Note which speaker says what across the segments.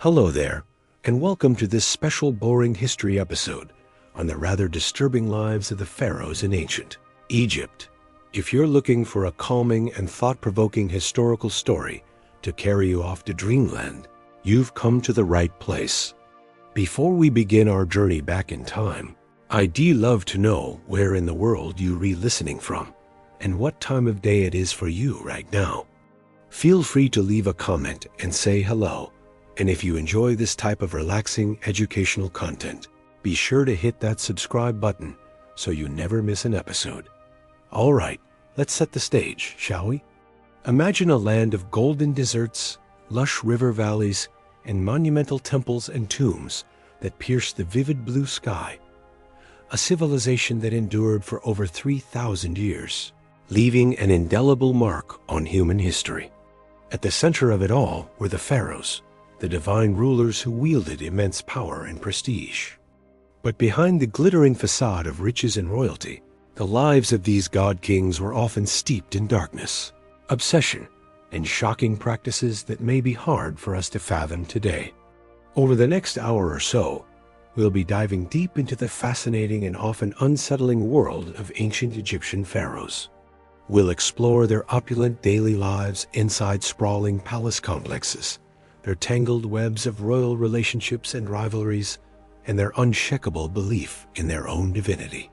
Speaker 1: Hello there, and welcome to this special boring history episode on the rather disturbing lives of the pharaohs in ancient Egypt. If you're looking for a calming and thought-provoking historical story to carry you off to dreamland, you've come to the right place. Before we begin our journey back in time, I'd love to know where in the world you're re-listening from and what time of day it is for you right now. Feel free to leave a comment and say hello. And if you enjoy this type of relaxing educational content, be sure to hit that subscribe button so you never miss an episode. All right, let's set the stage, shall we? Imagine a land of golden deserts, lush river valleys, and monumental temples and tombs that pierce the vivid blue sky. A civilization that endured for over 3,000 years, leaving an indelible mark on human history. At the center of it all were the pharaohs, the divine rulers who wielded immense power and prestige. But behind the glittering facade of riches and royalty, the lives of these god-kings were often steeped in darkness, obsession, and shocking practices that may be hard for us to fathom today. Over the next hour or so, we'll be diving deep into the fascinating and often unsettling world of ancient Egyptian pharaohs. We'll explore their opulent daily lives inside sprawling palace complexes, their tangled webs of royal relationships and rivalries, and their unshakable belief in their own divinity.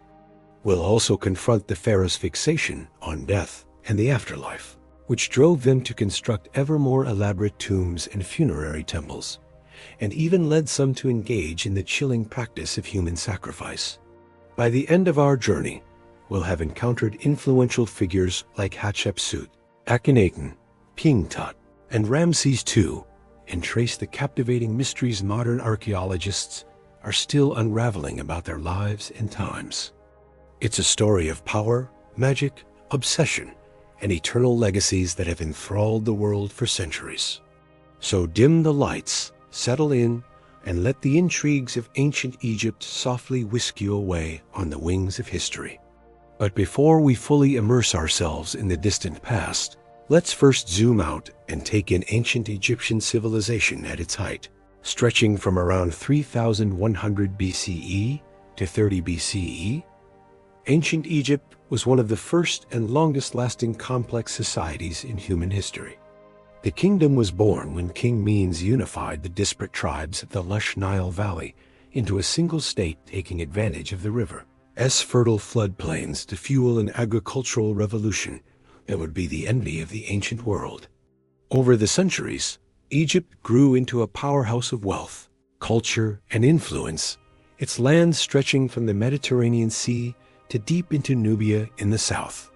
Speaker 1: We'll also confront the pharaohs' fixation on death and the afterlife, which drove them to construct ever more elaborate tombs and funerary temples, and even led some to engage in the chilling practice of human sacrifice. By the end of our journey, we'll have encountered influential figures like Hatshepsut, Akhenaten, Pingtut, and Ramses II, and trace the captivating mysteries modern archaeologists are still unraveling about their lives and times. It's a story of power, magic, obsession, and eternal legacies that have enthralled the world for centuries. So dim the lights, settle in, and let the intrigues of ancient Egypt softly whisk you away on the wings of history. But before we fully immerse ourselves in the distant past, let's first zoom out and take in ancient Egyptian civilization at its height, stretching from around 3100 BCE to 30 BCE. Ancient Egypt was one of the first and longest-lasting complex societies in human history. The kingdom was born when King Menes unified the disparate tribes of the lush Nile Valley into a single state, taking advantage of the river's fertile floodplains to fuel an agricultural revolution that would be the envy of the ancient world. Over the centuries, Egypt grew into a powerhouse of wealth, culture, and influence, its lands stretching from the Mediterranean Sea to deep into Nubia in the south.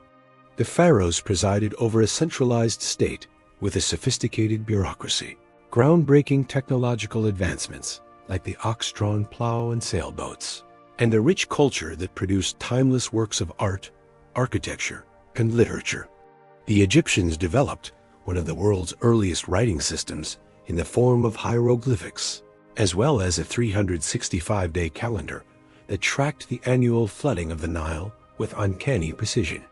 Speaker 1: The pharaohs presided over a centralized state with a sophisticated bureaucracy, groundbreaking technological advancements like the ox-drawn plow and sailboats, and a rich culture that produced timeless works of art, architecture, and literature. The Egyptians developed one of the world's earliest writing systems in the form of hieroglyphics, as well as a 365-day calendar that tracked the annual flooding of the Nile with uncanny precision.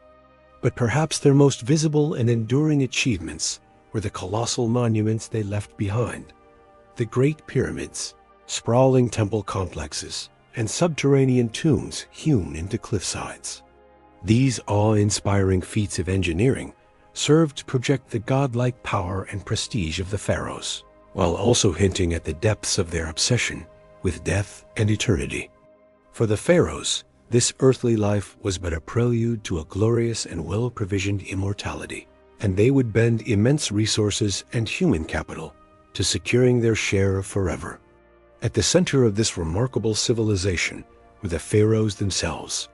Speaker 1: But perhaps their most visible and enduring achievements were the colossal monuments they left behind: the Great Pyramids, sprawling temple complexes, and subterranean tombs hewn into cliffsides. These awe-inspiring feats of engineering served to project the godlike power and prestige of the pharaohs, while also hinting at the depths of their obsession with death and eternity. For the pharaohs, this earthly life was but a prelude to a glorious and well-provisioned immortality, and they would bend immense resources and human capital to securing their share of forever. At the center of this remarkable civilization were the pharaohs themselves,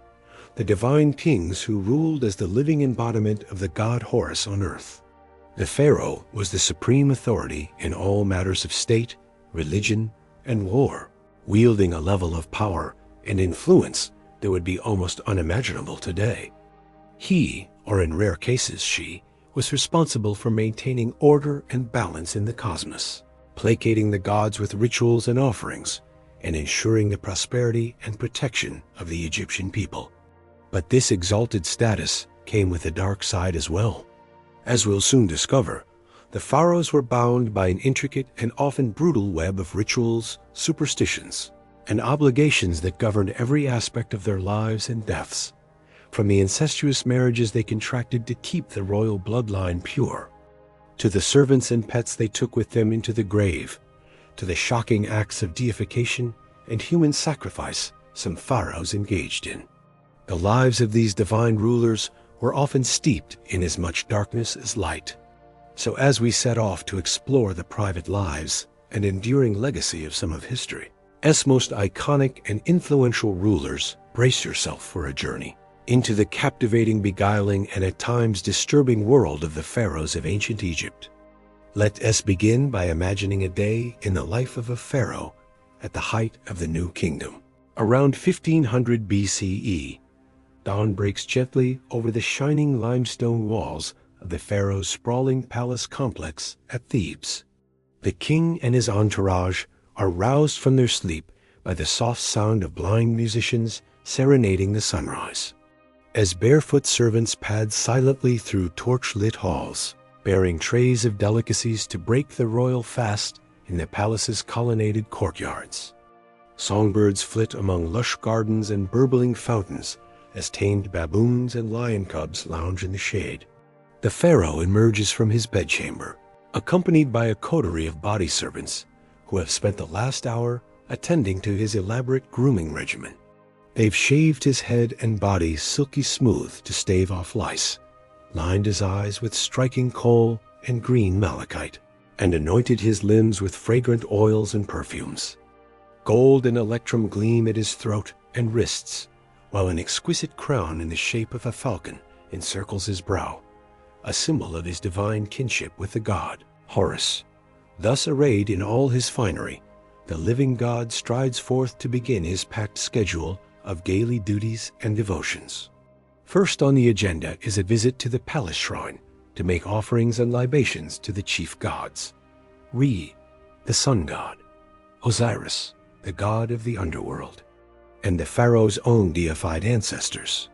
Speaker 1: the divine kings who ruled as the living embodiment of the god Horus on earth. The pharaoh was the supreme authority in all matters of state, religion, and war, wielding a level of power and influence that would be almost unimaginable today. He, or in rare cases she, was responsible for maintaining order and balance in the cosmos, placating the gods with rituals and offerings, and ensuring the prosperity and protection of the Egyptian people. But this exalted status came with a dark side as well. As we'll soon discover, The pharaohs were bound by an intricate and often brutal web of rituals, superstitions, and obligations that governed every aspect of their lives and deaths, from the incestuous marriages they contracted to keep the royal bloodline pure, to the servants and pets they took with them into the grave, to the shocking acts of deification and human sacrifice some pharaohs engaged in. The lives of these divine rulers were often steeped in as much darkness as light. So as we set off to explore the private lives and enduring legacy of some of history's most iconic and influential rulers, brace yourself for a journey into the captivating, beguiling, and at times disturbing world of the pharaohs of ancient Egypt. Let us begin by imagining a day in the life of a pharaoh at the height of the New Kingdom. Around 1500 BCE, dawn breaks gently over the shining limestone walls of the pharaoh's sprawling palace complex at Thebes. The king and his entourage are roused from their sleep by the soft sound of blind musicians serenading the sunrise. As barefoot servants pad silently through torch-lit halls, bearing trays of delicacies to break the royal fast in the palace's colonnaded courtyards. Songbirds flit among lush gardens and burbling fountains as tamed baboons and lion cubs lounge in the shade. The pharaoh emerges from his bedchamber, accompanied by a coterie of body servants who have spent the last hour attending to his elaborate grooming regimen. They've shaved his head and body silky smooth to stave off lice, lined his eyes with striking kohl and green malachite, and anointed his limbs with fragrant oils and perfumes. Gold and electrum gleam at his throat and wrists, while an exquisite crown in the shape of a falcon encircles his brow, a symbol of his divine kinship with the god Horus. Thus arrayed in all his finery, the living god strides forth to begin his packed schedule of daily duties and devotions. First on the agenda is a visit to the palace shrine to make offerings and libations to the chief gods: Re, the sun god; Osiris, the god of the underworld; and the pharaoh's own deified ancestors.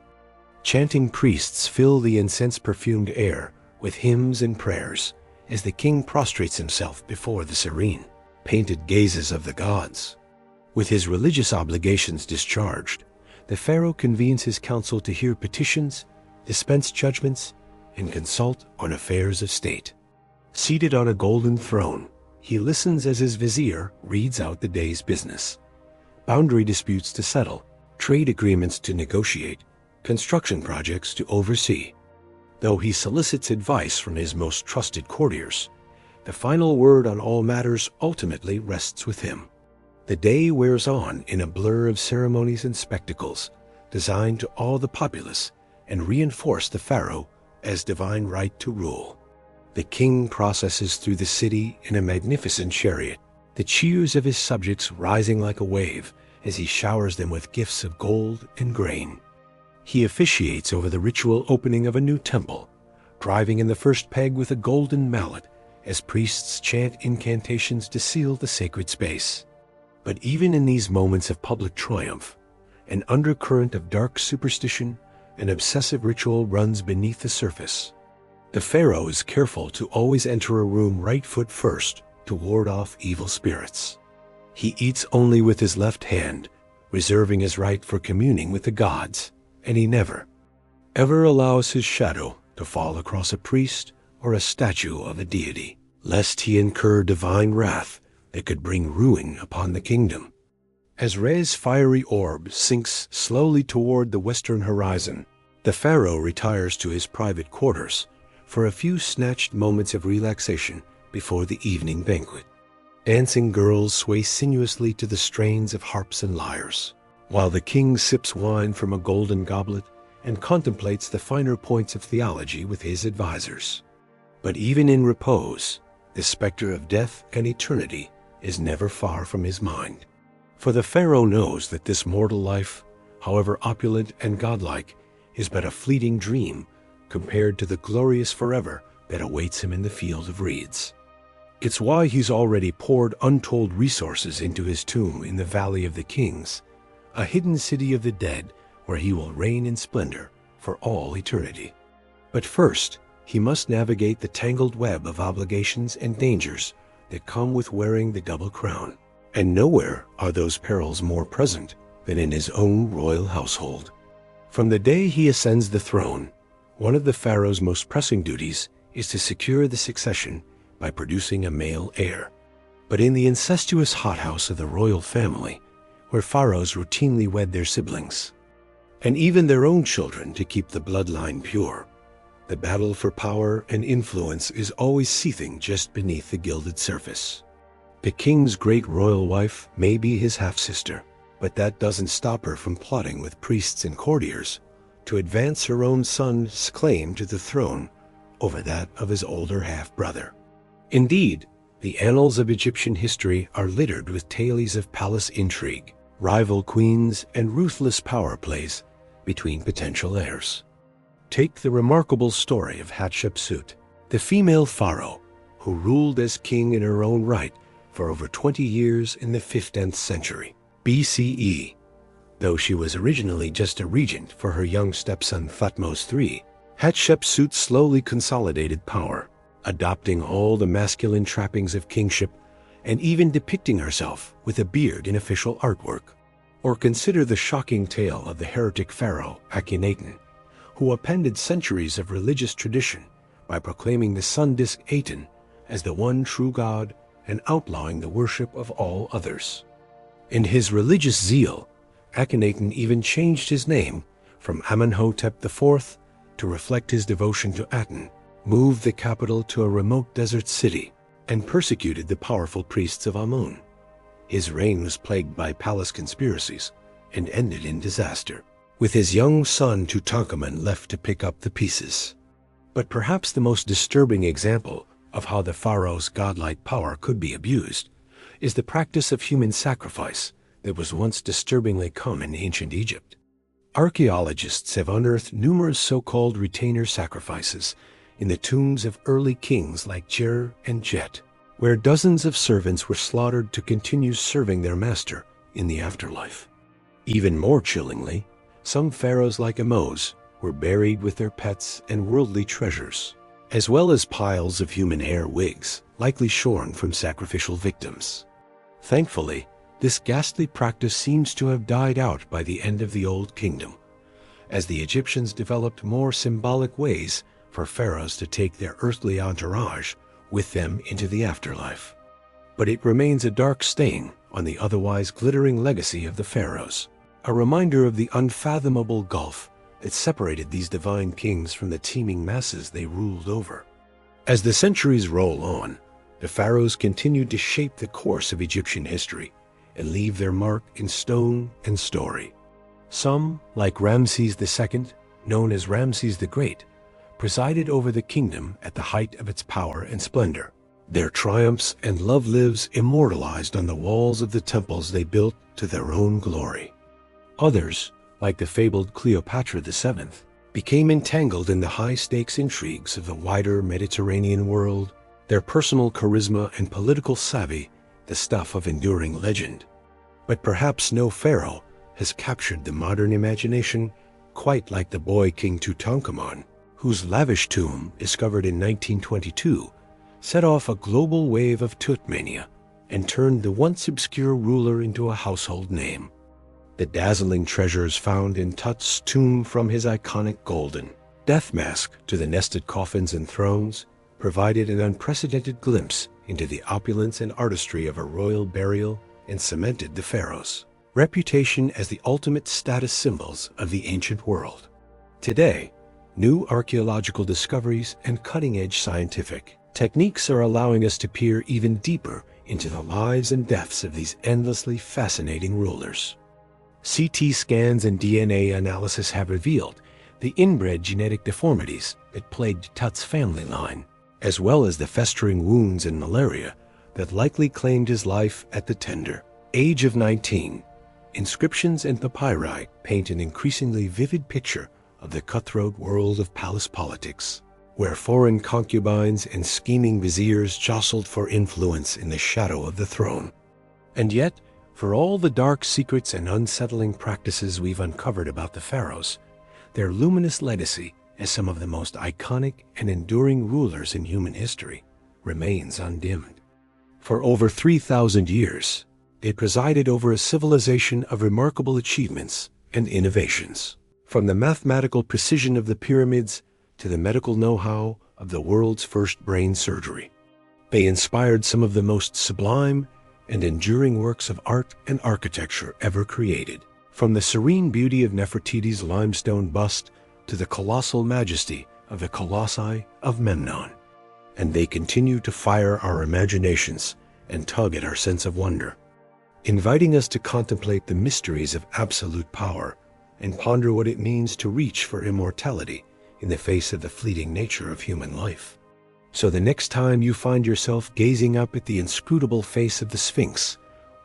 Speaker 1: Chanting priests fill the incense-perfumed air with hymns and prayers as the king prostrates himself before the serene, painted gazes of the gods. With his religious obligations discharged, the pharaoh convenes his council to hear petitions, dispense judgments, and consult on affairs of state. Seated on a golden throne, he listens as his vizier reads out the day's business: boundary disputes to settle, trade agreements to negotiate, construction projects to oversee. Though he solicits advice from his most trusted courtiers, the final word on all matters ultimately rests with him. The day wears on in a blur of ceremonies and spectacles designed to awe the populace and reinforce the pharaoh as divine right to rule. The king processes through the city in a magnificent chariot, the cheers of his subjects rising like a wave as he showers them with gifts of gold and grain. He officiates over the ritual opening of a new temple, driving in the first peg with a golden mallet as priests chant incantations to seal the sacred space. But even in these moments of public triumph, an undercurrent of dark superstition and obsessive ritual runs beneath the surface. The pharaoh is careful to always enter a room right foot first to ward off evil spirits. He eats only with his left hand, reserving his right for communing with the gods, and he never, ever allows his shadow to fall across a priest or a statue of a deity, lest he incur divine wrath that could bring ruin upon the kingdom. As Re's fiery orb sinks slowly toward the western horizon, the pharaoh retires to his private quarters for a few snatched moments of relaxation before the evening banquet. Dancing girls sway sinuously to the strains of harps and lyres, while the king sips wine from a golden goblet and contemplates the finer points of theology with his advisors. But even in repose, the specter of death and eternity is never far from his mind. For the pharaoh knows that this mortal life, however opulent and godlike, is but a fleeting dream compared to the glorious forever that awaits him in the field of reeds. It's why he's already poured untold resources into his tomb in the Valley of the Kings, a hidden city of the dead where he will reign in splendor for all eternity. But first, he must navigate the tangled web of obligations and dangers that come with wearing the double crown. And nowhere are those perils more present than in his own royal household. From the day he ascends the throne, one of the pharaoh's most pressing duties is to secure the succession by producing a male heir. But in the incestuous hothouse of the royal family, where pharaohs routinely wed their siblings, and even their own children to keep the bloodline pure, the battle for power and influence is always seething just beneath the gilded surface. The king's great royal wife may be his half-sister, but that doesn't stop her from plotting with priests and courtiers to advance her own son's claim to the throne over that of his older half-brother. Indeed, the annals of Egyptian history are littered with tales of palace intrigue, rival queens, and ruthless power plays between potential heirs. Take the remarkable story of Hatshepsut, the female pharaoh who ruled as king in her own right for over 20 years in the 15th century BCE. Though she was originally just a regent for her young stepson Thutmose III, Hatshepsut slowly consolidated power, adopting all the masculine trappings of kingship and even depicting herself with a beard in official artwork. Or consider the shocking tale of the heretic pharaoh Akhenaten, who appended centuries of religious tradition by proclaiming the sun disk Aten as the one true God and outlawing the worship of all others. In his religious zeal, Akhenaten even changed his name from Amenhotep IV to reflect his devotion to Aten, moved the capital to a remote desert city, and persecuted the powerful priests of Amun. His reign was plagued by palace conspiracies and ended in disaster, with his young son Tutankhamun left to pick up the pieces. But perhaps the most disturbing example of how the pharaoh's godlike power could be abused is the practice of human sacrifice that was once disturbingly common in ancient Egypt. Archaeologists have unearthed numerous so-called retainer sacrifices in the tombs of early kings like Jer and Jet, where dozens of servants were slaughtered to continue serving their master in the afterlife. Even more chillingly, some pharaohs like Ahmose were buried with their pets and worldly treasures, as well as piles of human hair wigs, likely shorn from sacrificial victims. Thankfully, this ghastly practice seems to have died out by the end of the Old Kingdom, as the Egyptians developed more symbolic ways for pharaohs to take their earthly entourage with them into the afterlife. But it remains a dark stain on the otherwise glittering legacy of the pharaohs, a reminder of the unfathomable gulf that separated these divine kings from the teeming masses they ruled over. As the centuries roll on, the pharaohs continued to shape the course of Egyptian history and leave their mark in stone and story. Some, like Ramses II, known as Ramses the Great, presided over the kingdom at the height of its power and splendor. Their triumphs and love lives immortalized on the walls of the temples they built to their own glory. Others, like the fabled Cleopatra VII, became entangled in the high-stakes intrigues of the wider Mediterranean world, their personal charisma and political savvy the stuff of enduring legend. But perhaps no pharaoh has captured the modern imagination quite like the boy King Tutankhamun, whose lavish tomb, discovered in 1922, set off a global wave of Tutmania and turned the once obscure ruler into a household name. The dazzling treasures found in Tut's tomb, from his iconic golden death mask to the nested coffins and thrones, provided an unprecedented glimpse into the opulence and artistry of a royal burial and cemented the pharaohs' reputation as the ultimate status symbols of the ancient world. Today, new archaeological discoveries and cutting-edge scientific techniques are allowing us to peer even deeper into the lives and deaths of these endlessly fascinating rulers. CT scans and DNA analysis have revealed the inbred genetic deformities that plagued Tut's family line, as well as the festering wounds and malaria that likely claimed his life at the tender age of 19. Inscriptions and papyri paint an increasingly vivid picture of the cutthroat world of palace politics, where foreign concubines and scheming viziers jostled for influence in the shadow of the throne. And yet, for all the dark secrets and unsettling practices we've uncovered about the pharaohs, their luminous legacy as some of the most iconic and enduring rulers in human history, remains undimmed. For over 3,000 years, they presided over a civilization of remarkable achievements and innovations. From the mathematical precision of the pyramids to the medical know-how of the world's first brain surgery, they inspired some of the most sublime and enduring works of art and architecture ever created. From the serene beauty of Nefertiti's limestone bust to the colossal majesty of the Colossi of Memnon. And they continue to fire our imaginations and tug at our sense of wonder, inviting us to contemplate the mysteries of absolute power and ponder what it means to reach for immortality in the face of the fleeting nature of human life. So the next time you find yourself gazing up at the inscrutable face of the Sphinx,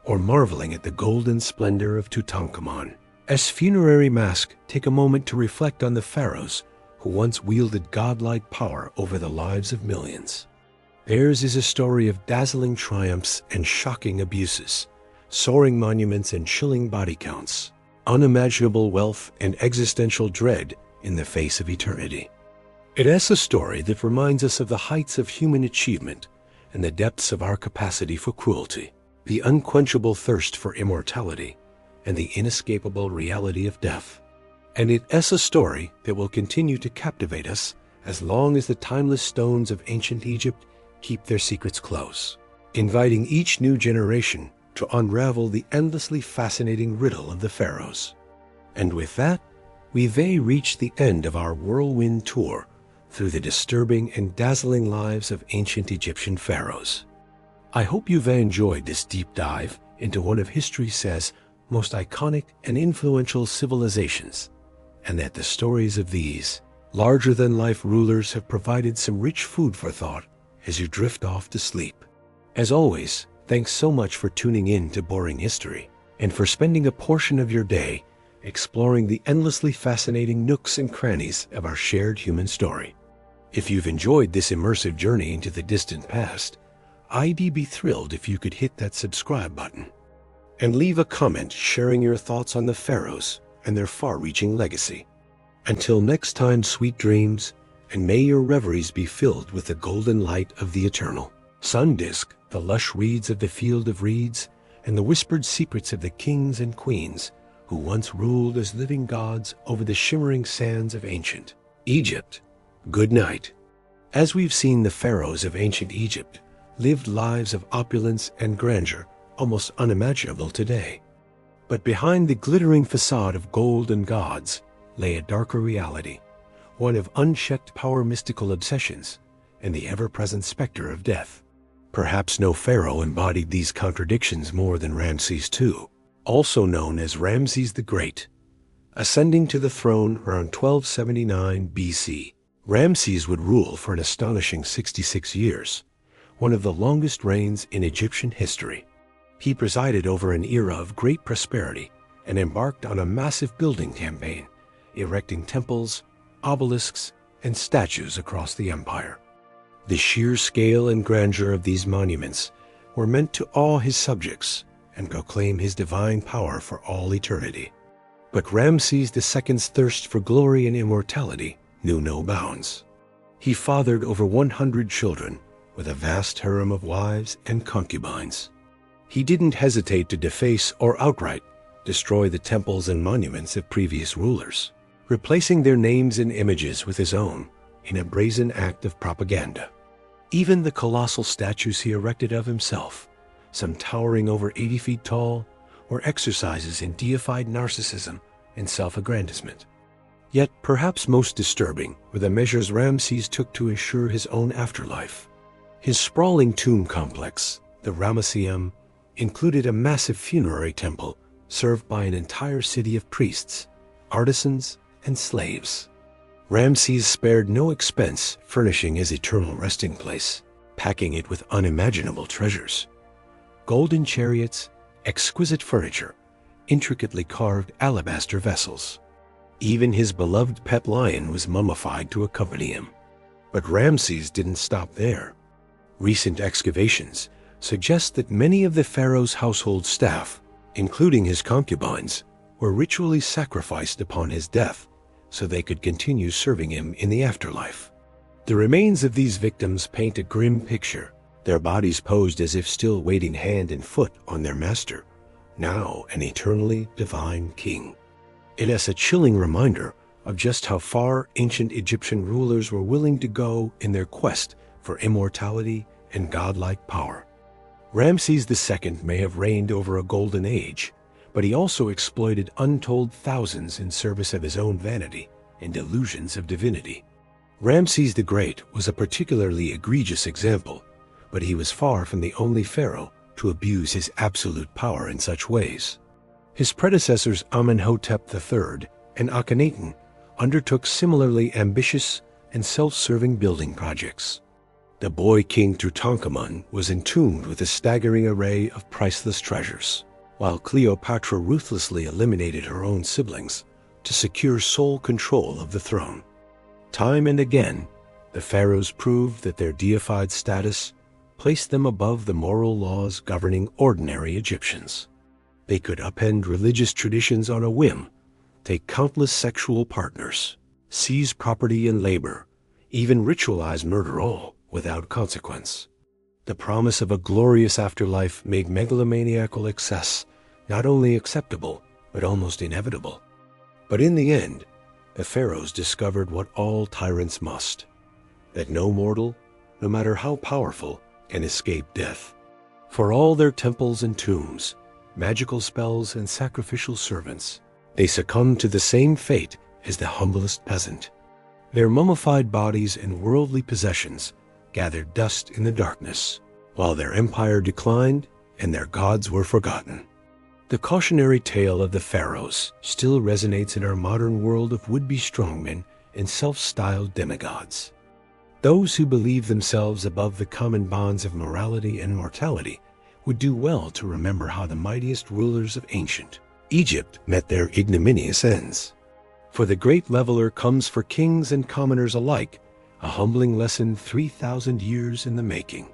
Speaker 1: or marveling at the golden splendor of Tutankhamun, as funerary mask, take a moment to reflect on the pharaohs who once wielded godlike power over the lives of millions. Theirs is a story of dazzling triumphs and shocking abuses, soaring monuments and chilling body counts, unimaginable wealth and existential dread in the face of eternity. It is a story that reminds us of the heights of human achievement and the depths of our capacity for cruelty, the unquenchable thirst for immortality, and the inescapable reality of death. And it is a story that will continue to captivate us as long as the timeless stones of ancient Egypt keep their secrets close, inviting each new generation to unravel the endlessly fascinating riddle of the pharaohs. And with that, we may reach the end of our whirlwind tour through the disturbing and dazzling lives of ancient Egyptian pharaohs. I hope you've enjoyed this deep dive into one of history's most iconic and influential civilizations, and that the stories of these larger-than-life rulers have provided some rich food for thought as you drift off to sleep. As always, thanks so much for tuning in to Boring History, and for spending a portion of your day exploring the endlessly fascinating nooks and crannies of our shared human story. If you've enjoyed this immersive journey into the distant past, I'd be thrilled if you could hit that subscribe button and leave a comment sharing your thoughts on the pharaohs and their far-reaching legacy. Until next time, sweet dreams, and may your reveries be filled with the golden light of the eternal sun disk, the lush reeds of the field of reeds, and the whispered secrets of the kings and queens who once ruled as living gods over the shimmering sands of ancient Egypt. Good night. As we've seen, the pharaohs of ancient Egypt lived lives of opulence and grandeur almost unimaginable today. But behind the glittering facade of gold and gods lay a darker reality, one of unchecked power, mystical obsessions, and the ever-present specter of death. Perhaps no pharaoh embodied these contradictions more than Ramses II, also known as Ramses the Great. Ascending to the throne around 1279 BC, Ramses would rule for an astonishing 66 years, one of the longest reigns in Egyptian history. He presided over an era of great prosperity and embarked on a massive building campaign, erecting temples, obelisks, and statues across the empire. The sheer scale and grandeur of these monuments were meant to awe his subjects and proclaim his divine power for all eternity. But Ramses II's thirst for glory and immortality knew no bounds. He fathered over 100 children with a vast harem of wives and concubines. He didn't hesitate to deface or outright destroy the temples and monuments of previous rulers, replacing their names and images with his own in a brazen act of propaganda. Even the colossal statues he erected of himself, some towering over 80 feet tall, were exercises in deified narcissism and self-aggrandizement. Yet perhaps most disturbing were the measures Ramses took to ensure his own afterlife. His sprawling tomb complex, the Ramesseum, included a massive funerary temple served by an entire city of priests, artisans, and slaves. Ramses spared no expense furnishing his eternal resting place, packing it with unimaginable treasures. Golden chariots, exquisite furniture, intricately carved alabaster vessels. Even his beloved pet lion was mummified to accompany him. But Ramses didn't stop there. Recent excavations suggest that many of the pharaoh's household staff, including his concubines, were ritually sacrificed upon his death, so they could continue serving him in the afterlife. The remains of these victims paint a grim picture, their bodies posed as if still waiting hand and foot on their master, now an eternally divine king. It is a chilling reminder of just how far ancient Egyptian rulers were willing to go in their quest for immortality and godlike power. Ramses II may have reigned over a golden age, but he also exploited untold thousands in service of his own vanity and delusions of divinity. Ramses the Great was a particularly egregious example, but he was far from the only pharaoh to abuse his absolute power in such ways. His predecessors Amenhotep III and Akhenaten undertook similarly ambitious and self-serving building projects. The boy king Tutankhamun was entombed with a staggering array of priceless treasures, while Cleopatra ruthlessly eliminated her own siblings to secure sole control of the throne. Time and again, the pharaohs proved that their deified status placed them above the moral laws governing ordinary Egyptians. They could upend religious traditions on a whim, take countless sexual partners, seize property and labor, even ritualize murder, all without consequence. The promise of a glorious afterlife made megalomaniacal excess not only acceptable, but almost inevitable. But in the end, the pharaohs discovered what all tyrants must, that no mortal, no matter how powerful, can escape death. For all their temples and tombs, magical spells and sacrificial servants, they succumbed to the same fate as the humblest peasant. Their mummified bodies and worldly possessions gathered dust in the darkness, while their empire declined and their gods were forgotten. The cautionary tale of the pharaohs still resonates in our modern world of would-be strongmen and self-styled demigods. Those who believe themselves above the common bonds of morality and mortality would do well to remember how the mightiest rulers of ancient Egypt met their ignominious ends. For the great leveler comes for kings and commoners alike, a humbling lesson 3,000 years in the making.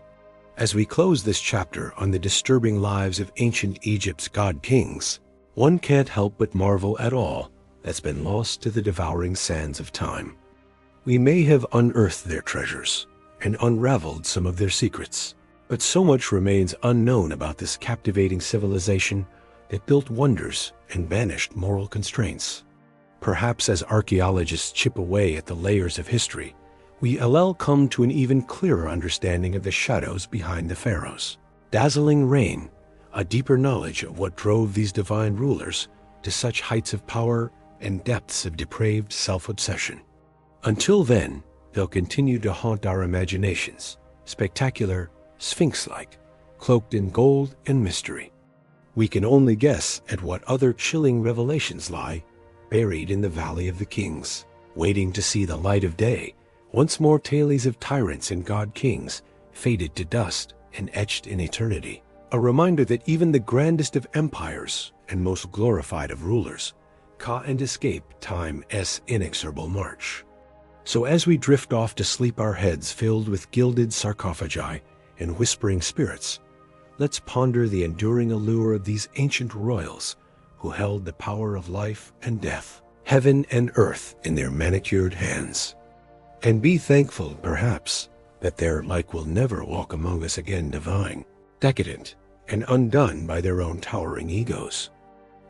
Speaker 1: As we close this chapter on the disturbing lives of ancient Egypt's god-kings, one can't help but marvel at all that's been lost to the devouring sands of time. We may have unearthed their treasures and unraveled some of their secrets, but so much remains unknown about this captivating civilization that built wonders and banished moral constraints. Perhaps as archaeologists chip away at the layers of history, we come to an even clearer understanding of the shadows behind the pharaohs. Dazzling reign, a deeper knowledge of what drove these divine rulers to such heights of power and depths of depraved self-obsession. Until then, they'll continue to haunt our imaginations, spectacular, sphinx-like, cloaked in gold and mystery. We can only guess at what other chilling revelations lie buried in the Valley of the Kings, waiting to see the light of day. Once more tales of tyrants and god-kings faded to dust and etched in eternity. A reminder that even the grandest of empires and most glorified of rulers caught and escaped time's inexorable march. So as we drift off to sleep, our heads filled with gilded sarcophagi and whispering spirits, let's ponder the enduring allure of these ancient royals who held the power of life and death, heaven and earth in their manicured hands. And be thankful, perhaps, that their like will never walk among us again, divine, decadent, and undone by their own towering egos.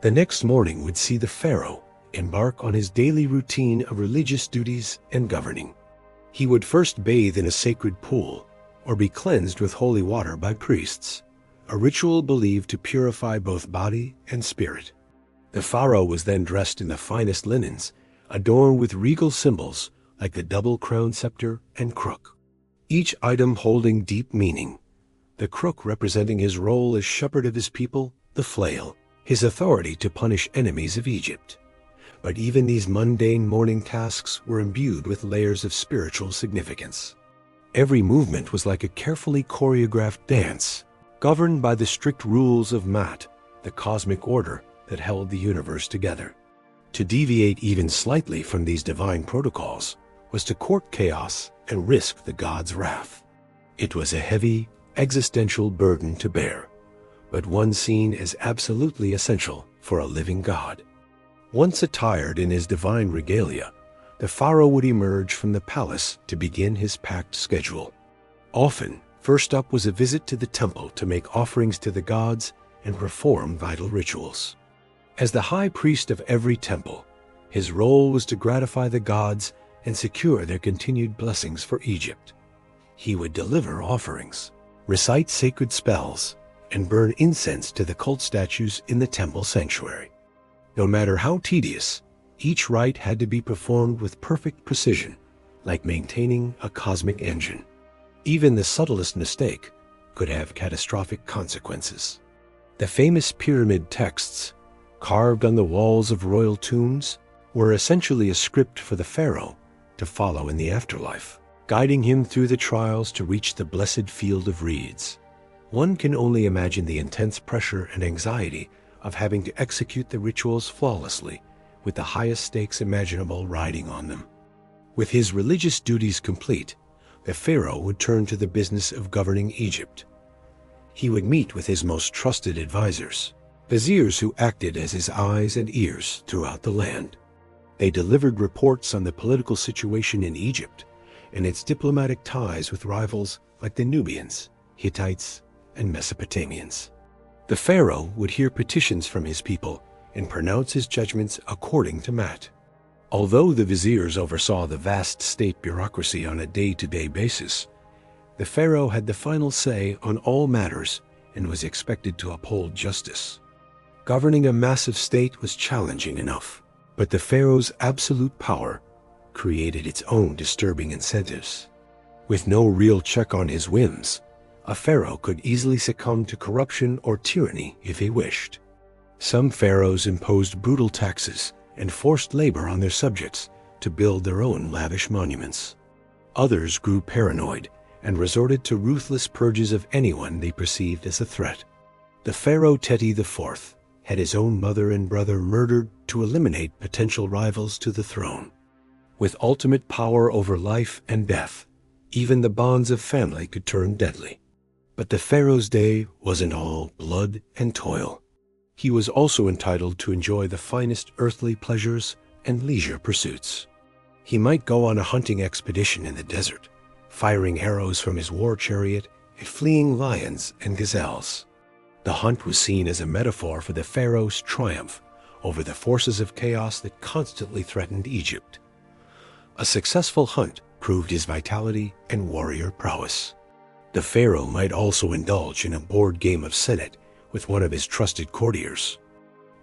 Speaker 1: The next morning would see the pharaoh embark on his daily routine of religious duties and governing. He would first bathe in a sacred pool or be cleansed with holy water by priests, a ritual believed to purify both body and spirit. The pharaoh was then dressed in the finest linens, adorned with regal symbols like the double-crowned scepter and crook, each item holding deep meaning. The crook representing his role as shepherd of his people, the flail, his authority to punish enemies of Egypt. But even these mundane morning tasks were imbued with layers of spiritual significance. Every movement was like a carefully choreographed dance, governed by the strict rules of Mat, the cosmic order that held the universe together. To deviate even slightly from these divine protocols was to court chaos and risk the gods' wrath. It was a heavy, existential burden to bear, but one seen as absolutely essential for a living god. Once attired in his divine regalia, the pharaoh would emerge from the palace to begin his packed schedule. Often, first up was a visit to the temple to make offerings to the gods and perform vital rituals. As the high priest of every temple, his role was to gratify the gods and secure their continued blessings for Egypt. He would deliver offerings, recite sacred spells, and burn incense to the cult statues in the temple sanctuary. No matter how tedious, each rite had to be performed with perfect precision, like maintaining a cosmic engine. Even the subtlest mistake could have catastrophic consequences. The famous pyramid texts, carved on the walls of royal tombs, were essentially a script for the pharaoh to follow in the afterlife, guiding him through the trials to reach the blessed field of reeds. One can only imagine the intense pressure and anxiety of having to execute the rituals flawlessly, with the highest stakes imaginable riding on them. With his religious duties complete, the pharaoh would turn to the business of governing Egypt. He would meet with his most trusted advisors, viziers who acted as his eyes and ears throughout the land. They delivered reports on the political situation in Egypt and its diplomatic ties with rivals like the Nubians, Hittites, and Mesopotamians. The pharaoh would hear petitions from his people and pronounce his judgments according to Mat. Although the viziers oversaw the vast state bureaucracy on a day-to-day basis, the pharaoh had the final say on all matters and was expected to uphold justice. Governing a massive state was challenging enough, but the pharaoh's absolute power created its own disturbing incentives. With no real check on his whims, a pharaoh could easily succumb to corruption or tyranny if he wished. Some pharaohs imposed brutal taxes and forced labor on their subjects to build their own lavish monuments. Others grew paranoid and resorted to ruthless purges of anyone they perceived as a threat. The pharaoh Teti IV had his own mother and brother murdered to eliminate potential rivals to the throne. With ultimate power over life and death, even the bonds of family could turn deadly. But the pharaoh's day wasn't all blood and toil. He was also entitled to enjoy the finest earthly pleasures and leisure pursuits. He might go on a hunting expedition in the desert, firing arrows from his war chariot at fleeing lions and gazelles. The hunt was seen as a metaphor for the pharaoh's triumph over the forces of chaos that constantly threatened Egypt. A successful hunt proved his vitality and warrior prowess. The pharaoh might also indulge in a board game of Senet with one of his trusted courtiers.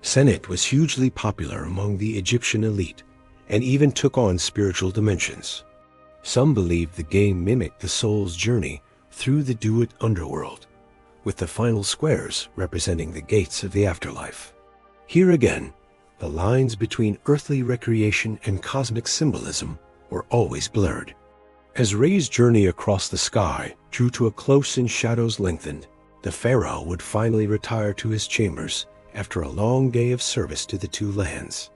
Speaker 1: Senet was hugely popular among the Egyptian elite and even took on spiritual dimensions. Some believed the game mimicked the soul's journey through the Duat underworld, with the final squares representing the gates of the afterlife. Here again, the lines between earthly recreation and cosmic symbolism were always blurred. As Re's journey across the sky drew to a close and shadows lengthened, the pharaoh would finally retire to his chambers after a long day of service to the two lands.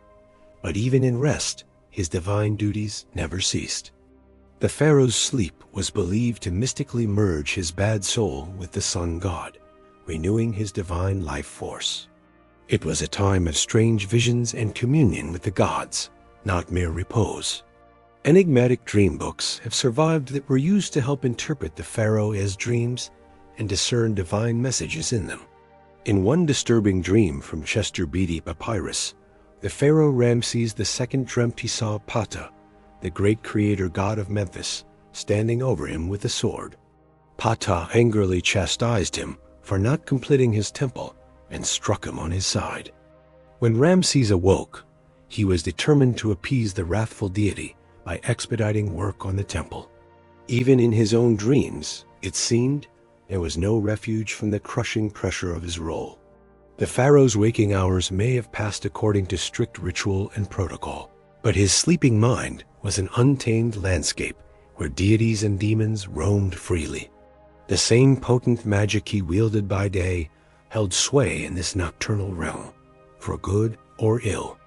Speaker 1: But even in rest, his divine duties never ceased. The pharaoh's sleep was believed to mystically merge his bad soul with the sun god, renewing his divine life force. It was a time of strange visions and communion with the gods, not mere repose. Enigmatic dream books have survived that were used to help interpret the pharaoh's dreams and discern divine messages in them. In one disturbing dream from Chester Beatty Papyrus, the pharaoh Ramses II dreamt he saw Ptah, the great creator god of Memphis, standing over him with a sword. Ptah angrily chastised him for not completing his temple and struck him on his side. When Ramses awoke, he was determined to appease the wrathful deity by expediting work on the temple. Even in his own dreams, it seemed, there was no refuge from the crushing pressure of his role. The pharaoh's waking hours may have passed according to strict ritual and protocol, but his sleeping mind was an untamed landscape where deities and demons roamed freely. The same potent magic he wielded by day held sway in this nocturnal realm, for good or ill.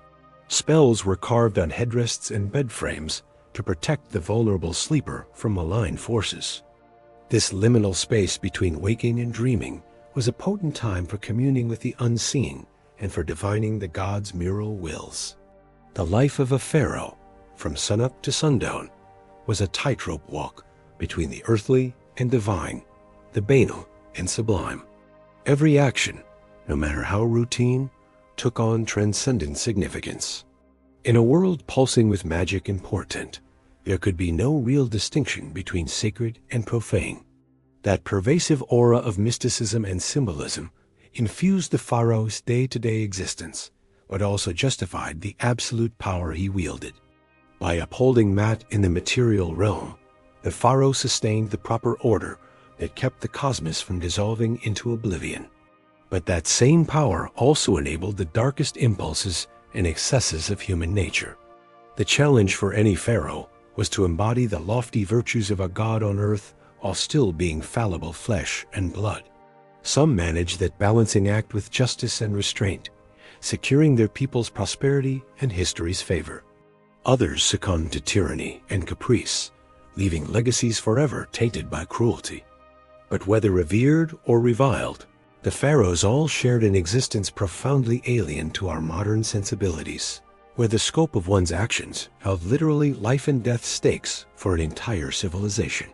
Speaker 1: Spells were carved on headrests and bed frames to protect the vulnerable sleeper from malign forces. This liminal space between waking and dreaming was a potent time for communing with the unseen and for divining the gods' mural wills. The life of a pharaoh, from sunup to sundown, was a tightrope walk between the earthly and divine, the banal and sublime. Every action, no matter how routine, took on transcendent significance. In a world pulsing with magic and portent, there could be no real distinction between sacred and profane. That pervasive aura of mysticism and symbolism infused the pharaoh's day-to-day existence, but also justified the absolute power he wielded. By upholding Maat in the material realm, the pharaoh sustained the proper order that kept the cosmos from dissolving into oblivion. But that same power also enabled the darkest impulses and excesses of human nature. The challenge for any pharaoh was to embody the lofty virtues of a god on earth while still being fallible flesh and blood. Some managed that balancing act with justice and restraint, securing their people's prosperity and history's favor. Others succumbed to tyranny and caprice, leaving legacies forever tainted by cruelty. But whether revered or reviled, the pharaohs all shared an existence profoundly alien to our modern sensibilities, where the scope of one's actions held literally life and death stakes for an entire civilization.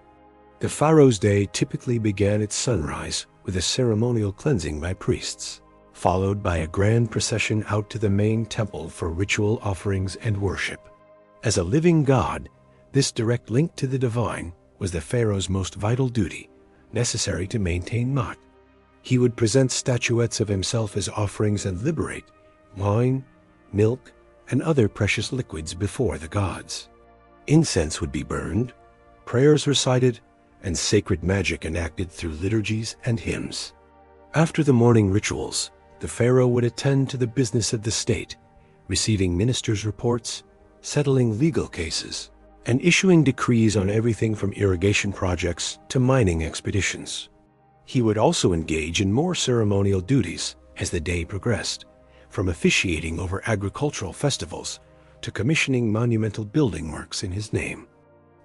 Speaker 1: The pharaoh's day typically began at sunrise with a ceremonial cleansing by priests, followed by a grand procession out to the main temple for ritual offerings and worship. As a living god, this direct link to the divine was the pharaoh's most vital duty, necessary to maintain Maat. He would present statuettes of himself as offerings and liberate wine, milk, and other precious liquids before the gods. Incense would be burned, prayers recited, and sacred magic enacted through liturgies and hymns. After the morning rituals, the pharaoh would attend to the business of the state, receiving ministers' reports, settling legal cases, and issuing decrees on everything from irrigation projects to mining expeditions. He would also engage in more ceremonial duties as the day progressed, from officiating over agricultural festivals to commissioning monumental building works in his name.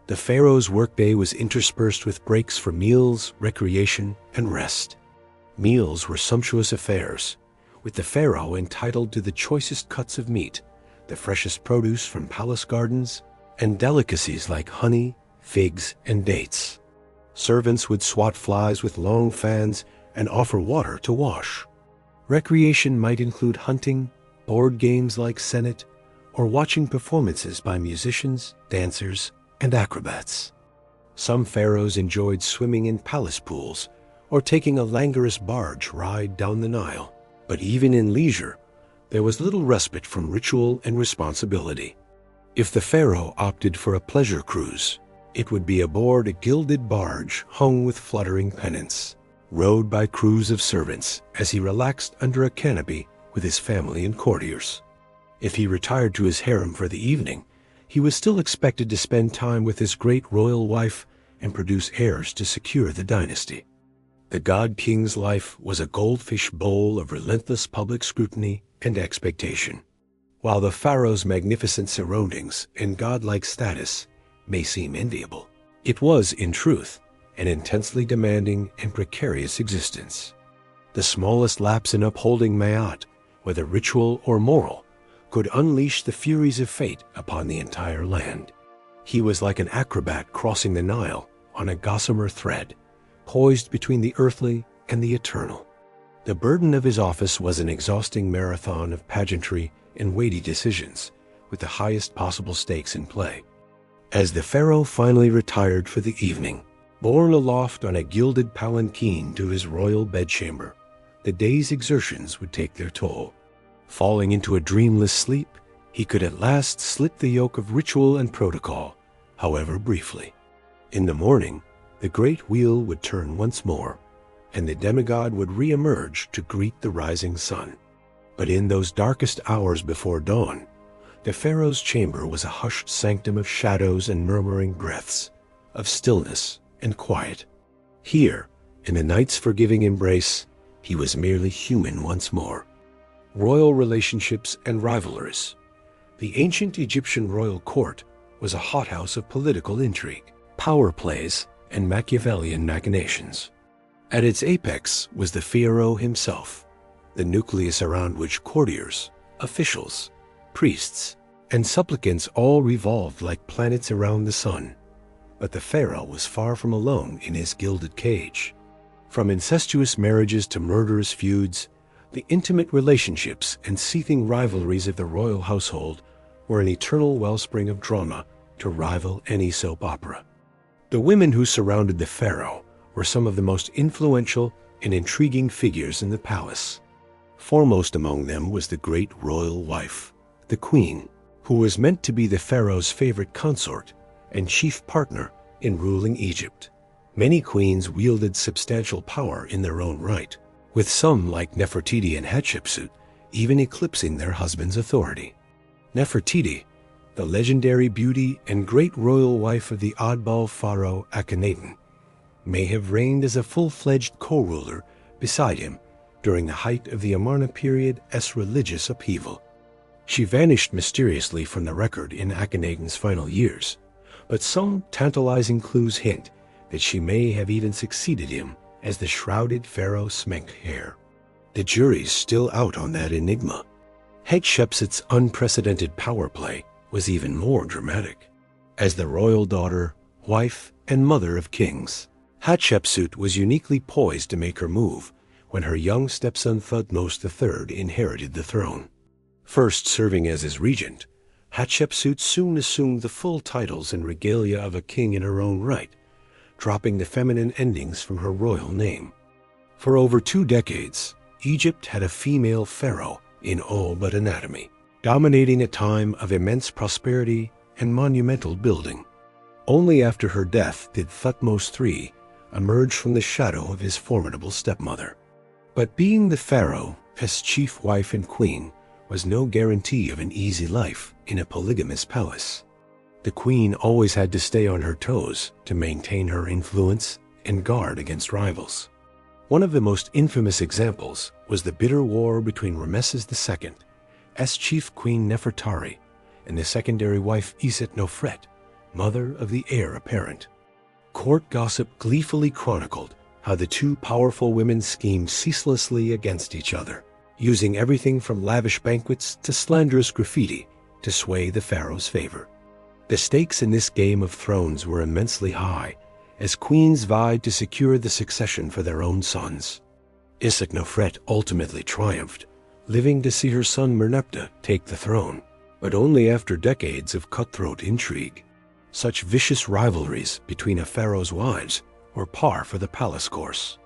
Speaker 1: The pharaoh's workday was interspersed with breaks for meals, recreation, and rest. Meals were sumptuous affairs, with the pharaoh entitled to the choicest cuts of meat, the freshest produce from palace gardens, and delicacies like honey, figs, and dates. Servants would swat flies with long fans and offer water to wash. Recreation might include hunting, board games like Senet, or watching performances by musicians, dancers, and acrobats. Some pharaohs enjoyed swimming in palace pools or taking a languorous barge ride down the Nile. But even in leisure, there was little respite from ritual and responsibility. If the pharaoh opted for a pleasure cruise, it would be aboard a gilded barge hung with fluttering pennants, rowed by crews of servants as he relaxed under a canopy with his family and courtiers. If he retired to his harem for the evening, he was still expected to spend time with his great royal wife and produce heirs to secure the dynasty. The god-king's life was a goldfish bowl of relentless public scrutiny and expectation. While the pharaoh's magnificent surroundings and godlike status may seem enviable, it was, in truth, an intensely demanding and precarious existence. The smallest lapse in upholding Maat, whether ritual or moral, could unleash the furies of fate upon the entire land. He was like an acrobat crossing the Nile on a gossamer thread, poised between the earthly and the eternal. The burden of his office was an exhausting marathon of pageantry and weighty decisions, with the highest possible stakes in play. As the pharaoh finally retired for the evening, borne aloft on a gilded palanquin to his royal bedchamber, the day's exertions would take their toll. Falling into a dreamless sleep, he could at last slit the yoke of ritual and protocol, however briefly. In the morning, the great wheel would turn once more, and the demigod would re-emerge to greet the rising sun. But in those darkest hours before dawn, the pharaoh's chamber was a hushed sanctum of shadows and murmuring breaths, of stillness and quiet. Here, in the night's forgiving embrace, he was merely human once more. Royal relationships and rivalries. The ancient Egyptian royal court was a hothouse of political intrigue, power plays, and Machiavellian machinations. At its apex was the pharaoh himself, the nucleus around which courtiers, officials, priests, and supplicants all revolved like planets around the sun. But the pharaoh was far from alone in his gilded cage. From incestuous marriages to murderous feuds, the intimate relationships and seething rivalries of the royal household were an eternal wellspring of drama to rival any soap opera. The women who surrounded the pharaoh were some of the most influential and intriguing figures in the palace. Foremost among them was the great royal wife, the queen, who was meant to be the pharaoh's favorite consort and chief partner in ruling Egypt. Many queens wielded substantial power in their own right, with some like Nefertiti and Hatshepsut even eclipsing their husband's authority. Nefertiti, the legendary beauty and great royal wife of the oddball pharaoh Akhenaten, may have reigned as a full-fledged co-ruler beside him during the height of the Amarna period's religious upheaval. She vanished mysteriously from the record in Akhenaten's final years, but some tantalizing clues hint that she may have even succeeded him as the shrouded pharaoh Smenkhkare. The jury's still out on that enigma. Hatshepsut's unprecedented power play was even more dramatic. As the royal daughter, wife, and mother of kings, Hatshepsut was uniquely poised to make her move when her young stepson Thutmose III inherited the throne. First serving as his regent, Hatshepsut soon assumed the full titles and regalia of a king in her own right, dropping the feminine endings from her royal name. For over 2 decades, Egypt had a female pharaoh in all but anatomy, dominating a time of immense prosperity and monumental building. Only after her death did Thutmose III emerge from the shadow of his formidable stepmother. But being the pharaoh's chief wife and queen was no guarantee of an easy life in a polygamous palace. The queen always had to stay on her toes to maintain her influence and guard against rivals. One of the most infamous examples was the bitter war between Rameses II's chief queen Nefertari and the secondary wife Iset Nofret, mother of the heir apparent. Court gossip gleefully chronicled how the two powerful women schemed ceaselessly against each other, using everything from lavish banquets to slanderous graffiti to sway the pharaoh's favor. The stakes in this game of thrones were immensely high, as queens vied to secure the succession for their own sons. Iset Nofret ultimately triumphed, living to see her son Merneptah take the throne, but only after decades of cutthroat intrigue. Such vicious rivalries between a pharaoh's wives were par for the palace course.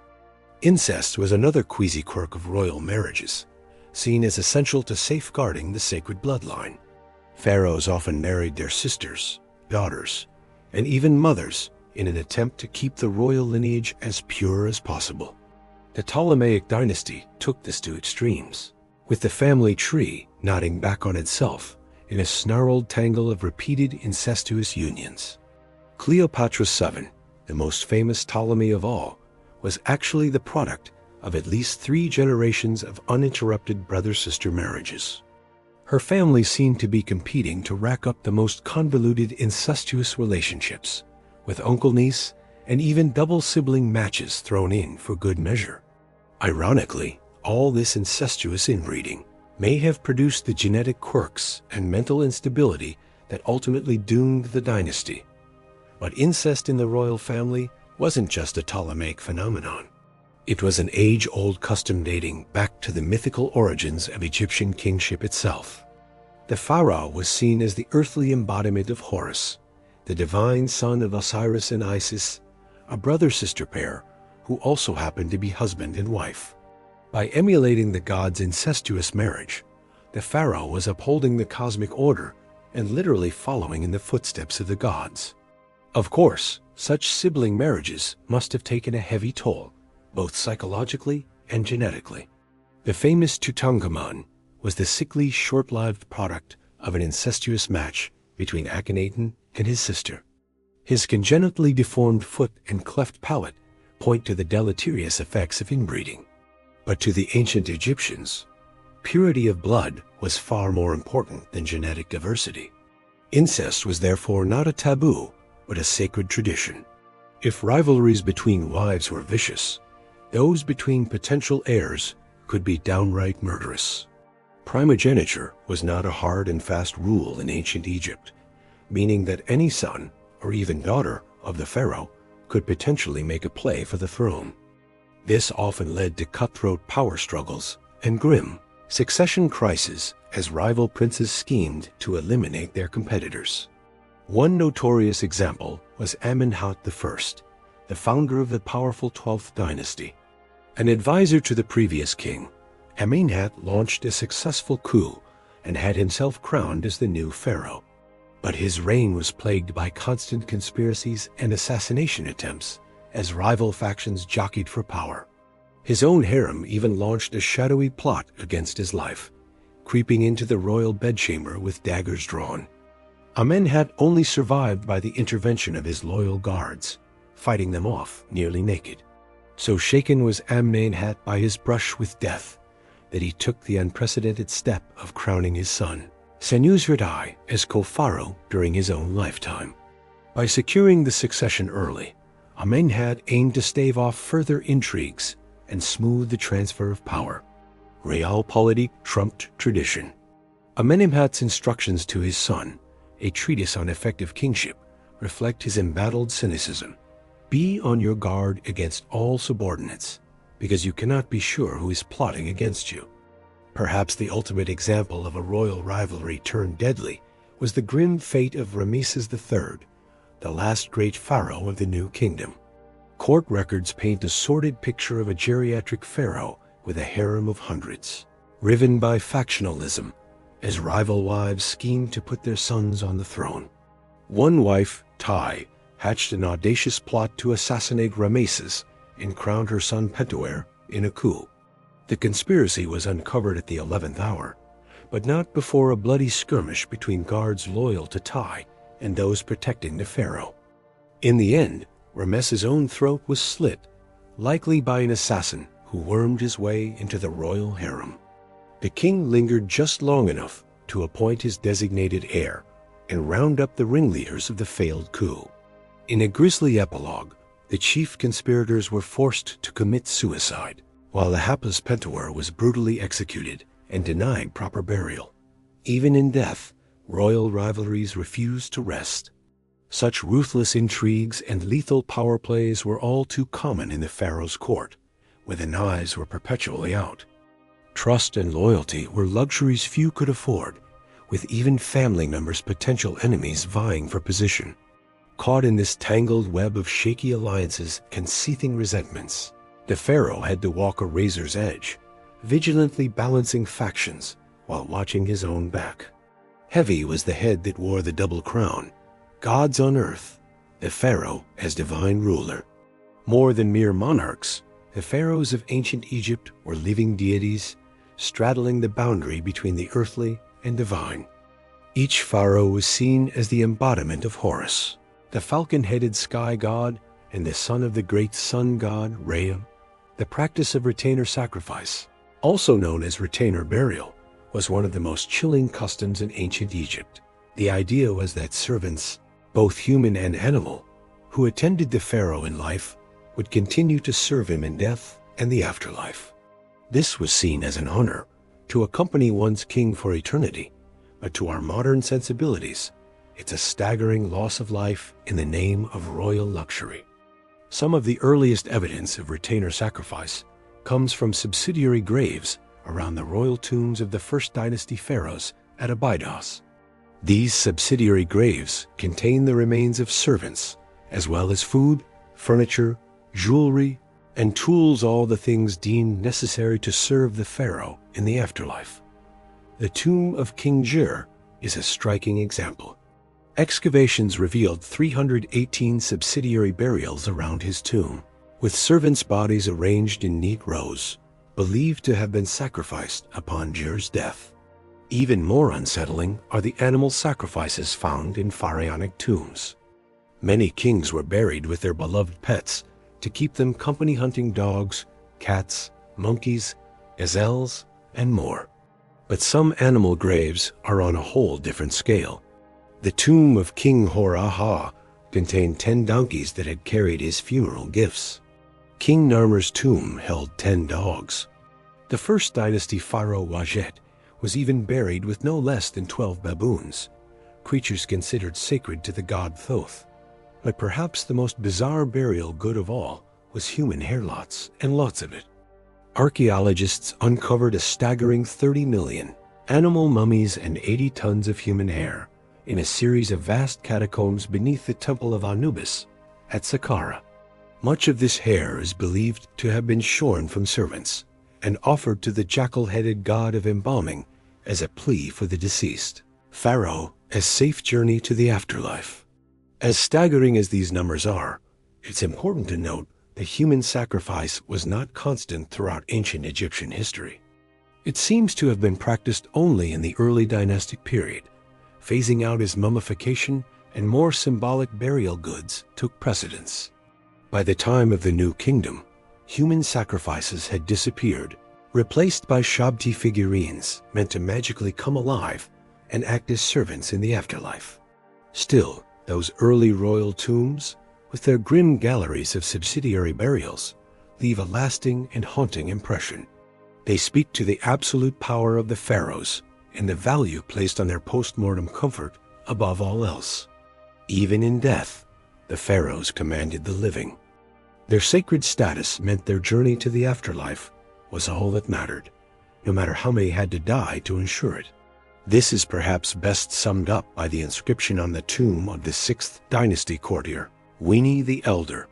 Speaker 1: Incest was another queasy quirk of royal marriages, seen as essential to safeguarding the sacred bloodline. Pharaohs often married their sisters, daughters, and even mothers in an attempt to keep the royal lineage as pure as possible. The Ptolemaic dynasty took this to extremes, with the family tree nodding back on itself in a snarled tangle of repeated incestuous unions. Cleopatra VII, the most famous Ptolemy of all, was actually the product of at least 3 generations of uninterrupted brother-sister marriages. Her family seemed to be competing to rack up the most convoluted incestuous relationships, with uncle-niece and even double-sibling matches thrown in for good measure. Ironically, all this incestuous inbreeding may have produced the genetic quirks and mental instability that ultimately doomed the dynasty. But incest in the royal family wasn't just a Ptolemaic phenomenon. It was an age-old custom dating back to the mythical origins of Egyptian kingship itself. The pharaoh was seen as the earthly embodiment of Horus, the divine son of Osiris and Isis, a brother-sister pair who also happened to be husband and wife. By emulating the gods' incestuous marriage, the pharaoh was upholding the cosmic order and literally following in the footsteps of the gods. Of course, such sibling marriages must have taken a heavy toll, both psychologically and genetically. The famous Tutankhamun was the sickly, short-lived product of an incestuous match between Akhenaten and his sister. His congenitally deformed foot and cleft palate point to the deleterious effects of inbreeding. But to the ancient Egyptians, purity of blood was far more important than genetic diversity. Incest was therefore not a taboo, but a sacred tradition. If rivalries between wives were vicious, those between potential heirs could be downright murderous. Primogeniture was not a hard and fast rule in ancient Egypt, meaning that any son, or even daughter, of the pharaoh could potentially make a play for the throne. This often led to cutthroat power struggles and grim succession crises as rival princes schemed to eliminate their competitors. One notorious example was Amenhotep I, the founder of the powerful 12th dynasty. An advisor to the previous king, Amenhotep launched a successful coup and had himself crowned as the new pharaoh. But his reign was plagued by constant conspiracies and assassination attempts as rival factions jockeyed for power. His own harem even launched a shadowy plot against his life, creeping into the royal bedchamber with daggers drawn. Amenhotep only survived by the intervention of his loyal guards, fighting them off nearly naked. So shaken was Amenhotep by his brush with death that he took the unprecedented step of crowning his son, Senusret as co-pharaoh during his own lifetime. By securing the succession early, Amenhotep aimed to stave off further intrigues and smooth the transfer of power. Realpolitik trumped tradition. Amenemhat's instructions to his son, a treatise on effective kingship, reflect his embattled cynicism. Be on your guard against all subordinates, because you cannot be sure who is plotting against you. Perhaps the ultimate example of a royal rivalry turned deadly was the grim fate of Ramesses III, the last great pharaoh of the new kingdom. Court records paint a sordid picture of a geriatric pharaoh with a harem of hundreds, riven by factionalism, as rival wives schemed to put their sons on the throne. One wife, Tai, hatched an audacious plot to assassinate Ramesses and crowned her son Pentuer in a coup. The conspiracy was uncovered at the 11th hour, but not before a bloody skirmish between guards loyal to Tai and those protecting the pharaoh. In the end, Ramesses' own throat was slit, likely by an assassin who wormed his way into the royal harem. The king lingered just long enough to appoint his designated heir and round up the ringleaders of the failed coup. In a grisly epilogue, the chief conspirators were forced to commit suicide, while the hapless Pentuer was brutally executed and denied proper burial. Even in death, royal rivalries refused to rest. Such ruthless intrigues and lethal power plays were all too common in the pharaoh's court, where the knives were perpetually out. Trust and loyalty were luxuries few could afford, with even family members potential enemies vying for position. Caught in this tangled web of shaky alliances and seething resentments, the pharaoh had to walk a razor's edge, vigilantly balancing factions while watching his own back. Heavy was the head that wore the double crown, gods on earth, the pharaoh as divine ruler. More than mere monarchs, the pharaohs of ancient Egypt were living deities, straddling the boundary between the earthly and divine. Each pharaoh was seen as the embodiment of Horus, the falcon-headed sky god and the son of the great sun god Ra. The practice of retainer sacrifice, also known as retainer burial, was one of the most chilling customs in ancient Egypt. The idea was that servants, both human and animal, who attended the pharaoh in life would continue to serve him in death and the afterlife. This was seen as an honor to accompany one's king for eternity, but to our modern sensibilities, it's a staggering loss of life in the name of royal luxury. Some of the earliest evidence of retainer sacrifice comes from subsidiary graves around the royal tombs of the First Dynasty pharaohs at Abydos. These subsidiary graves contain the remains of servants, as well as food, furniture, jewelry, and tools, all the things deemed necessary to serve the pharaoh in the afterlife. The tomb of King Jir is a striking example. Excavations revealed 318 subsidiary burials around his tomb, with servants' bodies arranged in neat rows, believed to have been sacrificed upon Jir's death. Even more unsettling are the animal sacrifices found in pharaonic tombs. Many kings were buried with their beloved pets to keep them company, hunting dogs, cats, monkeys, gazelles, and more. But some animal graves are on a whole different scale. The tomb of King Hor-Aha contained 10 donkeys that had carried his funeral gifts. King Narmer's tomb held 10 dogs. The First Dynasty pharaoh Wajet was even buried with no less than 12 baboons, creatures considered sacred to the god Thoth. But perhaps the most bizarre burial good of all was human hair lots, and lots of it. Archaeologists uncovered a staggering 30 million animal mummies and 80 tons of human hair in a series of vast catacombs beneath the Temple of Anubis at Saqqara. Much of this hair is believed to have been shorn from servants and offered to the jackal-headed god of embalming as a plea for the deceased pharaoh a safe journey to the afterlife. As staggering as these numbers are, it's important to note that human sacrifice was not constant throughout ancient Egyptian history. It seems to have been practiced only in the early dynastic period, phasing out as mummification and more symbolic burial goods took precedence. By the time of the New Kingdom, human sacrifices had disappeared, replaced by Shabti figurines meant to magically come alive and act as servants in the afterlife. Still, those early royal tombs, with their grim galleries of subsidiary burials, leave a lasting and haunting impression. They speak to the absolute power of the pharaohs and the value placed on their post-mortem comfort above all else. Even in death, the pharaohs commanded the living. Their sacred status meant their journey to the afterlife was all that mattered, no matter how many had to die to ensure it. This is perhaps best summed up by the inscription on the tomb of the 6th dynasty courtier, Wini the Elder.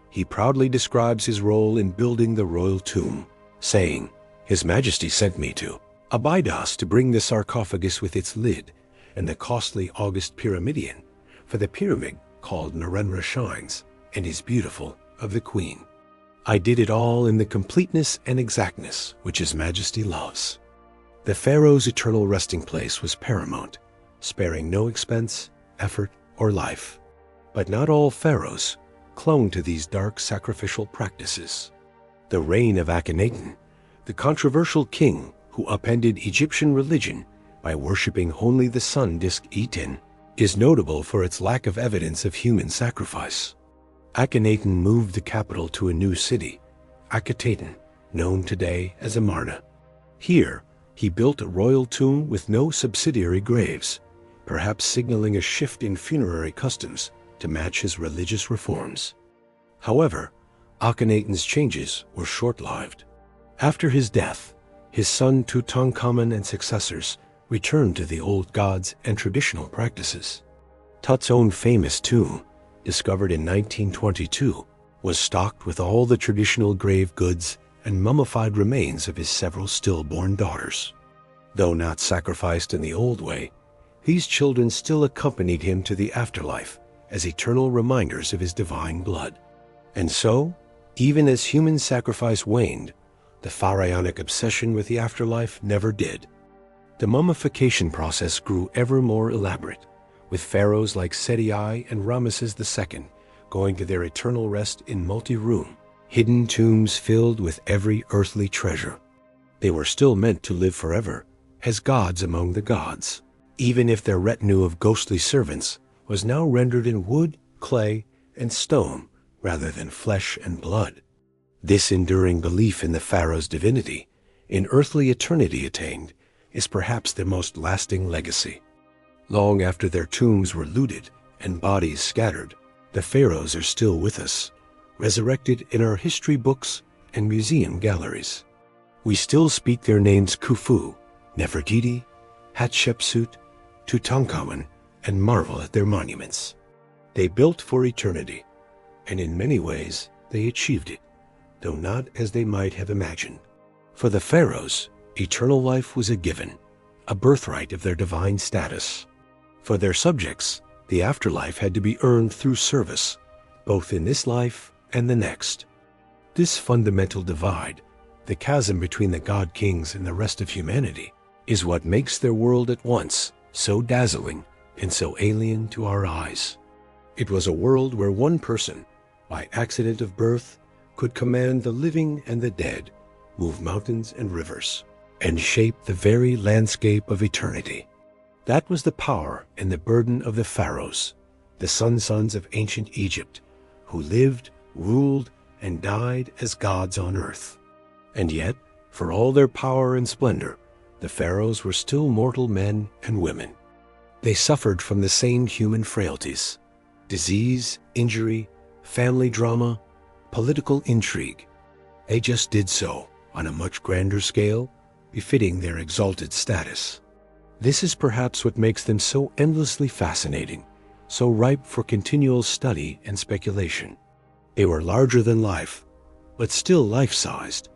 Speaker 1: He proudly describes his role in building the royal tomb, saying, "His Majesty sent me to Abydos to bring the sarcophagus with its lid and the costly August pyramidion, for the pyramid called Narendra shines and is beautiful of the Queen. I did it all in the completeness and exactness which His Majesty loves." The pharaoh's eternal resting place was paramount, sparing no expense, effort, or life. But not all pharaohs clung to these dark sacrificial practices. The reign of Akhenaten, the controversial king who upended Egyptian religion by worshipping only the sun disk Etin, is notable for its lack of evidence of human sacrifice. Akhenaten moved the capital to a new city, Akhetaten, known today as Amarna. Here, he built a royal tomb with no subsidiary graves, perhaps signaling a shift in funerary customs to match his religious reforms. However, Akhenaten's changes were short-lived. After his death, his son Tutankhamun and successors returned to the old gods and traditional practices. Tut's own famous tomb, discovered in 1922, was stocked with all the traditional grave goods and mummified remains of his several stillborn daughters. Though not sacrificed in the old way, these children still accompanied him to the afterlife as eternal reminders of his divine blood. And so, even as human sacrifice waned, the pharaonic obsession with the afterlife never did. The mummification process grew ever more elaborate, with pharaohs like Seti I and Ramesses II going to their eternal rest in multi-room, hidden tombs filled with every earthly treasure. They were still meant to live forever, as gods among the gods, even if their retinue of ghostly servants was now rendered in wood, clay, and stone rather than flesh and blood. This enduring belief in the pharaoh's divinity, in earthly eternity attained, is perhaps their most lasting legacy. Long after their tombs were looted and bodies scattered, the pharaohs are still with us, resurrected in our history books and museum galleries. We still speak their names Khufu, Nefertiti, Hatshepsut, Tutankhamun, and marvel at their monuments. They built for eternity, and in many ways they achieved it, though not as they might have imagined. For the pharaohs, eternal life was a given, a birthright of their divine status. For their subjects, the afterlife had to be earned through service, both in this life and the next. This fundamental divide, the chasm between the god-kings and the rest of humanity, is what makes their world at once so dazzling and so alien to our eyes. It was a world where one person, by accident of birth, could command the living and the dead, move mountains and rivers, and shape the very landscape of eternity. That was the power and the burden of the pharaohs, the sons of ancient Egypt, who lived, ruled, and died as gods on earth. And yet, for all their power and splendor, the pharaohs were still mortal men and women. They suffered from the same human frailties: disease, injury, family drama, political intrigue. They just did so on a much grander scale, befitting their exalted status. This is perhaps what makes them so endlessly fascinating, so ripe for continual study and speculation. They were larger than life, but still life-sized,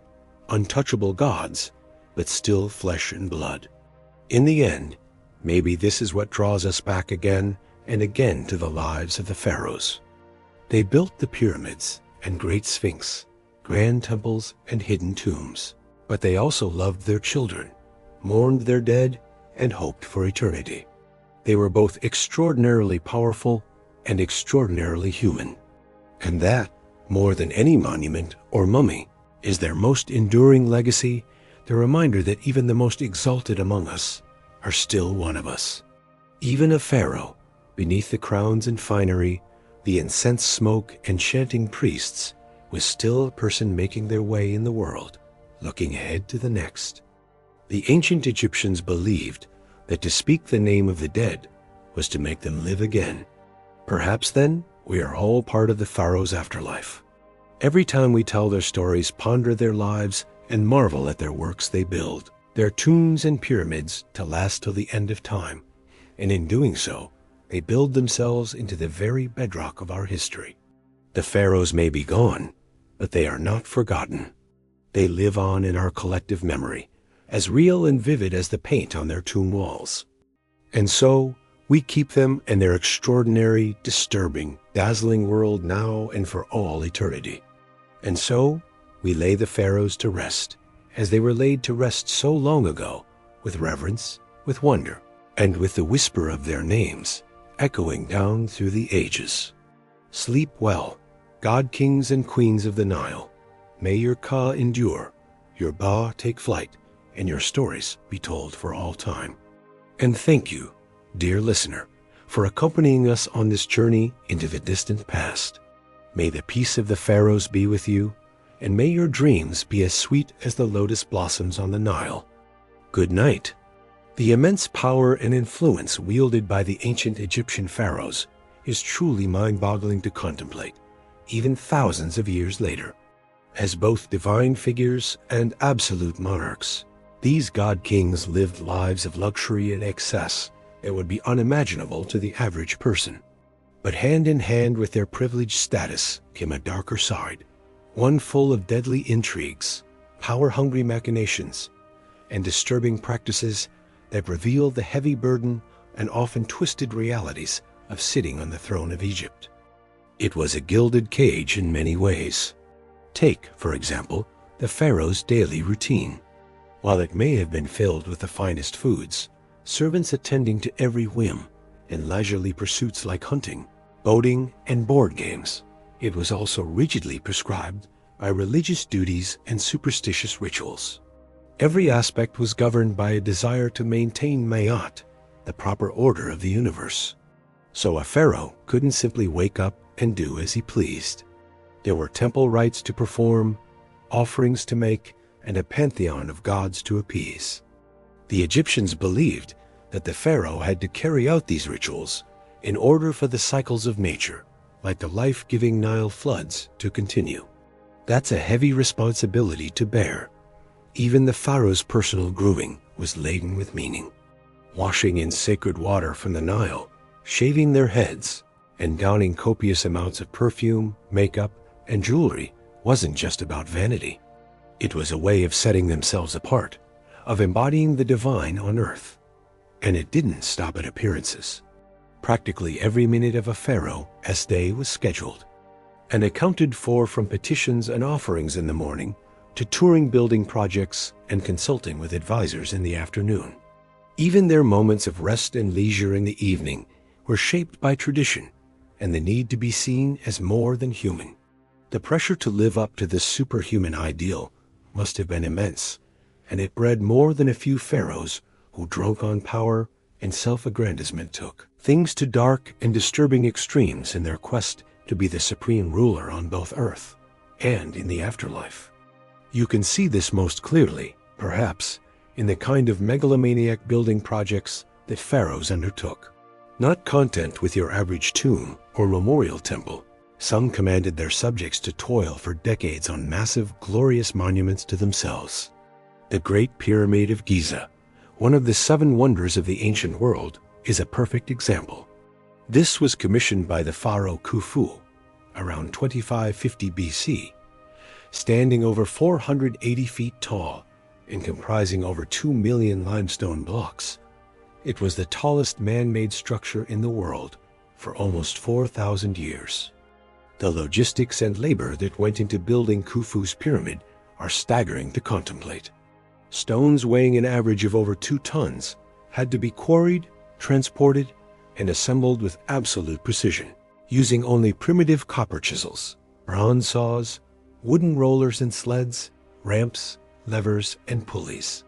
Speaker 1: untouchable gods, but still flesh and blood. In the end, maybe this is what draws us back again and again to the lives of the pharaohs. They built the pyramids and great sphinx, grand temples and hidden tombs, but they also loved their children, mourned their dead, and hoped for eternity. They were both extraordinarily powerful and extraordinarily human. And that, more than any monument or mummy, is their most enduring legacy, the reminder that even the most exalted among us are still one of us. Even a pharaoh, beneath the crowns and finery, the incense smoke and chanting priests, was still a person making their way in the world, looking ahead to the next. The ancient Egyptians believed that to speak the name of the dead was to make them live again. Perhaps then we are all part of the pharaoh's afterlife. Every time we tell their stories, ponder their lives, and marvel at their works they build, their tombs and pyramids to last till the end of time, and in doing so, they build themselves into the very bedrock of our history. The pharaohs may be gone, but they are not forgotten. They live on in our collective memory, as real and vivid as the paint on their tomb walls. And so, we keep them in their extraordinary, disturbing, dazzling world now and for all eternity. And so, we lay the pharaohs to rest, as they were laid to rest so long ago, with reverence, with wonder, and with the whisper of their names echoing down through the ages. Sleep well, god kings and queens of the Nile. May your Ka endure, your Ba take flight, and your stories be told for all time. And thank you, dear listener, for accompanying us on this journey into the distant past. May the peace of the pharaohs be with you, and may your dreams be as sweet as the lotus blossoms on the Nile. Good night. The immense power and influence wielded by the ancient Egyptian pharaohs is truly mind-boggling to contemplate, even thousands of years later. As both divine figures and absolute monarchs, these god-kings lived lives of luxury and excess that would be unimaginable to the average person. But hand in hand with their privileged status came a darker side, one full of deadly intrigues, power-hungry machinations, and disturbing practices that revealed the heavy burden and often twisted realities of sitting on the throne of Egypt. It was a gilded cage in many ways. Take, for example, the pharaoh's daily routine. While it may have been filled with the finest foods, servants attending to every whim, and leisurely pursuits like hunting, boating, and board games, it was also rigidly prescribed by religious duties and superstitious rituals. Every aspect was governed by a desire to maintain Mayat, the proper order of the universe. So a pharaoh couldn't simply wake up and do as he pleased. There were temple rites to perform, offerings to make, and a pantheon of gods to appease. The Egyptians believed that the pharaoh had to carry out these rituals in order for the cycles of nature, like the life-giving Nile floods, to continue. That's a heavy responsibility to bear. Even the pharaoh's personal grooming was laden with meaning. Washing in sacred water from the Nile, shaving their heads, and donning copious amounts of perfume, makeup, and jewelry wasn't just about vanity. It was a way of setting themselves apart, of embodying the divine on earth. And it didn't stop at appearances. Practically every minute of a pharaoh's day was scheduled, and accounted for from petitions and offerings in the morning to touring building projects and consulting with advisors in the afternoon. Even their moments of rest and leisure in the evening were shaped by tradition and the need to be seen as more than human. The pressure to live up to this superhuman ideal must have been immense, and it bred more than a few pharaohs who drunk on power and self-aggrandizement took things to dark and disturbing extremes in their quest to be the supreme ruler on both earth and in the afterlife. You can see this most clearly, perhaps, in the kind of megalomaniac building projects that pharaohs undertook. Not content with your average tomb or memorial temple, some commanded their subjects to toil for decades on massive, glorious monuments to themselves. The Great Pyramid of Giza, one of the 7 wonders of the ancient world, is a perfect example. This was commissioned by the pharaoh Khufu around 2550 BC, standing over 480 feet tall and comprising over 2 million limestone blocks. It was the tallest man-made structure in the world for almost 4,000 years. The logistics and labor that went into building Khufu's pyramid are staggering to contemplate. Stones weighing an average of over 2 tons had to be quarried, transported, and assembled with absolute precision, using only primitive copper chisels, bronze saws, wooden rollers and sleds, ramps, levers, and pulleys.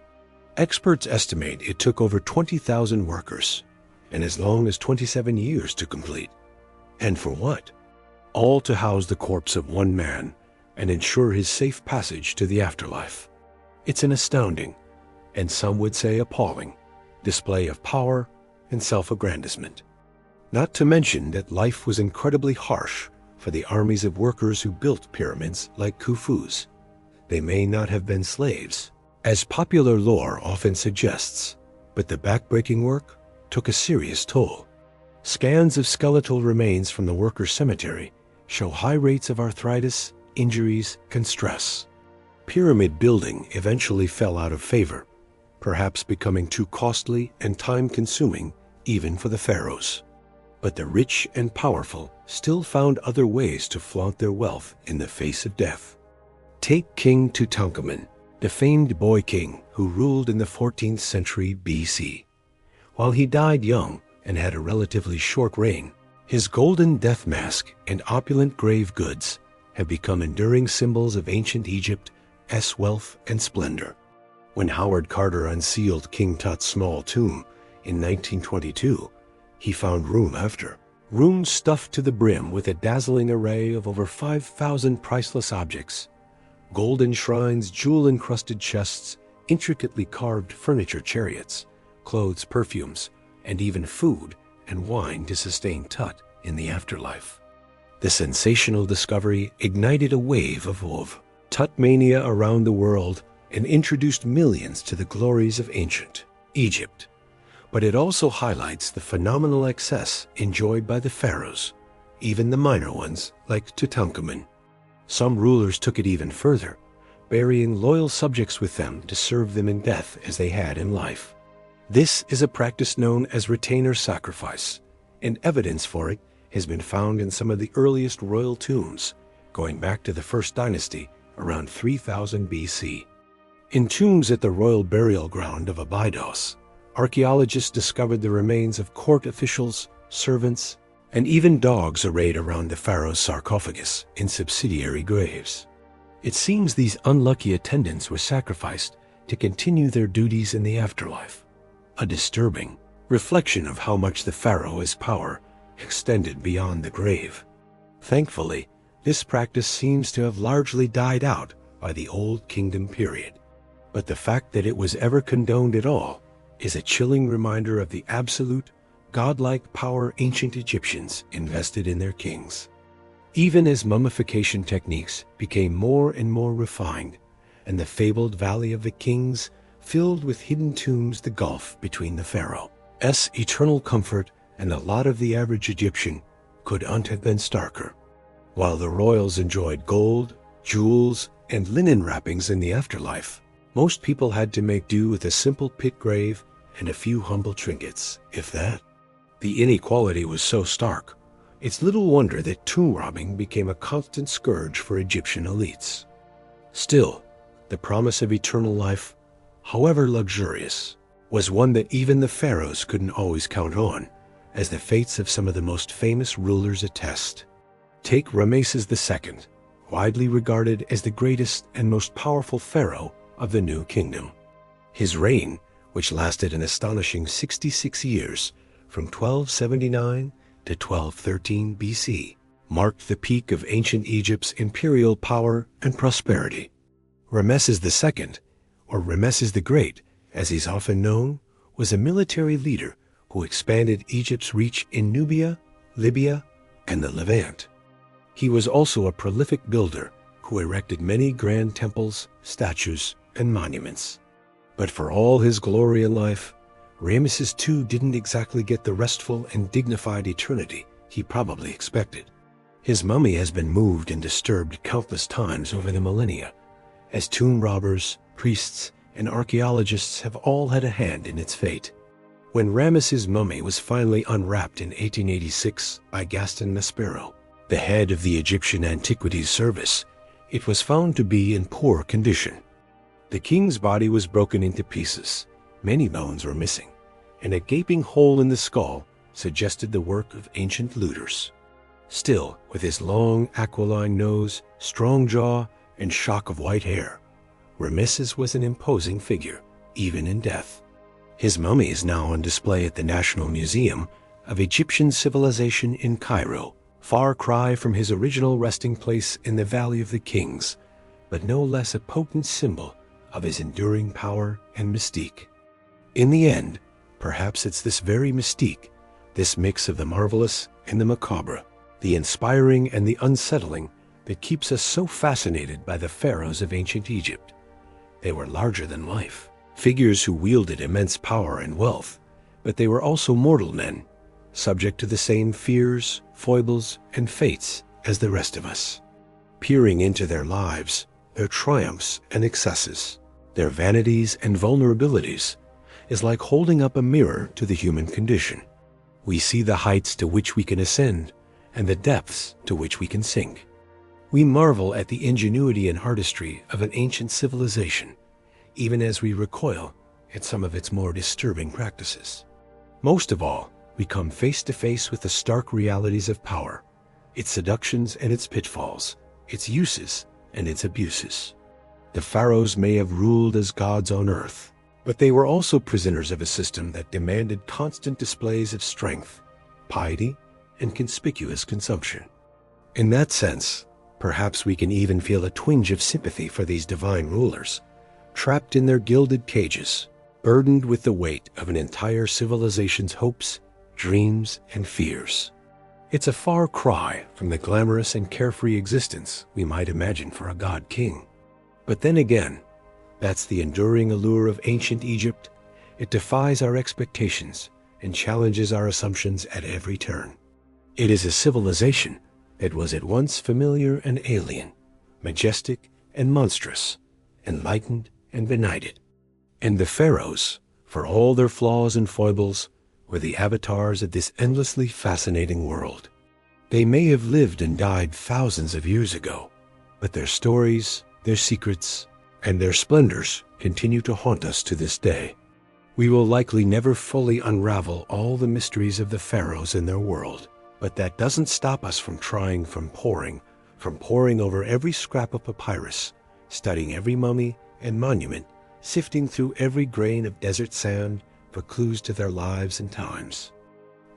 Speaker 1: Experts estimate it took over 20,000 workers and as long as 27 years to complete. And for what? All to house the corpse of one man and ensure his safe passage to the afterlife. It's an astounding, and some would say appalling, display of power and self-aggrandizement. Not to mention that life was incredibly harsh for the armies of workers who built pyramids like Khufu's. They may not have been slaves, as popular lore often suggests, but the backbreaking work took a serious toll. Scans of skeletal remains from the workers' cemetery show high rates of arthritis, injuries, and stress. Pyramid building eventually fell out of favor, perhaps becoming too costly and time-consuming even for the pharaohs. But the rich and powerful still found other ways to flaunt their wealth in the face of death. Take King Tutankhamun, the famed boy king who ruled in the 14th century BC. While he died young and had a relatively short reign, his golden death mask and opulent grave goods have become enduring symbols of ancient Egypt's wealth and splendor. When Howard Carter unsealed King Tut's small tomb in 1922, he found rooms stuffed to the brim with a dazzling array of over 5,000 priceless objects: golden shrines, jewel-encrusted chests, intricately carved furniture chariots, clothes, perfumes, and even food and wine to sustain Tut in the afterlife. The sensational discovery ignited a wave of Tut mania around the world and introduced millions to the glories of ancient Egypt. But it also highlights the phenomenal excess enjoyed by the pharaohs, even the minor ones like Tutankhamun. Some rulers took it even further, burying loyal subjects with them to serve them in death as they had in life. This is a practice known as retainer sacrifice, and evidence for it has been found in some of the earliest royal tombs, going back to the First Dynasty around 3000 BC. In tombs at the royal burial ground of Abydos, archaeologists discovered the remains of court officials, servants, and even dogs arrayed around the pharaoh's sarcophagus in subsidiary graves. It seems these unlucky attendants were sacrificed to continue their duties in the afterlife, a disturbing reflection of how much the pharaoh's power extended beyond the grave. Thankfully, this practice seems to have largely died out by the Old Kingdom period. But the fact that it was ever condoned at all is a chilling reminder of the absolute, godlike power ancient Egyptians invested in their kings. Even as mummification techniques became more and more refined, and the fabled Valley of the Kings filled with hidden tombs the gulf between the pharaoh's eternal comfort and the lot of the average Egyptian couldn't have been starker. While the royals enjoyed gold, jewels, and linen wrappings in the afterlife, most people had to make do with a simple pit grave and a few humble trinkets, if that. The inequality was so stark, it's little wonder that tomb robbing became a constant scourge for Egyptian elites. Still, the promise of eternal life, however luxurious, was one that even the pharaohs couldn't always count on, as the fates of some of the most famous rulers attest. Take Ramesses II, widely regarded as the greatest and most powerful pharaoh of the New Kingdom. His reign, which lasted an astonishing 66 years, from 1279 to 1213 BC, marked the peak of ancient Egypt's imperial power and prosperity. Ramesses II, or Ramesses the Great, as he's often known, was a military leader who expanded Egypt's reach in Nubia, Libya, and the Levant. He was also a prolific builder who erected many grand temples, statues, and monuments. But for all his glory in life, Ramesses II didn't exactly get the restful and dignified eternity he probably expected. His mummy has been moved and disturbed countless times over the millennia, as tomb robbers, priests, and archaeologists have all had a hand in its fate. When Ramesses' mummy was finally unwrapped in 1886 by Gaston Maspero, the head of the Egyptian Antiquities Service, it was found to be in poor condition. The king's body was broken into pieces, many bones were missing, and a gaping hole in the skull suggested the work of ancient looters. Still, with his long aquiline nose, strong jaw, and shock of white hair, Ramesses was an imposing figure, even in death. His mummy is now on display at the National Museum of Egyptian Civilization in Cairo, far cry from his original resting place in the Valley of the Kings, but no less a potent symbol of his enduring power and mystique. In the end, perhaps it's this very mystique, this mix of the marvelous and the macabre, the inspiring and the unsettling, that keeps us so fascinated by the pharaohs of ancient Egypt. They were larger than life, figures who wielded immense power and wealth, but they were also mortal men, subject to the same fears, foibles, and fates as the rest of us. Peering into their lives, their triumphs and excesses, their vanities and vulnerabilities, is like holding up a mirror to the human condition. We see the heights to which we can ascend and the depths to which we can sink. We marvel at the ingenuity and artistry of an ancient civilization, even as we recoil at some of its more disturbing practices. Most of all, we come face to face with the stark realities of power, its seductions and its pitfalls, its uses and its abuses. The pharaohs may have ruled as gods on earth, but they were also prisoners of a system that demanded constant displays of strength, piety, and conspicuous consumption. In that sense, perhaps we can even feel a twinge of sympathy for these divine rulers, trapped in their gilded cages, burdened with the weight of an entire civilization's hopes, dreams, and fears. It's a far cry from the glamorous and carefree existence we might imagine for a god-king. But then again, that's the enduring allure of ancient Egypt. It defies our expectations and challenges our assumptions at every turn. It is a civilization that was at once familiar and alien, majestic and monstrous, enlightened and benighted. And the pharaohs, for all their flaws and foibles, were the avatars of this endlessly fascinating world. They may have lived and died thousands of years ago, but their stories, their secrets, and their splendors continue to haunt us to this day. We will likely never fully unravel all the mysteries of the pharaohs and their world, but that doesn't stop us from trying, from poring over every scrap of papyrus, studying every mummy and monument, sifting through every grain of desert sand for clues to their lives and times.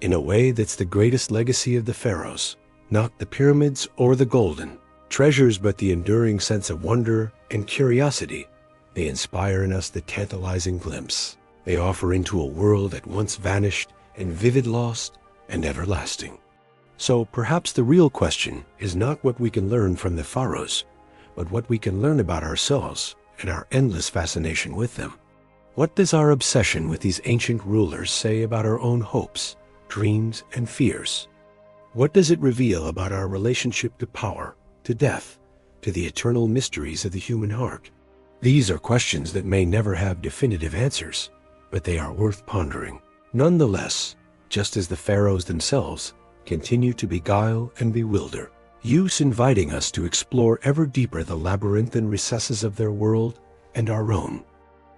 Speaker 1: In a way, that's the greatest legacy of the pharaohs, not the pyramids or the golden treasures, but the enduring sense of wonder and curiosity they inspire in us, the tantalizing glimpse they offer into a world at once vanished and vivid lost and everlasting. So perhaps the real question is not what we can learn from the pharaohs, but what we can learn about ourselves and our endless fascination with them. What does our obsession with these ancient rulers say about our own hopes, dreams, and fears? What does it reveal about our relationship to power, to death, to the eternal mysteries of the human heart? These are questions that may never have definitive answers, but they are worth pondering. Nonetheless, just as the pharaohs themselves continue to beguile and bewilder, use inviting us to explore ever deeper the labyrinthine recesses of their world and our own.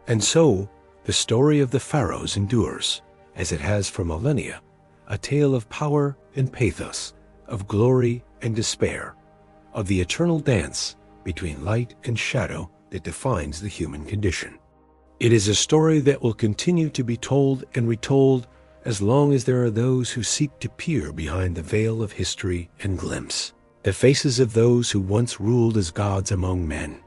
Speaker 1: And so, the story of the pharaohs endures, as it has for millennia, a tale of power and pathos, of glory and despair, of the eternal dance between light and shadow that defines the human condition. It is a story that will continue to be told and retold as long as there are those who seek to peer behind the veil of history and glimpse the faces of those who once ruled as gods among men.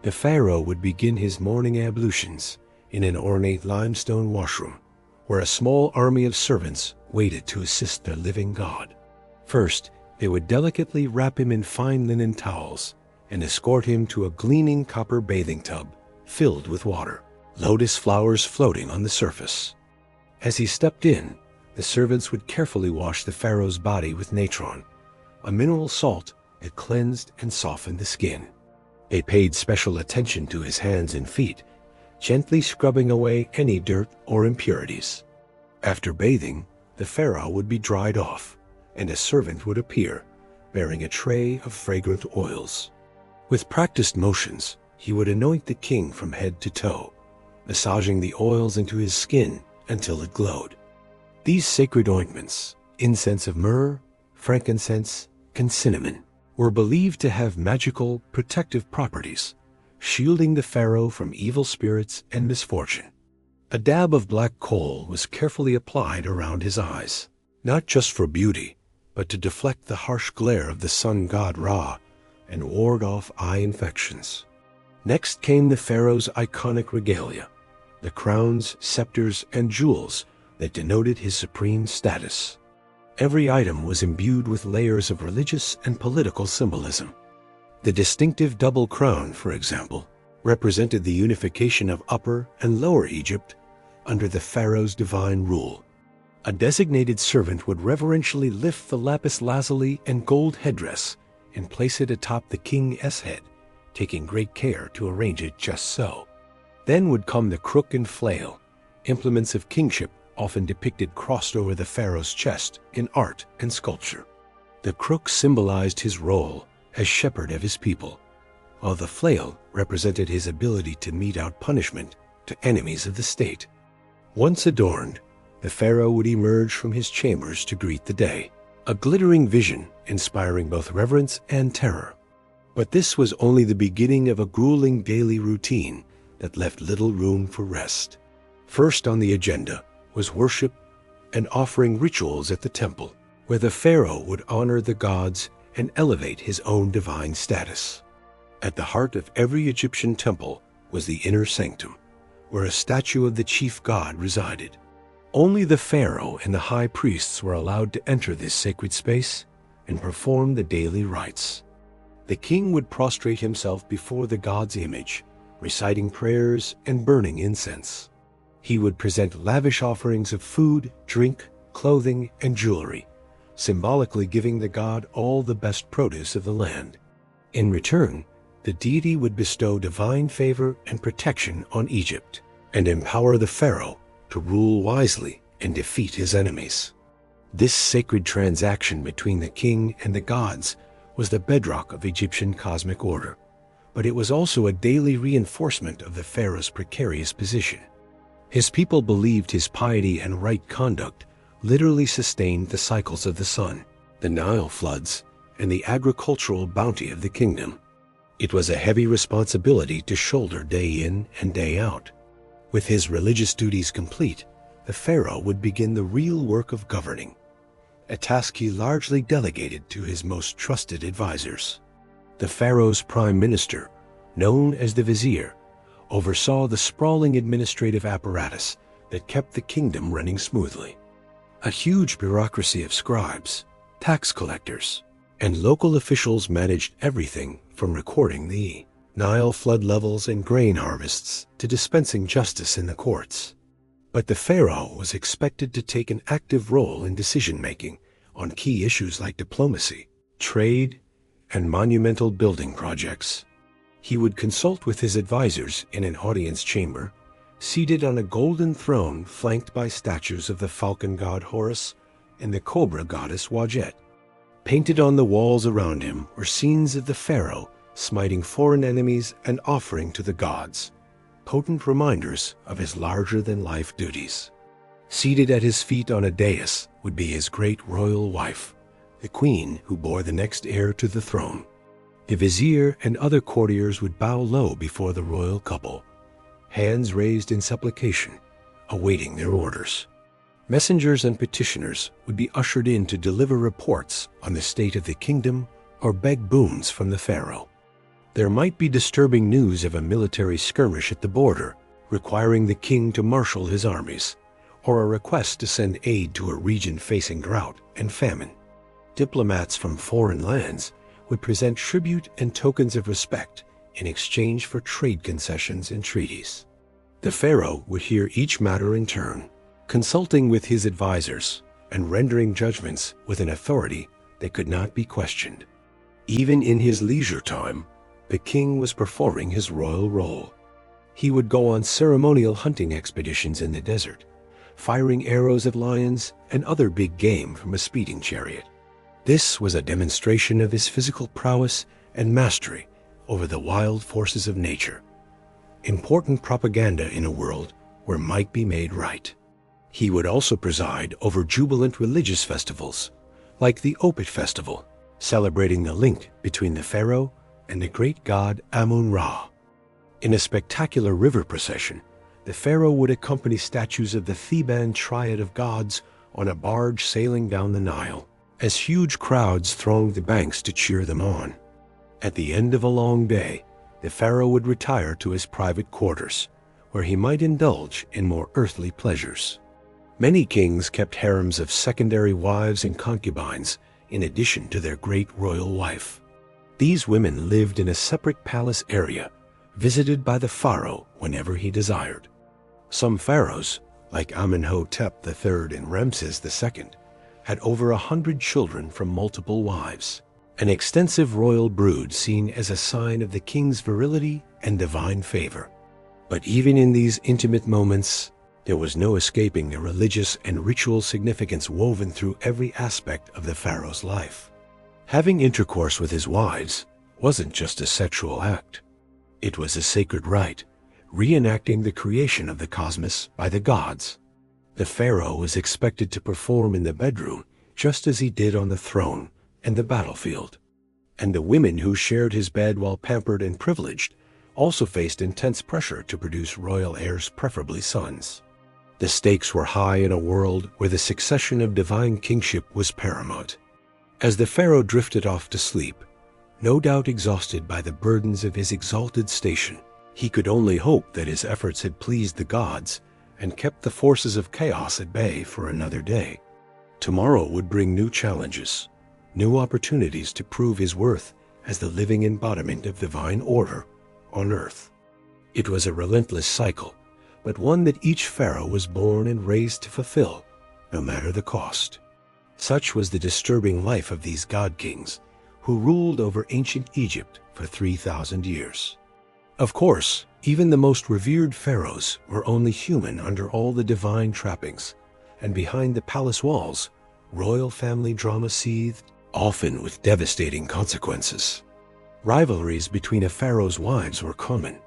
Speaker 1: The pharaoh would begin his morning ablutions in an ornate limestone washroom, where a small army of servants waited to assist their living god. First, they would delicately wrap him in fine linen towels and escort him to a gleaming copper bathing tub filled with water, lotus flowers floating on the surface. As he stepped in, the servants would carefully wash the pharaoh's body with natron, a mineral salt that cleansed and softened the skin. They paid special attention to his hands and feet, gently scrubbing away any dirt or impurities. After bathing, the pharaoh would be dried off, and a servant would appear, bearing a tray of fragrant oils. With practiced motions, he would anoint the king from head to toe, massaging the oils into his skin until it glowed. These sacred ointments, incense of myrrh, frankincense, and cinnamon, were believed to have magical, protective properties, shielding the pharaoh from evil spirits and misfortune. A dab of black coal was carefully applied around his eyes, not just for beauty, but to deflect the harsh glare of the sun god Ra and ward off eye infections. Next came the pharaoh's iconic regalia, the crowns, scepters, and jewels that denoted his supreme status. Every item was imbued with layers of religious and political symbolism. The distinctive double crown, for example, represented the unification of Upper and Lower Egypt under the pharaoh's divine rule. A designated servant would reverentially lift the lapis lazuli and gold headdress and place it atop the king's head, taking great care to arrange it just so. Then would come the crook and flail, implements of kingship often depicted crossed over the pharaoh's chest in art and sculpture. The crook symbolized his role as shepherd of his people, while the flail represented his ability to mete out punishment to enemies of the state. Once adorned, the pharaoh would emerge from his chambers to greet the day, a glittering vision inspiring both reverence and terror. But this was only the beginning of a grueling daily routine that left little room for rest. First on the agenda was worship and offering rituals at the temple, where the pharaoh would honor the gods and elevate his own divine status. At the heart of every Egyptian temple was the inner sanctum, where a statue of the chief god resided. Only the pharaoh and the high priests were allowed to enter this sacred space and perform the daily rites. The king would prostrate himself before the god's image, reciting prayers and burning incense. He would present lavish offerings of food, drink, clothing, and jewelry, symbolically giving the god all the best produce of the land. In return, the deity would bestow divine favor and protection on Egypt and empower the pharaoh to rule wisely and defeat his enemies. This sacred transaction between the king and the gods was the bedrock of Egyptian cosmic order, but it was also a daily reinforcement of the pharaoh's precarious position. His people believed his piety and right conduct literally sustained the cycles of the sun, the Nile floods, and the agricultural bounty of the kingdom. It was a heavy responsibility to shoulder day in and day out. With his religious duties complete, the pharaoh would begin the real work of governing, a task he largely delegated to his most trusted advisors. The pharaoh's prime minister, known as the vizier, oversaw the sprawling administrative apparatus that kept the kingdom running smoothly. A huge bureaucracy of scribes, tax collectors, and local officials managed everything from recording the Nile flood levels and grain harvests to dispensing justice in the courts. But the pharaoh was expected to take an active role in decision-making on key issues like diplomacy, trade, and monumental building projects. He would consult with his advisors in an audience chamber, seated on a golden throne flanked by statues of the falcon god Horus and the cobra goddess Wajet. Painted on the walls around him were scenes of the pharaoh smiting foreign enemies and offering to the gods, potent reminders of his larger-than-life duties. Seated at his feet on a dais would be his great royal wife, the queen who bore the next heir to the throne. The vizier and other courtiers would bow low before the royal couple, hands raised in supplication, awaiting their orders. Messengers and petitioners would be ushered in to deliver reports on the state of the kingdom or beg boons from the pharaoh. There might be disturbing news of a military skirmish at the border, requiring the king to marshal his armies, or a request to send aid to a region facing drought and famine. Diplomats from foreign lands would present tribute and tokens of respect in exchange for trade concessions and treaties. The pharaoh would hear each matter in turn, consulting with his advisors and rendering judgments with an authority that could not be questioned. Even in his leisure time, the king was performing his royal role. He would go on ceremonial hunting expeditions in the desert, firing arrows at lions and other big game from a speeding chariot. This was a demonstration of his physical prowess and mastery over the wild forces of nature. Important propaganda in a world where might be made right. He would also preside over jubilant religious festivals, like the Opet Festival, celebrating the link between the pharaoh and the great god Amun-Ra. In a spectacular river procession, the pharaoh would accompany statues of the Theban triad of gods on a barge sailing down the Nile, as huge crowds thronged the banks to cheer them on. At the end of a long day, the pharaoh would retire to his private quarters, where he might indulge in more earthly pleasures. Many kings kept harems of secondary wives and concubines in addition to their great royal wife. These women lived in a separate palace area, visited by the pharaoh whenever he desired. Some pharaohs, like Amenhotep III and Ramses II, had over 100 children from multiple wives, an extensive royal brood seen as a sign of the king's virility and divine favor. But even in these intimate moments, there was no escaping the religious and ritual significance woven through every aspect of the pharaoh's life. Having intercourse with his wives wasn't just a sexual act. It was a sacred rite, reenacting the creation of the cosmos by the gods. The pharaoh was expected to perform in the bedroom just as he did on the throne and the battlefield. And the women who shared his bed while pampered and privileged also faced intense pressure to produce royal heirs, preferably sons. The stakes were high in a world where the succession of divine kingship was paramount. As the pharaoh drifted off to sleep, no doubt exhausted by the burdens of his exalted station, he could only hope that his efforts had pleased the gods and kept the forces of chaos at bay for another day. Tomorrow would bring new challenges, new opportunities to prove his worth as the living embodiment of divine order on earth. It was a relentless cycle, but one that each pharaoh was born and raised to fulfill, no matter the cost. Such was the disturbing life of these god-kings, who ruled over ancient Egypt for 3,000 years. Of course, even the most revered pharaohs were only human under all the divine trappings, and behind the palace walls, royal family drama seethed, often with devastating consequences. Rivalries between a pharaoh's wives were common,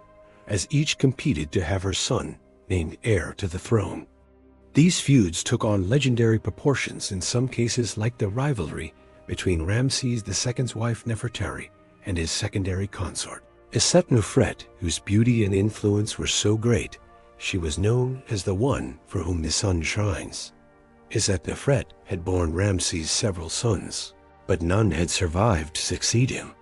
Speaker 1: as each competed to have her son named heir to the throne. These feuds took on legendary proportions, in some cases like the rivalry between Ramses II's wife Nefertari and his secondary consort, Isetnofret, whose beauty and influence were so great, she was known as the one for whom the sun shines. Isetnofret had borne Ramses several sons, but none had survived to succeed him.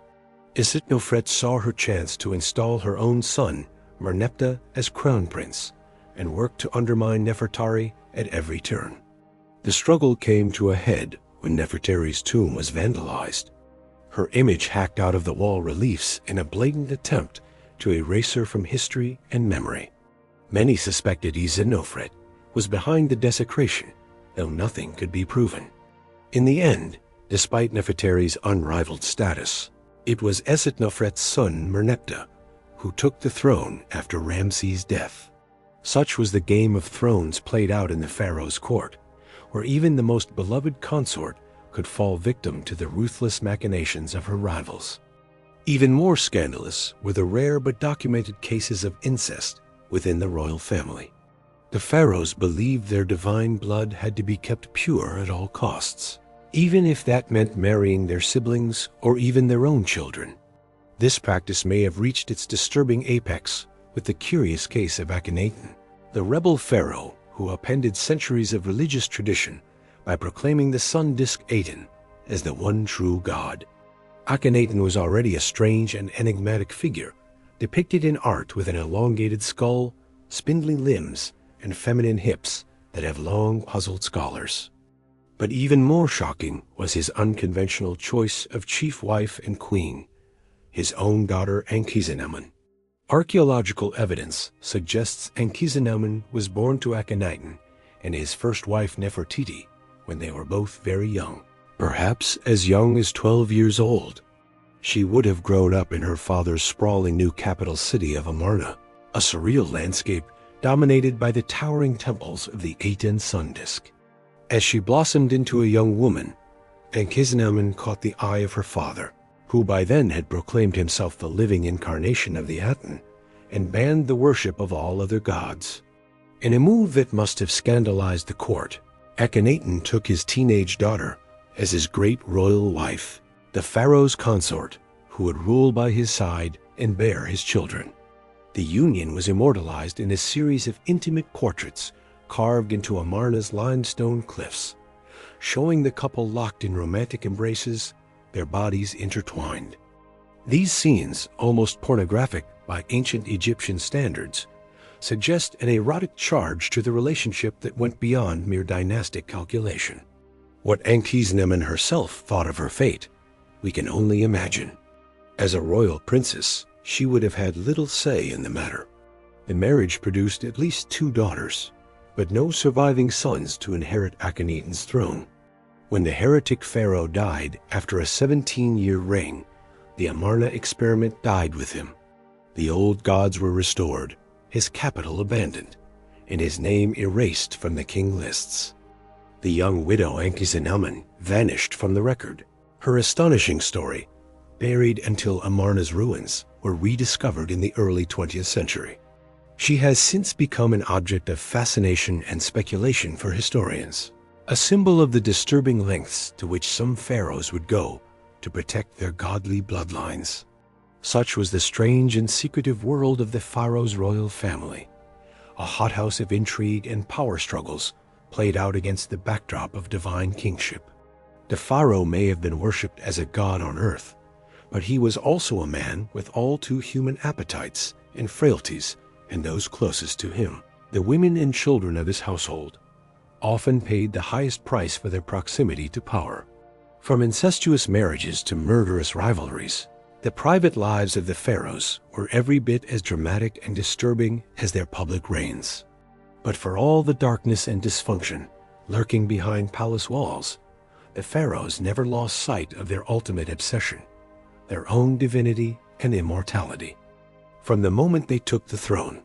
Speaker 1: Isetnofret saw her chance to install her own son, Merneptah, as crown prince, and worked to undermine Nefertari at every turn. The struggle came to a head when Nefertari's tomb was vandalized, her image hacked out of the wall reliefs in a blatant attempt to erase her from history and memory. Many suspected Isetnofret was behind the desecration, though nothing could be proven. In the end, despite Nefertari's unrivaled status, it was Isetnofret's son Merneptah who took the throne after Ramses' death. Such was the Game of Thrones played out in the pharaoh's court, where even the most beloved consort could fall victim to the ruthless machinations of her rivals. Even more scandalous were the rare but documented cases of incest within the royal family. The pharaohs believed their divine blood had to be kept pure at all costs, even if that meant marrying their siblings or even their own children. This practice may have reached its disturbing apex with the curious case of Akhenaten, the rebel pharaoh who upended centuries of religious tradition by proclaiming the sun disk Aten as the one true god. Akhenaten was already a strange and enigmatic figure, depicted in art with an elongated skull, spindly limbs, and feminine hips that have long puzzled scholars. But even more shocking was his unconventional choice of chief wife and queen, his own daughter Ankhesenamun. Archaeological evidence suggests Ankhesenamun was born to Akhenaten and his first wife Nefertiti when they were both very young, perhaps as young as 12 years old. She would have grown up in her father's sprawling new capital city of Amarna, a surreal landscape dominated by the towering temples of the Aten sun disk. As she blossomed into a young woman, Ankhesenamun caught the eye of her father, who by then had proclaimed himself the living incarnation of the Aten and banned the worship of all other gods. In a move that must have scandalized the court, Akhenaten took his teenage daughter as his great royal wife, the pharaoh's consort, who would rule by his side and bear his children. The union was immortalized in a series of intimate portraits carved into Amarna's limestone cliffs, showing the couple locked in romantic embraces, their bodies intertwined. These scenes, almost pornographic by ancient Egyptian standards, suggest an erotic charge to the relationship that went beyond mere dynastic calculation. What Ankhesenamun herself thought of her fate, we can only imagine. As a royal princess, she would have had little say in the matter. The marriage produced at least 2 daughters, but no surviving sons to inherit Akhenaten's throne. When the heretic pharaoh died after a 17-year reign, the Amarna experiment died with him. The old gods were restored, his capital abandoned, and his name erased from the king lists. The young widow Ankhesenamun vanished from the record. Her astonishing story, buried until Amarna's ruins were rediscovered in the early 20th century. She has since become an object of fascination and speculation for historians, a symbol of the disturbing lengths to which some pharaohs would go to protect their godly bloodlines. Such was the strange and secretive world of the pharaoh's royal family, a hothouse of intrigue and power struggles played out against the backdrop of divine kingship. The pharaoh may have been worshipped as a god on earth, but he was also a man with all too human appetites and frailties, and those closest to him, the women and children of his household, often paid the highest price for their proximity to power. From incestuous marriages to murderous rivalries, the private lives of the pharaohs were every bit as dramatic and disturbing as their public reigns. But for all the darkness and dysfunction lurking behind palace walls, the pharaohs never lost sight of their ultimate obsession, their own divinity and immortality. From the moment they took the throne,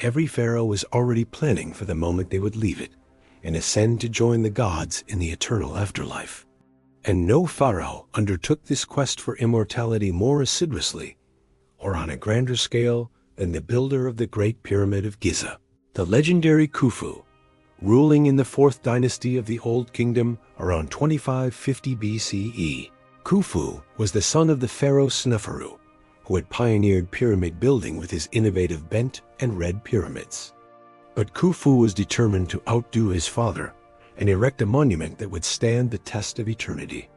Speaker 1: every pharaoh was already planning for the moment they would leave it and ascend to join the gods in the eternal afterlife. And no pharaoh undertook this quest for immortality more assiduously or on a grander scale than the builder of the Great Pyramid of Giza, the legendary Khufu, ruling in the 4th dynasty of the Old Kingdom around 2550 BCE. Khufu was the son of the pharaoh Sneferu, who had pioneered pyramid building with his innovative bent and red pyramids. But Khufu was determined to outdo his father and erect a monument that would stand the test of eternity.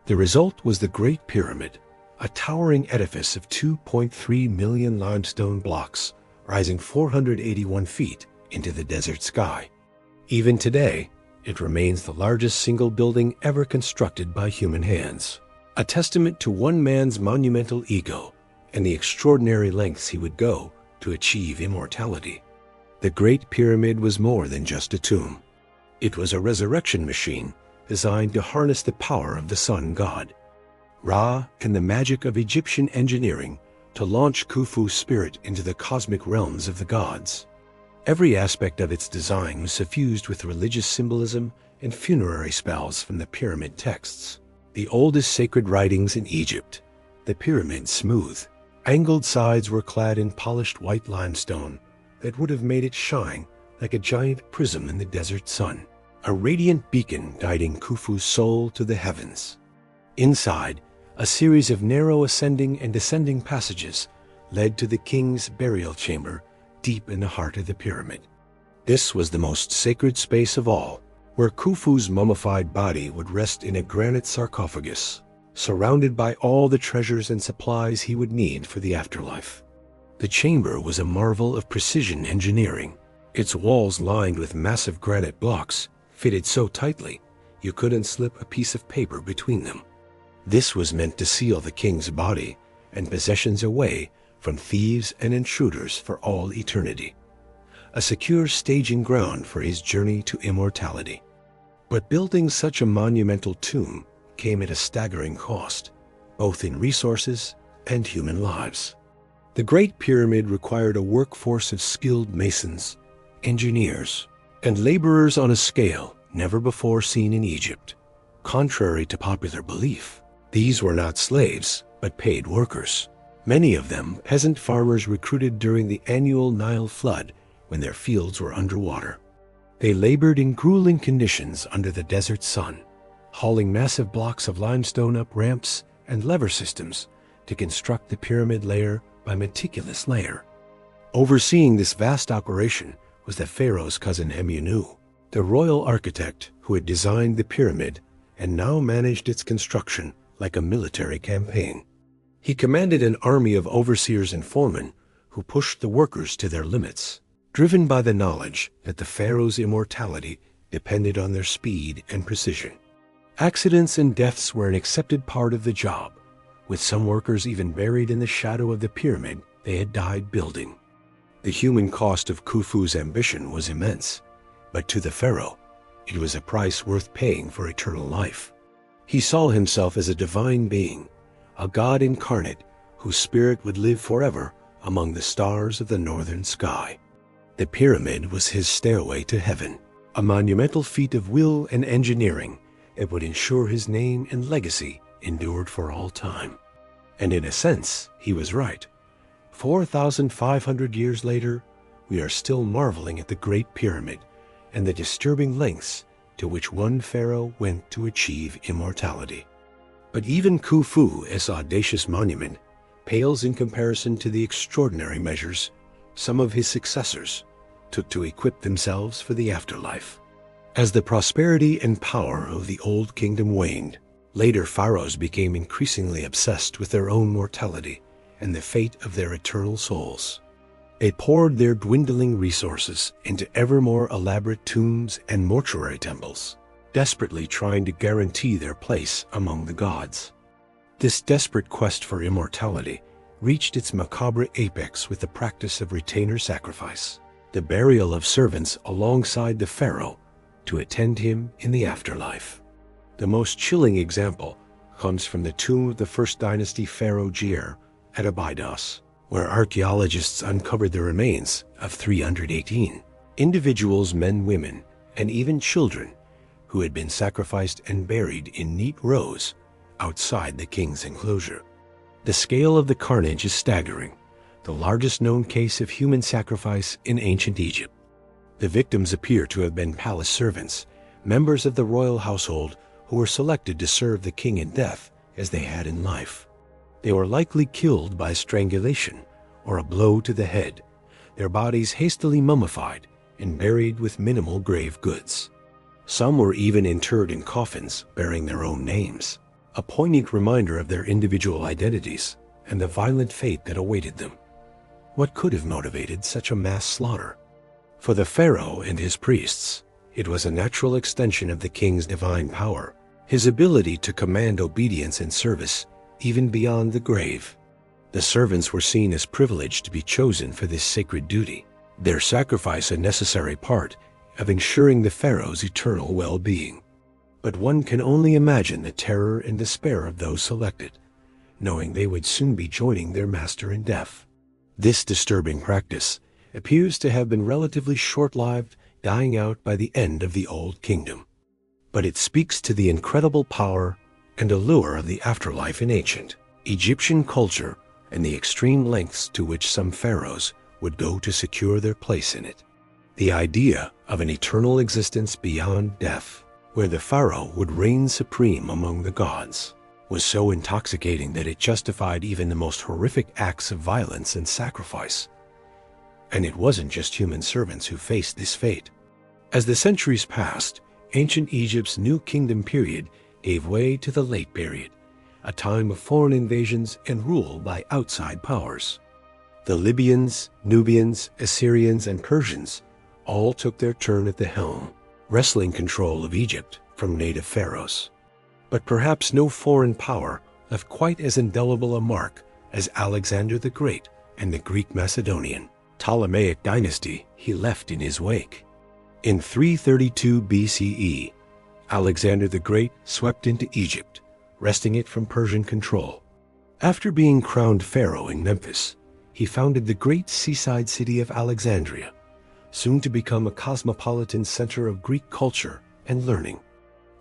Speaker 1: The result was the Great Pyramid, a towering edifice of 2.3 million limestone blocks, rising 481 feet into the desert sky. Even today, it remains the largest single building ever constructed by human hands, a testament to one man's monumental ego and the extraordinary lengths he would go to achieve immortality. The Great Pyramid was more than just a tomb. It was a resurrection machine designed to harness the power of the sun god, Ra, and the magic of Egyptian engineering to launch Khufu's spirit into the cosmic realms of the gods. Every aspect of its design was suffused with religious symbolism and funerary spells from the pyramid texts, the oldest sacred writings in Egypt. The pyramid's smooth, angled sides were clad in polished white limestone that would have made it shine like a giant prism in the desert sun, a radiant beacon guiding Khufu's soul to the heavens. Inside, a series of narrow ascending and descending passages led to the king's burial chamber deep in the heart of the pyramid. This was the most sacred space of all, where Khufu's mummified body would rest in a granite sarcophagus, surrounded by all the treasures and supplies he would need for the afterlife. The chamber was a marvel of precision engineering, its walls lined with massive granite blocks fitted so tightly you couldn't slip a piece of paper between them. This was meant to seal the king's body and possessions away from thieves and intruders for all eternity, a secure staging ground for his journey to immortality. But building such a monumental tomb came at a staggering cost, both in resources and human lives. The Great Pyramid required a workforce of skilled masons, engineers, and laborers on a scale never before seen in Egypt. Contrary to popular belief, these were not slaves, but paid workers, many of them peasant farmers recruited during the annual Nile flood when their fields were underwater. They labored in grueling conditions under the desert sun, hauling massive blocks of limestone up ramps and lever systems to construct the pyramid layer by meticulous layer. Overseeing this vast operation was the pharaoh's cousin Hemunu, the royal architect who had designed the pyramid and now managed its construction like a military campaign. He commanded an army of overseers and foremen who pushed the workers to their limits, driven by the knowledge that the pharaoh's immortality depended on their speed and precision. Accidents and deaths were an accepted part of the job, with some workers even buried in the shadow of the pyramid they had died building. The human cost of Khufu's ambition was immense, but to the pharaoh, it was a price worth paying for eternal life. He saw himself as a divine being, a god incarnate whose spirit would live forever among the stars of the northern sky. The pyramid was his stairway to heaven, a monumental feat of will and engineering that would ensure his name and legacy endured for all time. And in a sense, he was right. 4,500 years later, we are still marveling at the Great Pyramid and the disturbing lengths to which one pharaoh went to achieve immortality. But even Khufu's audacious monument pales in comparison to the extraordinary measures some of his successors took to equip themselves for the afterlife. As the prosperity and power of the Old Kingdom waned, later pharaohs became increasingly obsessed with their own mortality and the fate of their eternal souls. They poured their dwindling resources into ever more elaborate tombs and mortuary temples, desperately trying to guarantee their place among the gods. This desperate quest for immortality reached its macabre apex with the practice of retainer sacrifice, the burial of servants alongside the pharaoh to attend him in the afterlife. The most chilling example comes from the tomb of the First Dynasty Pharaoh Djer at Abydos, where archaeologists uncovered the remains of 318 individuals, men, women, and even children, who had been sacrificed and buried in neat rows outside the king's enclosure. The scale of the carnage is staggering, the largest known case of human sacrifice in ancient Egypt. The victims appear to have been palace servants, members of the royal household who were selected to serve the king in death as they had in life. They were likely killed by strangulation or a blow to the head, their bodies hastily mummified and buried with minimal grave goods. Some were even interred in coffins bearing their own names, a poignant reminder of their individual identities and the violent fate that awaited them. What could have motivated such a mass slaughter? For the pharaoh and his priests, it was a natural extension of the king's divine power, his ability to command obedience and service even beyond the grave. The servants were seen as privileged to be chosen for this sacred duty, their sacrifice a necessary part of ensuring the pharaoh's eternal well-being. But one can only imagine the terror and despair of those selected, knowing they would soon be joining their master in death. This disturbing practice appears to have been relatively short-lived, dying out by the end of the Old Kingdom. But it speaks to the incredible power and allure of the afterlife in ancient Egyptian culture and the extreme lengths to which some pharaohs would go to secure their place in it. The idea of an eternal existence beyond death, where the pharaoh would reign supreme among the gods, was so intoxicating that it justified even the most horrific acts of violence and sacrifice. And it wasn't just human servants who faced this fate. As the centuries passed, ancient Egypt's New Kingdom period gave way to the Late Period, a time of foreign invasions and rule by outside powers. The Libyans, Nubians, Assyrians, and Persians all took their turn at the helm, wresting control of Egypt from native pharaohs. But perhaps no foreign power left quite as indelible a mark as Alexander the Great and the Greek Macedonian Ptolemaic dynasty he left in his wake. In 332 BCE, Alexander the Great swept into Egypt, wresting it from Persian control. After being crowned pharaoh in Memphis, he founded the great seaside city of Alexandria, soon to become a cosmopolitan center of Greek culture and learning.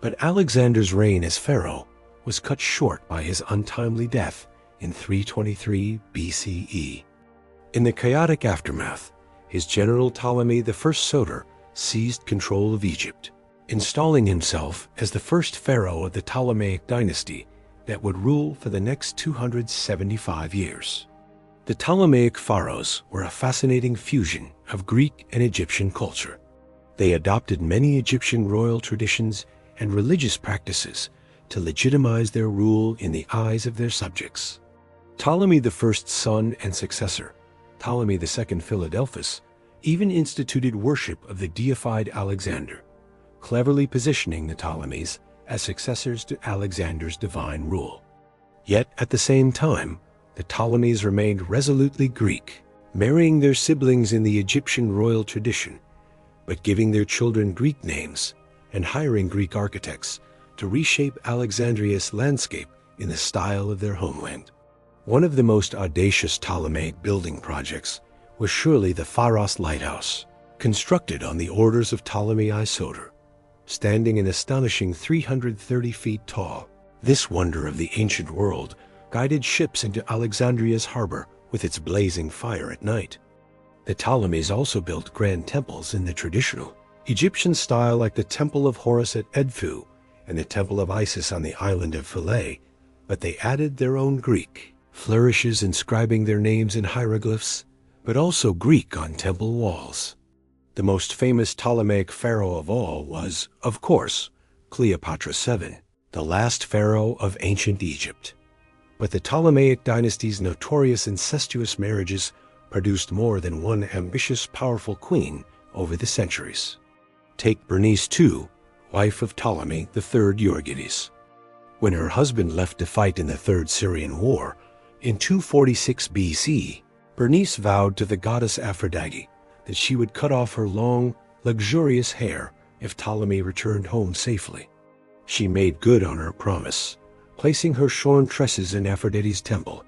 Speaker 1: But Alexander's reign as pharaoh was cut short by his untimely death in 323 BCE. In the chaotic aftermath, his general Ptolemy I Soter seized control of Egypt, installing himself as the first pharaoh of the Ptolemaic dynasty that would rule for the next 275 years. The Ptolemaic pharaohs were a fascinating fusion of Greek and Egyptian culture. They adopted many Egyptian royal traditions and religious practices to legitimize their rule in the eyes of their subjects. Ptolemy I's son and successor, Ptolemy II Philadelphus, even instituted worship of the deified Alexander, cleverly positioning the Ptolemies as successors to Alexander's divine rule. Yet at the same time, the Ptolemies remained resolutely Greek, marrying their siblings in the Egyptian royal tradition, but giving their children Greek names and hiring Greek architects to reshape Alexandria's landscape in the style of their homeland. One of the most audacious Ptolemaic building projects was surely the Pharos lighthouse, constructed on the orders of Ptolemy I Soter. Standing an astonishing 330 feet tall, this wonder of the ancient world guided ships into Alexandria's harbor with its blazing fire at night. The Ptolemies also built grand temples in the traditional Egyptian style, like the Temple of Horus at Edfu and the Temple of Isis on the island of Philae, but they added their own Greek flourishes, inscribing their names in hieroglyphs, but also Greek on temple walls. The most famous Ptolemaic pharaoh of all was, of course, Cleopatra VII, the last pharaoh of ancient Egypt. But the Ptolemaic dynasty's notorious incestuous marriages produced more than one ambitious, powerful queen over the centuries. Take Bernice II, wife of Ptolemy III Euergetes. When her husband left to fight in the Third Syrian War in 246 BC, Bernice vowed to the goddess Aphrodite that she would cut off her long, luxurious hair if Ptolemy returned home safely. She made good on her promise, placing her shorn tresses in Aphrodite's temple.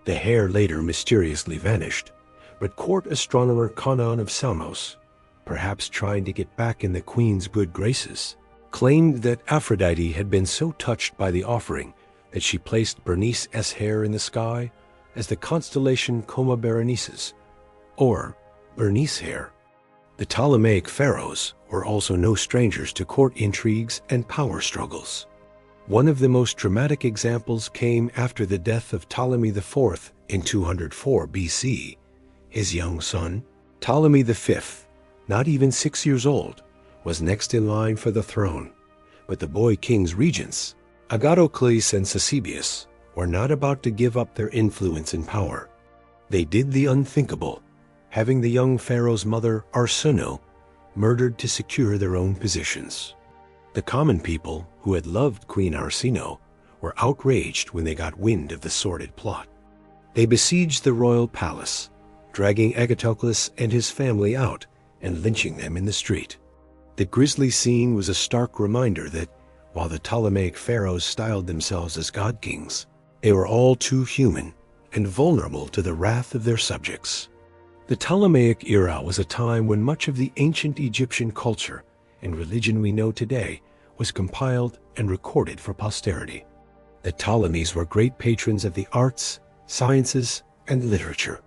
Speaker 1: The hair later mysteriously vanished, but court astronomer Conon of Samos, perhaps trying to get back in the queen's good graces, claimed that Aphrodite had been so touched by the offering that she placed Bernice's hair in the sky as the constellation Coma Berenices, or Bernice hair. The Ptolemaic pharaohs were also no strangers to court intrigues and power struggles. One of the most dramatic examples came after the death of Ptolemy IV in 204 BC. His young son, Ptolemy V, not even 6 years old, was next in line for the throne. But the boy king's regents, Agathocles and Sacebius, were not about to give up their influence and power. They did the unthinkable, having the young pharaoh's mother, Arsinoe, murdered to secure their own positions. The common people, who had loved Queen Arsinoe, were outraged when they got wind of the sordid plot. They besieged the royal palace, dragging Agathocles and his family out and lynching them in the street. The grisly scene was a stark reminder that, while the Ptolemaic pharaohs styled themselves as god kings, they were all too human and vulnerable to the wrath of their subjects. The Ptolemaic era was a time when much of the ancient Egyptian culture and religion we know today was compiled and recorded for posterity. The Ptolemies were great patrons of the arts, sciences, and literature.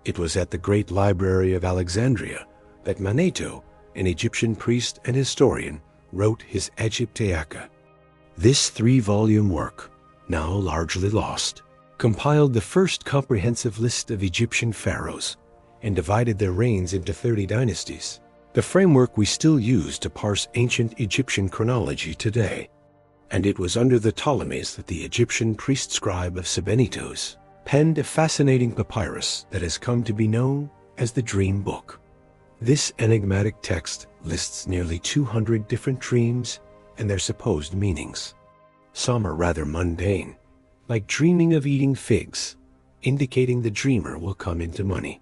Speaker 1: It was at the great library of Alexandria that Manetho, an Egyptian priest and historian, wrote his Egyptaica. This 3-volume work, now largely lost, compiled the first comprehensive list of Egyptian pharaohs and divided their reigns into 30 dynasties, the framework we still use to parse ancient Egyptian chronology today. And it was under the Ptolemies that the Egyptian priest scribe of Sebennytos, penned a fascinating papyrus that has come to be known as the Dream Book. This enigmatic text lists nearly 200 different dreams and their supposed meanings. Some are rather mundane, like dreaming of eating figs, indicating the dreamer will come into money.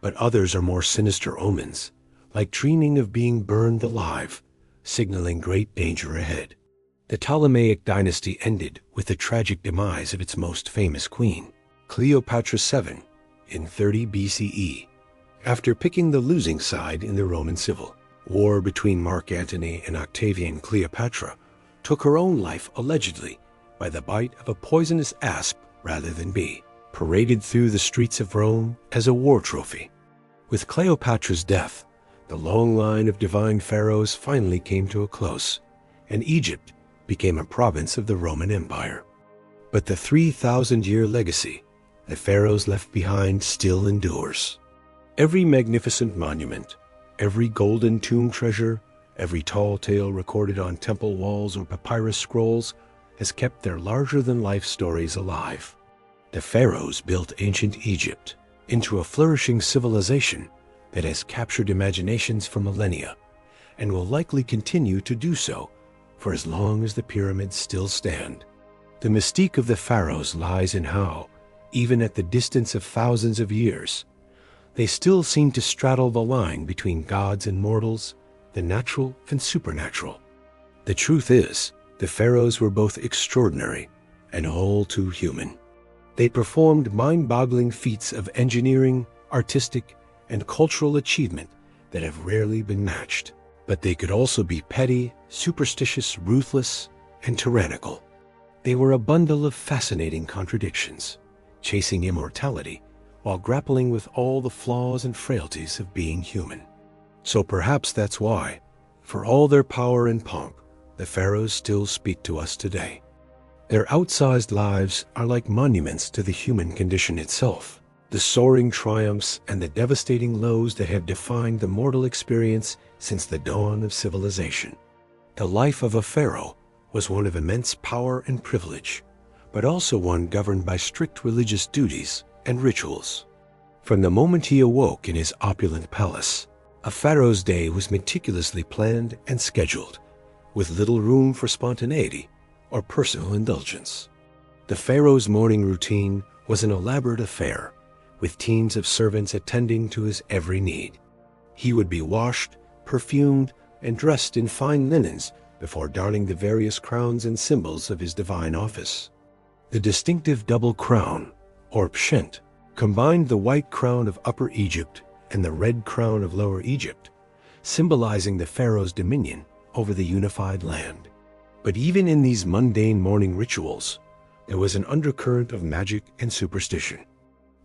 Speaker 1: But others are more sinister omens, like dreaming of being burned alive, signaling great danger ahead. The Ptolemaic dynasty ended with the tragic demise of its most famous queen, Cleopatra VII, in 30 BCE, after picking the losing side in the Roman Civil War between Mark Antony and Octavian. Cleopatra took her own life allegedly by the bite of a poisonous asp rather than bee, paraded through the streets of Rome as a war trophy. With Cleopatra's death, the long line of divine pharaohs finally came to a close, and Egypt became a province of the Roman Empire. But the 3,000-year legacy the pharaohs left behind still endures. Every magnificent monument, every golden tomb treasure, every tall tale recorded on temple walls or papyrus scrolls has kept their larger-than-life stories alive. The pharaohs built ancient Egypt into a flourishing civilization that has captured imaginations for millennia and will likely continue to do so for as long as the pyramids still stand. The mystique of the pharaohs lies in how, even at the distance of thousands of years, they still seem to straddle the line between gods and mortals, the natural and supernatural. The truth is, the pharaohs were both extraordinary and all too human. They performed mind-boggling feats of engineering, artistic, and cultural achievement that have rarely been matched. But they could also be petty, superstitious, ruthless, and tyrannical. They were a bundle of fascinating contradictions, chasing immortality while grappling with all the flaws and frailties of being human. So perhaps that's why, for all their power and pomp, the pharaohs still speak to us today. Their outsized lives are like monuments to the human condition itself, the soaring triumphs and the devastating lows that have defined the mortal experience since the dawn of civilization. The life of a pharaoh was one of immense power and privilege, but also one governed by strict religious duties and rituals. From the moment he awoke in his opulent palace, a pharaoh's day was meticulously planned and scheduled, with little room for spontaneity or personal indulgence. The pharaoh's morning routine was an elaborate affair, with teams of servants attending to his every need. He would be washed, perfumed, and dressed in fine linens before donning the various crowns and symbols of his divine office. The distinctive double crown, or pshent, combined the white crown of Upper Egypt and the red crown of Lower Egypt, symbolizing the pharaoh's dominion over the unified land. But even in these mundane morning rituals, there was an undercurrent of magic and superstition.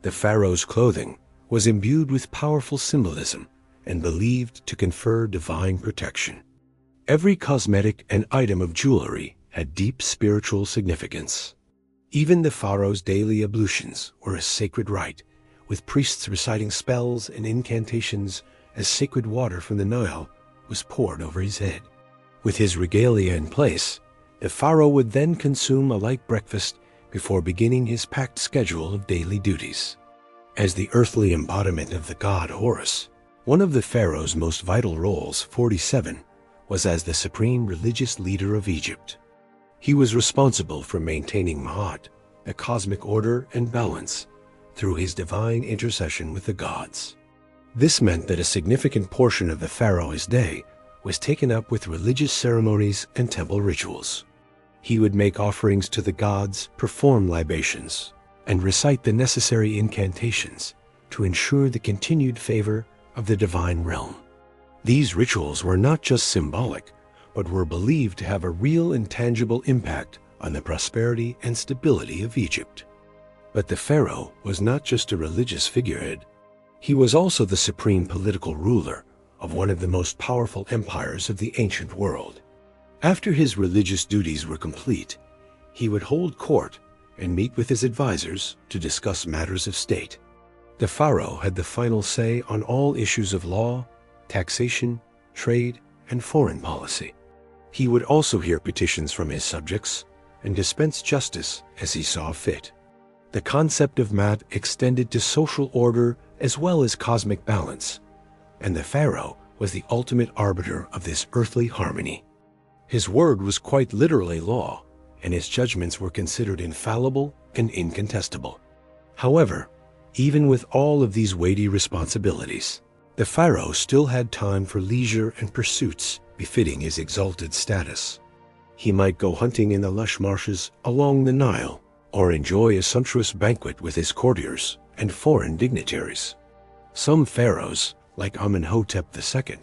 Speaker 1: The pharaoh's clothing was imbued with powerful symbolism and believed to confer divine protection. Every cosmetic and item of jewelry had deep spiritual significance. Even the pharaoh's daily ablutions were a sacred rite, with priests reciting spells and incantations as sacred water from the Nile was poured over his head. With his regalia in place, the pharaoh would then consume a light breakfast before beginning his packed schedule of daily duties. As the earthly embodiment of the god Horus, one of the pharaoh's most vital roles, 47, was as the supreme religious leader of Egypt. He was responsible for maintaining Ma'at, a cosmic order and balance, through his divine intercession with the gods. This meant that a significant portion of the pharaoh's day was taken up with religious ceremonies and temple rituals. He would make offerings to the gods, perform libations, and recite the necessary incantations to ensure the continued favor of the divine realm. These rituals were not just symbolic, but were believed to have a real and tangible impact on the prosperity and stability of Egypt. But the pharaoh was not just a religious figurehead. He was also the supreme political ruler of one of the most powerful empires of the ancient world. After his religious duties were complete, he would hold court and meet with his advisors to discuss matters of state. The pharaoh had the final say on all issues of law, taxation, trade, and foreign policy. He would also hear petitions from his subjects and dispense justice as he saw fit. The concept of Maat extended to social order as well as cosmic balance, and the pharaoh was the ultimate arbiter of this earthly harmony. His word was quite literally law, and his judgments were considered infallible and incontestable. However, even with all of these weighty responsibilities, the pharaoh still had time for leisure and pursuits befitting his exalted status. He might go hunting in the lush marshes along the Nile, or enjoy a sumptuous banquet with his courtiers and foreign dignitaries. Some pharaohs, like Amenhotep II,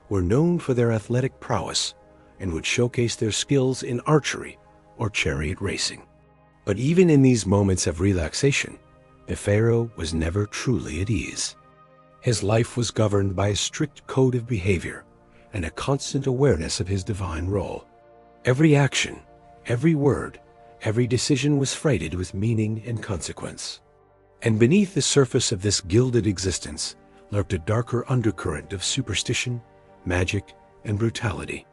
Speaker 1: were known for their athletic prowess and would showcase their skills in archery or chariot racing. But even in these moments of relaxation, the pharaoh was never truly at ease. His life was governed by a strict code of behavior and a constant awareness of his divine role. Every action, every word, every decision was freighted with meaning and consequence. And beneath the surface of this gilded existence lurked a darker undercurrent of superstition, magic, and brutality.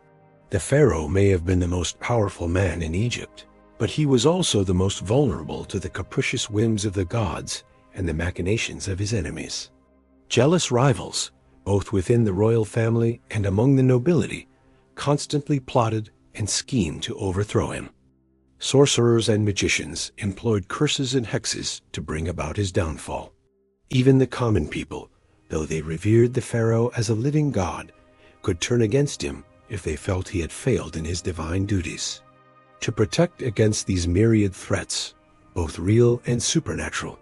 Speaker 1: The pharaoh may have been the most powerful man in Egypt, but he was also the most vulnerable to the capricious whims of the gods and the machinations of his enemies. Jealous rivals, both within the royal family and among the nobility, constantly plotted and schemed to overthrow him. Sorcerers and magicians employed curses and hexes to bring about his downfall. Even the common people, though they revered the pharaoh as a living god, could turn against him if they felt he had failed in his divine duties. To protect against these myriad threats, both real and supernatural,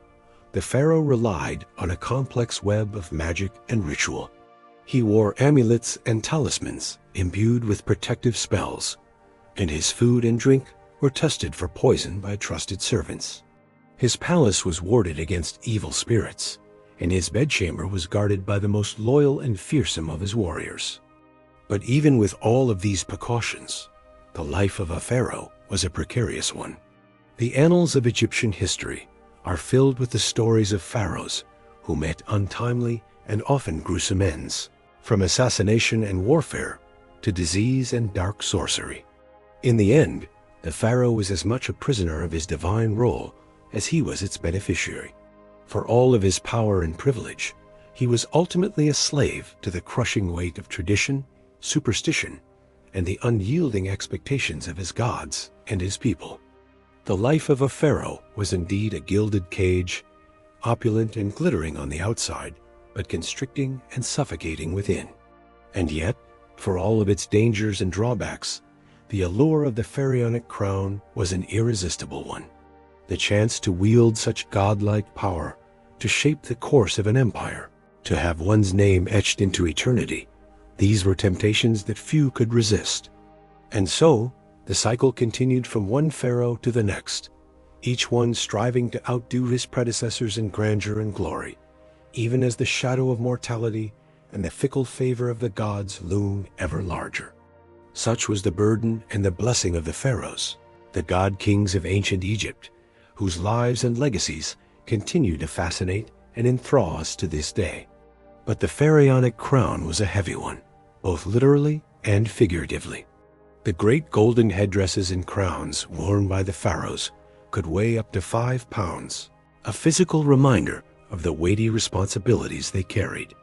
Speaker 1: the pharaoh relied on a complex web of magic and ritual. He wore amulets and talismans imbued with protective spells, and his food and drink were tested for poison by trusted servants. His palace was warded against evil spirits, and his bedchamber was guarded by the most loyal and fearsome of his warriors. But even with all of these precautions, the life of a pharaoh was a precarious one. The annals of Egyptian history are filled with the stories of pharaohs who met untimely and often gruesome ends, from assassination and warfare to disease and dark sorcery. In the end, the pharaoh was as much a prisoner of his divine role as he was its beneficiary. For all of his power and privilege, he was ultimately a slave to the crushing weight of tradition, superstition, and the unyielding expectations of his gods and his people. The life of a pharaoh was indeed a gilded cage, opulent and glittering on the outside, but constricting and suffocating within. And yet, for all of its dangers and drawbacks, the allure of the pharaonic crown was an irresistible one. The chance to wield such godlike power, to shape the course of an empire, to have one's name etched into eternity, these were temptations that few could resist. And so, the cycle continued from one pharaoh to the next, each one striving to outdo his predecessors in grandeur and glory, even as the shadow of mortality and the fickle favor of the gods loomed ever larger. Such was the burden and the blessing of the pharaohs, the god-kings of ancient Egypt, whose lives and legacies continue to fascinate and enthrall us to this day. But the pharaonic crown was a heavy one, both literally and figuratively. The great golden headdresses and crowns worn by the pharaohs could weigh up to 5 pounds, a physical reminder of the weighty responsibilities they carried.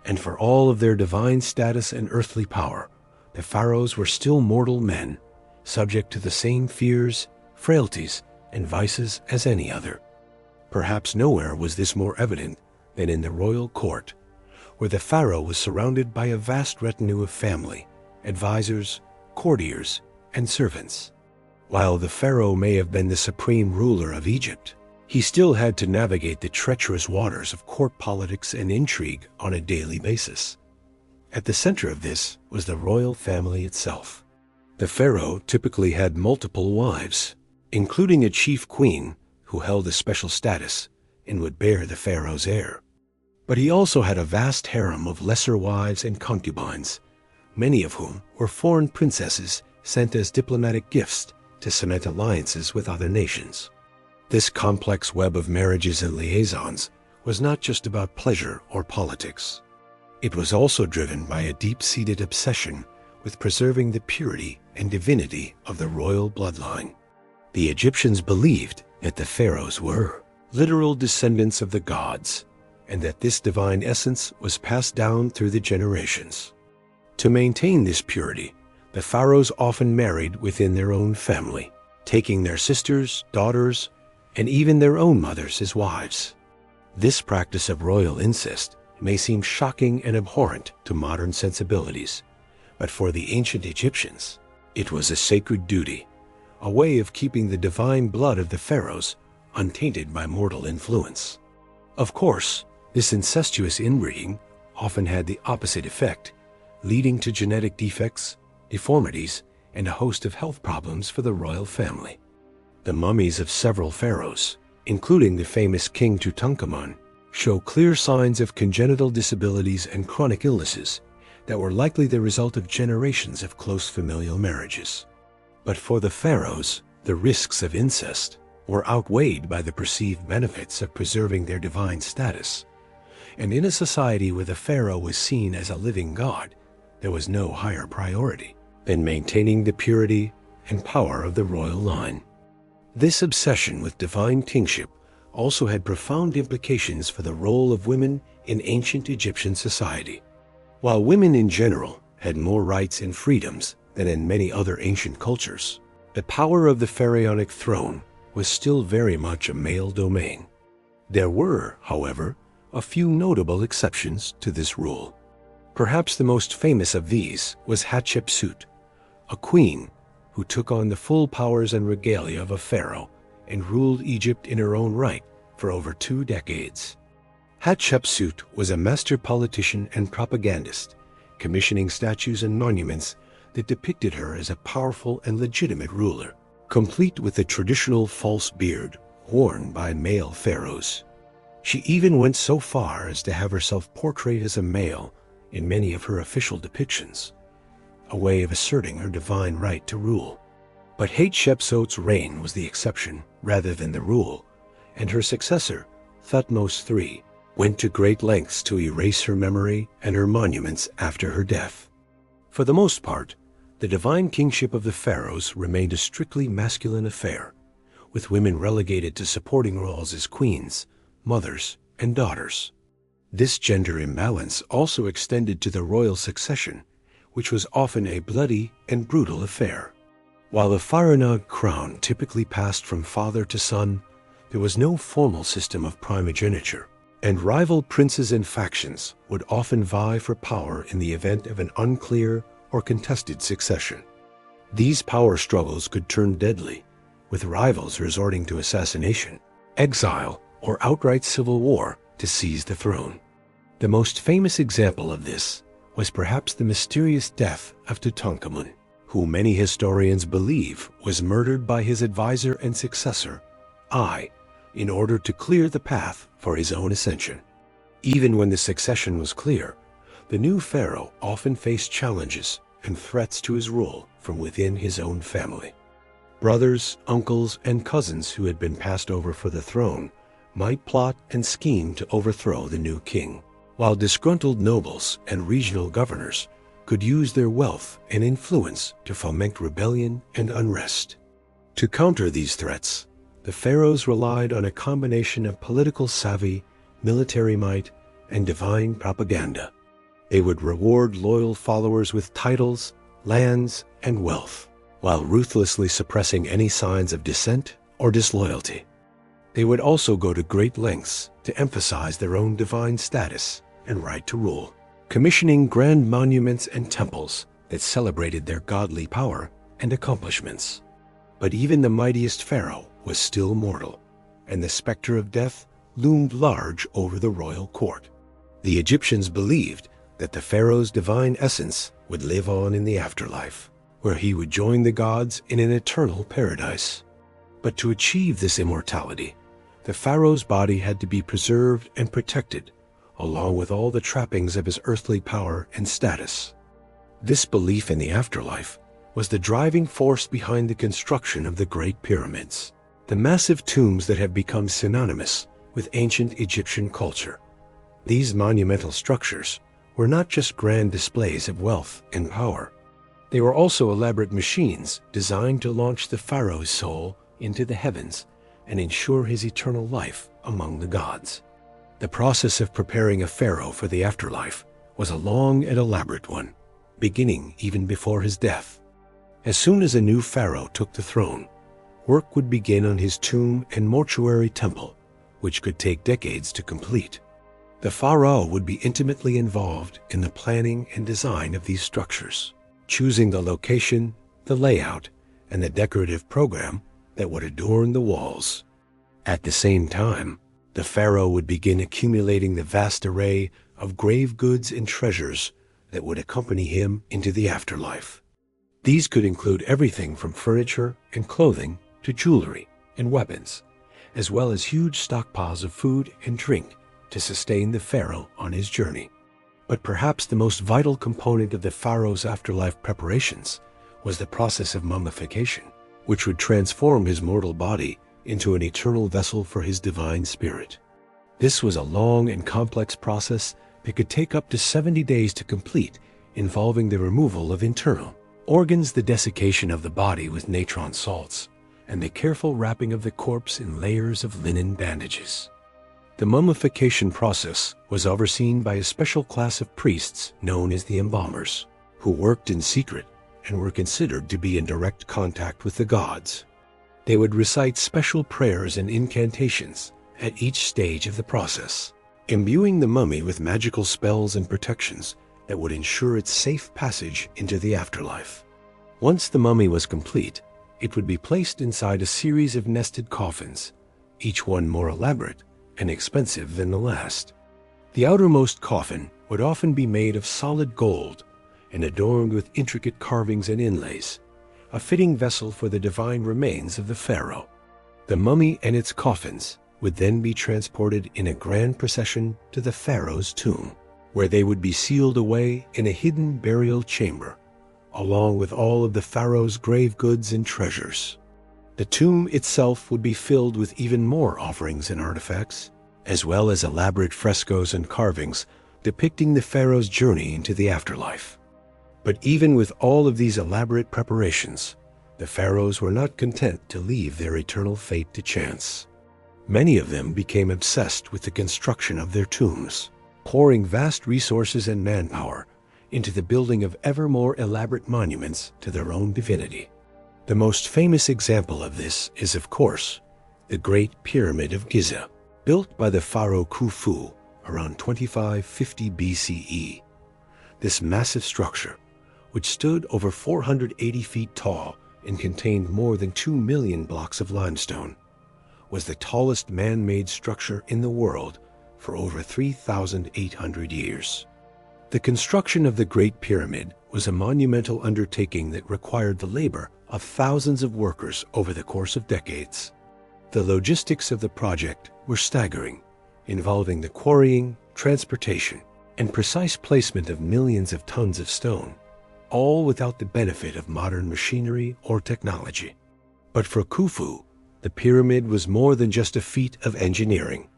Speaker 1: And for all of their divine status and earthly power, the pharaohs were still mortal men, subject to the same fears, frailties, and vices as any other. Perhaps nowhere was this more evident than in the royal court, where the pharaoh was surrounded by a vast retinue of family, advisors, courtiers, and servants. While the pharaoh may have been the supreme ruler of Egypt, he still had to navigate the treacherous waters of court politics and intrigue on a daily basis. At the center of this was the royal family itself. The pharaoh typically had multiple wives, including a chief queen who held a special status and would bear the pharaoh's heir. But he also had a vast harem of lesser wives and concubines, many of whom were foreign princesses sent as diplomatic gifts to cement alliances with other nations. This complex web of marriages and liaisons was not just about pleasure or politics. It was also driven by a deep-seated obsession with preserving the purity and divinity of the royal bloodline. The Egyptians believed that the pharaohs were, literal descendants of the gods, and that this divine essence was passed down through the generations. To maintain this purity, the pharaohs often married within their own family, taking their sisters, daughters, and even their own mothers as wives. This practice of royal incest may seem shocking and abhorrent to modern sensibilities, but for the ancient Egyptians, it was a sacred duty, a way of keeping the divine blood of the pharaohs untainted by mortal influence. Of course, this incestuous inbreeding often had the opposite effect, leading to genetic defects, deformities, and a host of health problems for the royal family. The mummies of several pharaohs, including the famous King Tutankhamun, show clear signs of congenital disabilities and chronic illnesses that were likely the result of generations of close familial marriages. But for the pharaohs, the risks of incest were outweighed by the perceived benefits of preserving their divine status. And in a society where the pharaoh was seen as a living god, there was no higher priority than maintaining the purity and power of the royal line. This obsession with divine kingship also had profound implications for the role of women in ancient Egyptian society. While women in general had more rights and freedoms than in many other ancient cultures, the power of the pharaonic throne was still very much a male domain. There were, however, a few notable exceptions to this rule. Perhaps the most famous of these was Hatshepsut, a queen who took on the full powers and regalia of a pharaoh and ruled Egypt in her own right for over 2 decades. Hatshepsut was a master politician and propagandist, commissioning statues and monuments that depicted her as a powerful and legitimate ruler, complete with the traditional false beard worn by male pharaohs. She even went so far as to have herself portrayed as a male in many of her official depictions, a way of asserting her divine right to rule. But Hatshepsut's reign was the exception rather than the rule, and her successor, Thutmose III, went to great lengths to erase her memory and her monuments after her death. For the most part, the divine kingship of the pharaohs remained a strictly masculine affair, with women relegated to supporting roles as queens, mothers, and daughters. This gender imbalance also extended to the royal succession, which was often a bloody and brutal affair. While the pharaonic crown typically passed from father to son, there was no formal system of primogeniture, and rival princes and factions would often vie for power in the event of an unclear or contested succession. These power struggles could turn deadly, with rivals resorting to assassination, exile, or outright civil war to seize the throne. The most famous example of this was perhaps the mysterious death of Tutankhamun, who many historians believe was murdered by his advisor and successor, in order to clear the path for his own ascension. Even when the succession was clear, the new pharaoh often faced challenges and threats to his rule from within his own family. Brothers, uncles, and cousins who had been passed over for the throne might plot and scheme to overthrow the new king, while disgruntled nobles and regional governors could use their wealth and influence to foment rebellion and unrest. To counter these threats, the pharaohs relied on a combination of political savvy, military might, and divine propaganda. They would reward loyal followers with titles, lands, and wealth, while ruthlessly suppressing any signs of dissent or disloyalty. They would also go to great lengths to emphasize their own divine status and right to rule, commissioning grand monuments and temples that celebrated their godly power and accomplishments. But even the mightiest pharaoh was still mortal, and the specter of death loomed large over the royal court. The Egyptians believed that the pharaoh's divine essence would live on in the afterlife, where he would join the gods in an eternal paradise. But to achieve this immortality, the pharaoh's body had to be preserved and protected, along with all the trappings of his earthly power and status. This belief in the afterlife was the driving force behind the construction of the Great Pyramids, the massive tombs that have become synonymous with ancient Egyptian culture. These monumental structures were not just grand displays of wealth and power. They were also elaborate machines designed to launch the pharaoh's soul into the heavens and ensure his eternal life among the gods. The process of preparing a pharaoh for the afterlife was a long and elaborate one, beginning even before his death. As soon as a new pharaoh took the throne, work would begin on his tomb and mortuary temple, which could take decades to complete. The pharaoh would be intimately involved in the planning and design of these structures, choosing the location, the layout, and the decorative program that would adorn the walls. At the same time, the pharaoh would begin accumulating the vast array of grave goods and treasures that would accompany him into the afterlife. These could include everything from furniture and clothing to jewelry and weapons, as well as huge stockpiles of food and drink to sustain the pharaoh on his journey. But perhaps the most vital component of the pharaoh's afterlife preparations was the process of mummification, which would transform his mortal body into an eternal vessel for his divine spirit. This was a long and complex process that could take up to 70 days to complete, involving the removal of internal organs, the desiccation of the body with natron salts, and the careful wrapping of the corpse in layers of linen bandages. The mummification process was overseen by a special class of priests known as the embalmers, who worked in secret and were considered to be in direct contact with the gods. They would recite special prayers and incantations at each stage of the process, imbuing the mummy with magical spells and protections that would ensure its safe passage into the afterlife. Once the mummy was complete, it would be placed inside a series of nested coffins, each one more elaborate and expensive than the last. The outermost coffin would often be made of solid gold and adorned with intricate carvings and inlays, a fitting vessel for the divine remains of the pharaoh. The mummy and its coffins would then be transported in a grand procession to the pharaoh's tomb, where they would be sealed away in a hidden burial chamber, along with all of the pharaoh's grave goods and treasures. The tomb itself would be filled with even more offerings and artifacts, as well as elaborate frescoes and carvings depicting the pharaoh's journey into the afterlife. But even with all of these elaborate preparations, the pharaohs were not content to leave their eternal fate to chance. Many of them became obsessed with the construction of their tombs, pouring vast resources and manpower into the building of ever more elaborate monuments to their own divinity. The most famous example of this is, of course, the Great Pyramid of Giza, built by the pharaoh Khufu around 2550 BCE. This massive structure, which stood over 480 feet tall and contained more than 2 million blocks of limestone, was the tallest man-made structure in the world for over 3,800 years. The construction of the Great Pyramid was a monumental undertaking that required the labor of thousands of workers over the course of decades. The logistics of the project were staggering, involving the quarrying, transportation, and precise placement of millions of tons of stone, all without the benefit of modern machinery or technology. But for Khufu, the pyramid was more than just a feat of engineering.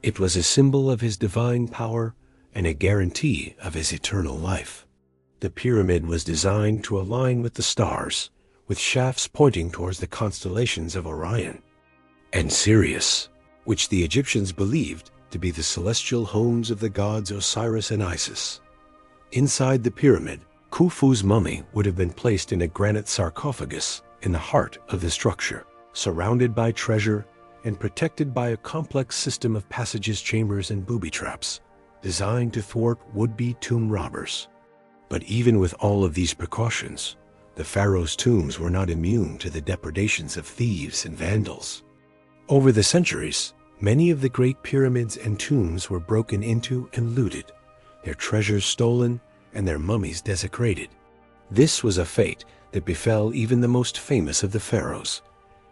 Speaker 1: It was a symbol of his divine power and a guarantee of his eternal life. The pyramid was designed to align with the stars, with shafts pointing towards the constellations of Orion and Sirius, which the Egyptians believed to be the celestial homes of the gods Osiris and Isis. Inside the pyramid, Khufu's mummy would have been placed in a granite sarcophagus in the heart of the structure, surrounded by treasure and protected by a complex system of passages, chambers, and booby traps designed to thwart would-be tomb robbers. But even with all of these precautions, the pharaoh's tombs were not immune to the depredations of thieves and vandals. Over the centuries, many of the great pyramids and tombs were broken into and looted, their treasures stolen, and their mummies desecrated. This was a fate that befell even the most famous of the pharaohs,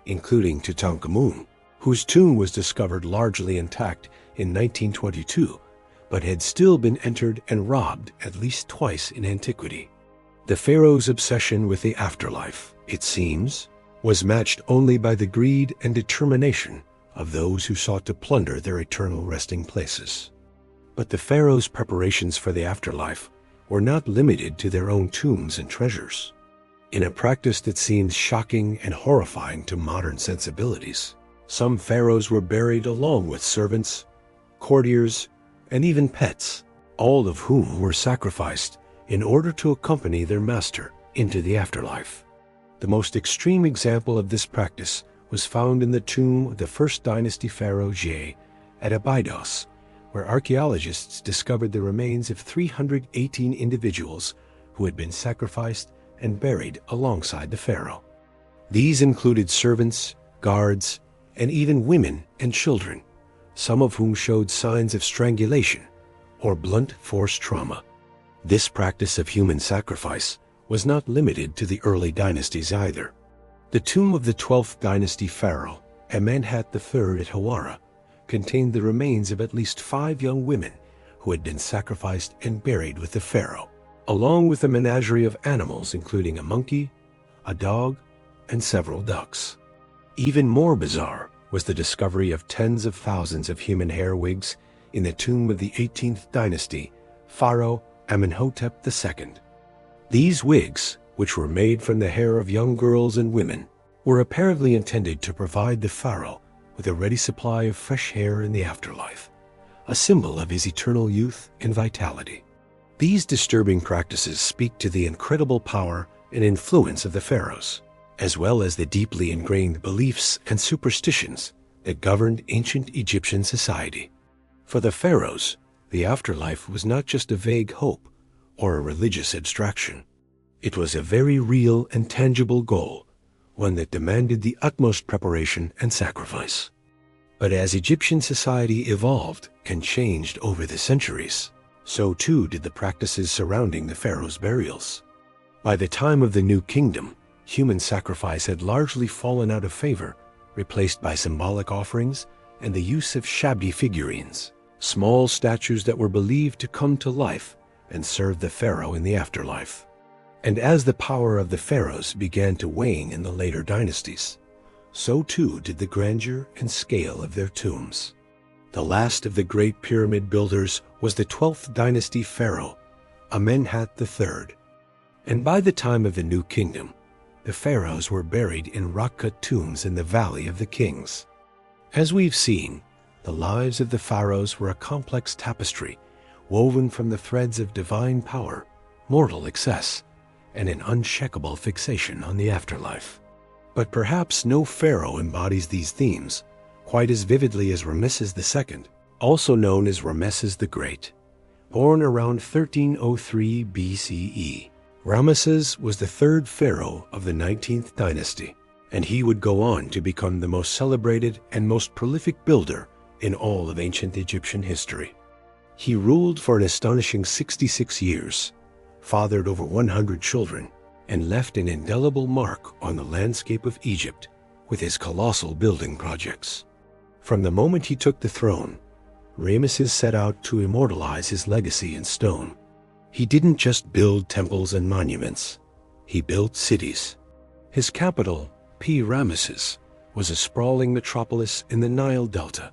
Speaker 1: including Tutankhamun, whose tomb was discovered largely intact in 1922, but had still been entered and robbed at least twice in antiquity. The pharaoh's obsession with the afterlife, it seems, was matched only by the greed and determination of those who sought to plunder their eternal resting places. But the pharaoh's preparations for the afterlife were not limited to their own tombs and treasures. In a practice that seems shocking and horrifying to modern sensibilities, Some pharaohs were buried along with servants, courtiers, and even pets, all of whom were sacrificed in order to accompany their master into the afterlife. The most extreme example of this practice was found in the tomb of the first dynasty pharaoh Je at Abydos, where archaeologists discovered the remains of 318 individuals who had been sacrificed and buried alongside the pharaoh. These included servants, guards, and even women and children, some of whom showed signs of strangulation or blunt force trauma. This practice of human sacrifice was not limited to the early dynasties either. The tomb of the 12th dynasty pharaoh, Amenhotep III at Hawara, contained the remains of at least 5 young women who had been sacrificed and buried with the pharaoh, along with a menagerie of animals including a monkey, a dog, and several ducks. Even more bizarre was the discovery of tens of thousands of human hair wigs in the tomb of the 18th dynasty Pharaoh Amenhotep II. These wigs, which were made from the hair of young girls and women, were apparently intended to provide the pharaoh with a ready supply of fresh hair in the afterlife, a symbol of his eternal youth and vitality. These disturbing practices speak to the incredible power and influence of the pharaohs, as well as the deeply ingrained beliefs and superstitions that governed ancient Egyptian society. For the pharaohs, the afterlife was not just a vague hope or a religious abstraction. It was a very real and tangible goal, one that demanded the utmost preparation and sacrifice. But as Egyptian society evolved and changed over the centuries, so too did the practices surrounding the pharaohs' burials. By the time of the New Kingdom, human sacrifice had largely fallen out of favor, replaced by symbolic offerings and the use of shabdi figurines, small statues that were believed to come to life and serve the pharaoh in the afterlife. And as the power of the pharaohs began to wane in the later dynasties, so too did the grandeur and scale of their tombs. The last of the great pyramid builders was the 12th dynasty pharaoh, Amenhotep III. And by the time of the New Kingdom, the pharaohs were buried in rock-cut tombs in the Valley of the Kings. As we've seen, the lives of the pharaohs were a complex tapestry woven from the threads of divine power, mortal excess, and an unshakable fixation on the afterlife. But perhaps no pharaoh embodies these themes quite as vividly as Ramesses II, also known as Ramesses the Great. Born around 1303 BCE, Ramesses was the 3rd pharaoh of the 19th dynasty, and he would go on to become the most celebrated and most prolific builder in all of ancient Egyptian history. He ruled for an astonishing 66 years, fathered over 100 children, and left an indelible mark on the landscape of Egypt with his colossal building projects. From the moment he took the throne, Ramesses set out to immortalize his legacy in stone. He didn't just build temples and monuments, he built cities. His capital, Ramesses, was a sprawling metropolis in the Nile Delta,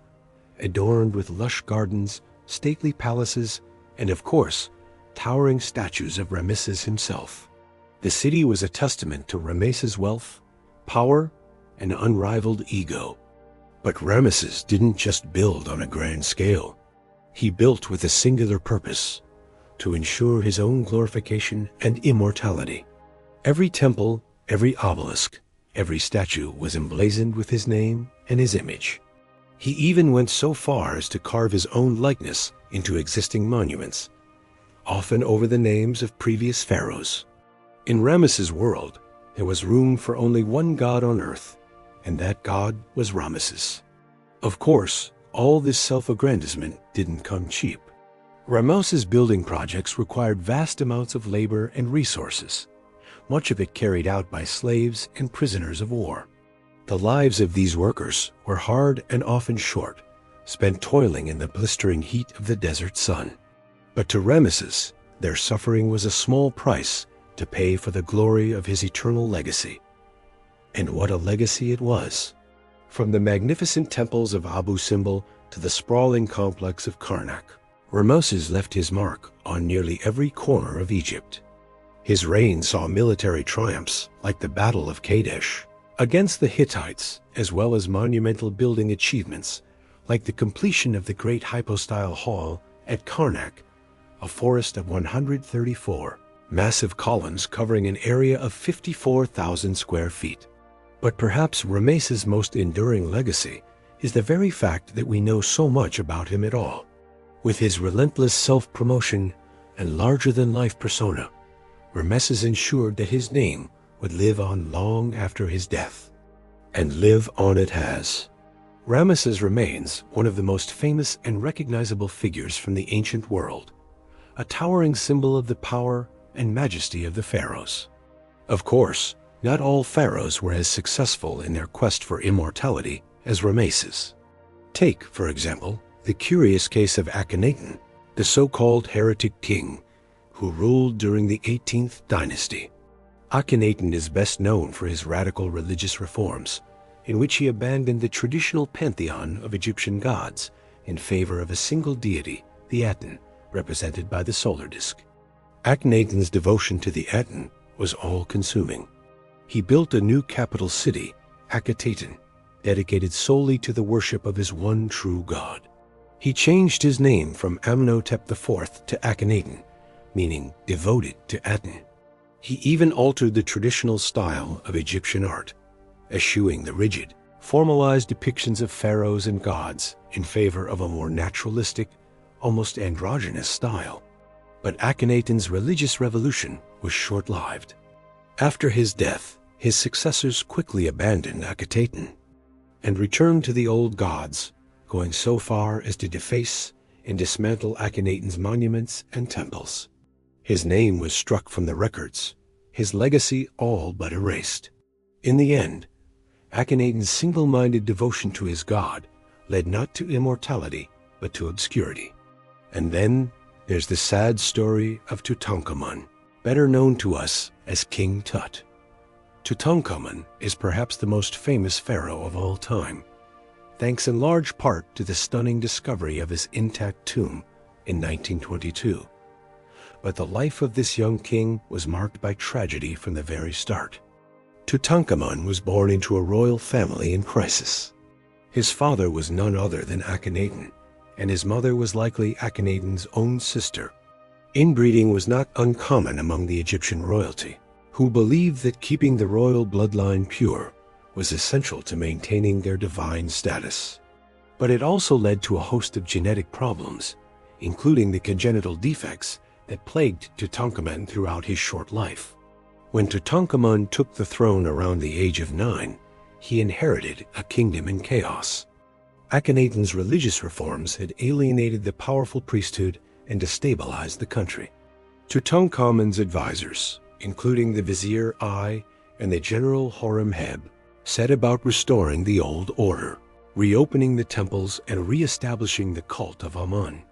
Speaker 1: adorned with lush gardens, stately palaces, and of course, towering statues of Ramesses himself. The city was a testament to Ramesses' wealth, power, and unrivaled ego. But Ramesses didn't just build on a grand scale. He built with a singular purpose: to ensure his own glorification and immortality. Every temple, every obelisk, every statue was emblazoned with his name and his image. He even went so far as to carve his own likeness into existing monuments, often over the names of previous pharaohs. In Ramesses' world, there was room for only one god on earth, and that god was Ramesses. Of course, all this self-aggrandizement didn't come cheap. Ramesses' building projects required vast amounts of labor and resources, much of it carried out by slaves and prisoners of war. The lives of these workers were hard and often short, spent toiling in the blistering heat of the desert sun. But to Ramesses, their suffering was a small price to pay for the glory of his eternal legacy. And what a legacy it was! From the magnificent temples of Abu Simbel to the sprawling complex of Karnak, Ramesses left his mark on nearly every corner of Egypt. His reign saw military triumphs like the Battle of Kadesh, Against the Hittites, as well as monumental building achievements, like the completion of the great hypostyle hall at Karnak, a forest of 134 massive columns covering an area of 54,000 square feet. But perhaps Ramesses' most enduring legacy is the very fact that we know so much about him at all. With his relentless self-promotion and larger-than-life persona, Ramesses ensured that his name would live on long after his death. And live on it has. Ramesses remains one of the most famous and recognizable figures from the ancient world, a towering symbol of the power and majesty of the pharaohs. Of course, not all pharaohs were as successful in their quest for immortality as Ramesses. Take, for example, the curious case of Akhenaten, the so-called heretic king who ruled during the 18th dynasty. Akhenaten is best known for his radical religious reforms, in which he abandoned the traditional pantheon of Egyptian gods in favor of a single deity, the Aten, represented by the solar disk. Akhenaten's devotion to the Aten was all-consuming. He built a new capital city, Akhetaten, dedicated solely to the worship of his one true god. He changed his name from Amenhotep IV to Akhenaten, meaning devoted to Aten. He even altered the traditional style of Egyptian art, eschewing the rigid, formalized depictions of pharaohs and gods in favor of a more naturalistic, almost androgynous style. But Akhenaten's religious revolution was short-lived. After his death, his successors quickly abandoned Akhetaten and returned to the old gods, going so far as to deface and dismantle Akhenaten's monuments and temples. His name was struck from the records, his legacy all but erased. In the end, Akhenaten's single-minded devotion to his god led not to immortality, but to obscurity. And then there's the sad story of Tutankhamun, better known to us as King Tut. Tutankhamun is perhaps the most famous pharaoh of all time, thanks in large part to the stunning discovery of his intact tomb in 1922. But the life of this young king was marked by tragedy from the very start. Tutankhamun was born into a royal family in crisis. His father was none other than Akhenaten, and his mother was likely Akhenaten's own sister. Inbreeding was not uncommon among the Egyptian royalty, who believed that keeping the royal bloodline pure was essential to maintaining their divine status. But it also led to a host of genetic problems, including the congenital defects that plagued Tutankhamun throughout his short life. When Tutankhamun took the throne around the age of 9, he inherited a kingdom in chaos. Akhenaten's religious reforms had alienated the powerful priesthood and destabilized the country. Tutankhamun's advisors, including the Vizier I and the General Horemheb, set about restoring the old order, reopening the temples and re-establishing the cult of Amun.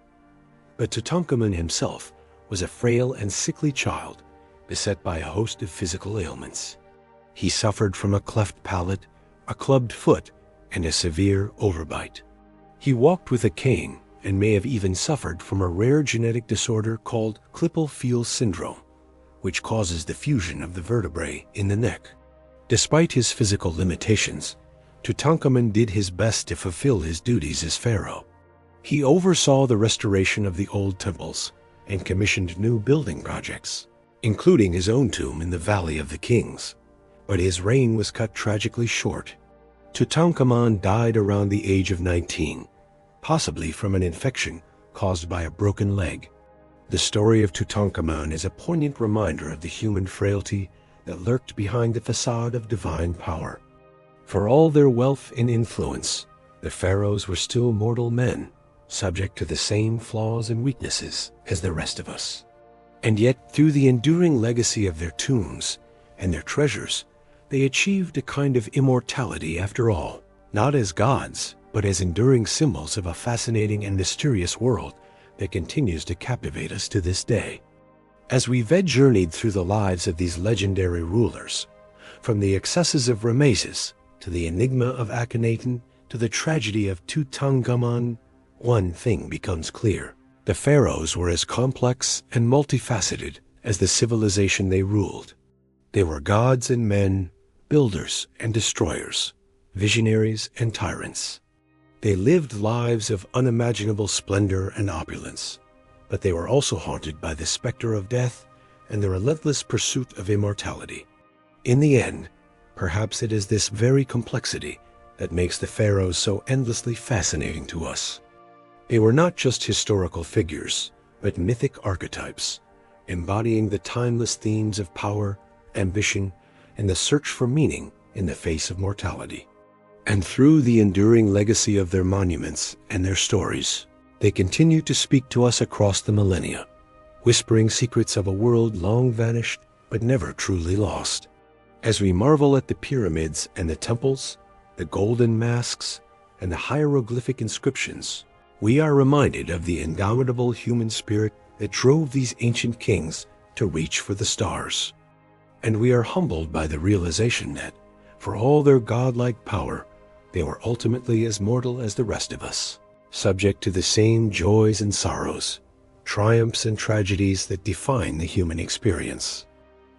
Speaker 1: But Tutankhamun himself was a frail and sickly child, beset by a host of physical ailments. He suffered from a cleft palate, a clubbed foot, and a severe overbite. He walked with a cane and may have even suffered from a rare genetic disorder called Klippel-Feil syndrome, which causes the fusion of the vertebrae in the neck. Despite his physical limitations, Tutankhamun did his best to fulfill his duties as pharaoh. He oversaw the restoration of the old temples and commissioned new building projects, including his own tomb in the Valley of the Kings. But his reign was cut tragically short. Tutankhamun died around the age of 19, possibly from an infection caused by a broken leg. The story of Tutankhamun is a poignant reminder of the human frailty that lurked behind the facade of divine power. For all their wealth and influence, the pharaohs were still mortal men, subject to the same flaws and weaknesses as the rest of us. And yet, through the enduring legacy of their tombs and their treasures, they achieved a kind of immortality after all, not as gods, but as enduring symbols of a fascinating and mysterious world that continues to captivate us to this day. As we journeyed through the lives of these legendary rulers, from the excesses of Ramesses to the enigma of Akhenaten to the tragedy of Tutankhamun, one thing becomes clear. The pharaohs were as complex and multifaceted as the civilization they ruled. They were gods and men, builders and destroyers, visionaries and tyrants. They lived lives of unimaginable splendor and opulence, but they were also haunted by the specter of death and the relentless pursuit of immortality. In the end, perhaps it is this very complexity that makes the pharaohs so endlessly fascinating to us. They were not just historical figures, but mythic archetypes, embodying the timeless themes of power, ambition, and the search for meaning in the face of mortality. And through the enduring legacy of their monuments and their stories, they continue to speak to us across the millennia, whispering secrets of a world long vanished but never truly lost. As we marvel at the pyramids and the temples, the golden masks, and the hieroglyphic inscriptions, we are reminded of the indomitable human spirit that drove these ancient kings to reach for the stars. And we are humbled by the realization that, for all their godlike power, they were ultimately as mortal as the rest of us, subject to the same joys and sorrows, triumphs and tragedies that define the human experience.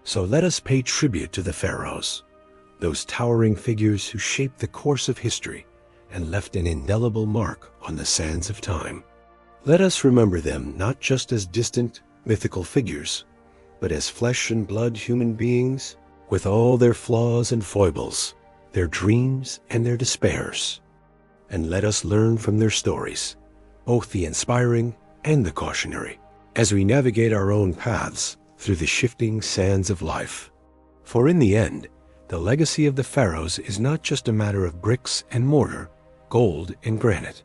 Speaker 1: So let us pay tribute to the pharaohs, those towering figures who shaped the course of history and left an indelible mark on the sands of time. Let us remember them not just as distant, mythical figures, but as flesh and blood human beings with all their flaws and foibles, their dreams and their despairs. And let us learn from their stories, both the inspiring and the cautionary, as we navigate our own paths through the shifting sands of life. For in the end, the legacy of the pharaohs is not just a matter of bricks and mortar, gold and granite.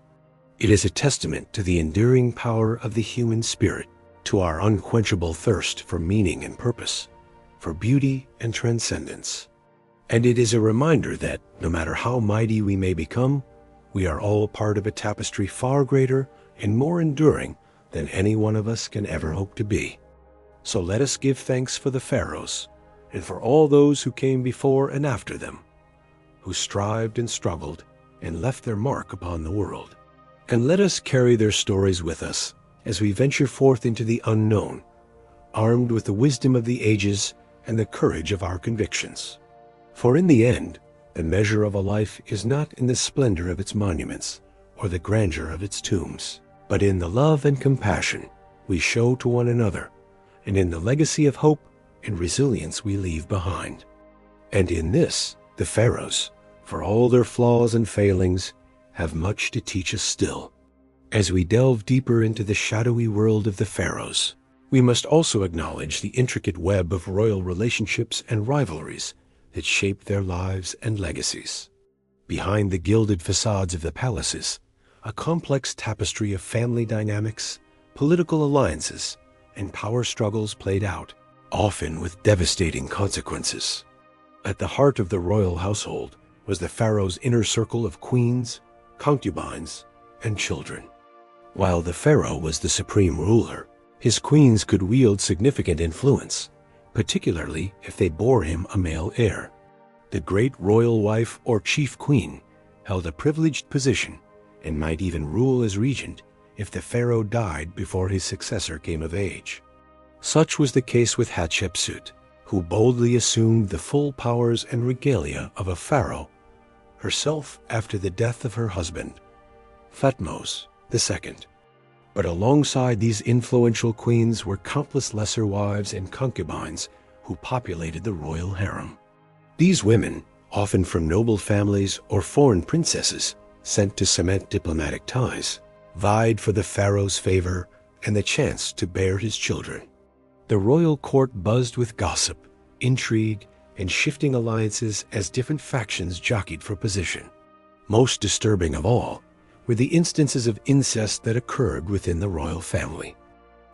Speaker 1: It is a testament to the enduring power of the human spirit, to our unquenchable thirst for meaning and purpose, for beauty and transcendence. And it is a reminder that, no matter how mighty we may become, we are all part of a tapestry far greater and more enduring than any one of us can ever hope to be. So let us give thanks for the pharaohs, and for all those who came before and after them, who strived and struggled and left their mark upon the world. And let us carry their stories with us as we venture forth into the unknown, armed with the wisdom of the ages and the courage of our convictions. For in the end, the measure of a life is not in the splendor of its monuments or the grandeur of its tombs, but in the love and compassion we show to one another, and in the legacy of hope and resilience we leave behind. And in this, the pharaohs, for all their flaws and failings, have much to teach us still. As we delve deeper into the shadowy world of the pharaohs, we must also acknowledge the intricate web of royal relationships and rivalries that shaped their lives and legacies. Behind the gilded facades of the palaces, a complex tapestry of family dynamics, political alliances, and power struggles played out, often with devastating consequences. At the heart of the royal household was the pharaoh's inner circle of queens, concubines, and children. While the pharaoh was the supreme ruler, his queens could wield significant influence, particularly if they bore him a male heir. The great royal wife or chief queen held a privileged position and might even rule as regent if the pharaoh died before his successor came of age. Such was the case with Hatshepsut, who boldly assumed the full powers and regalia of a pharaoh herself after the death of her husband, Thutmose II. But alongside these influential queens were countless lesser wives and concubines who populated the royal harem. These women, often from noble families or foreign princesses sent to cement diplomatic ties, vied for the pharaoh's favor and the chance to bear his children. The royal court buzzed with gossip, intrigue, and shifting alliances as different factions jockeyed for position. Most disturbing of all were the instances of incest that occurred within the royal family.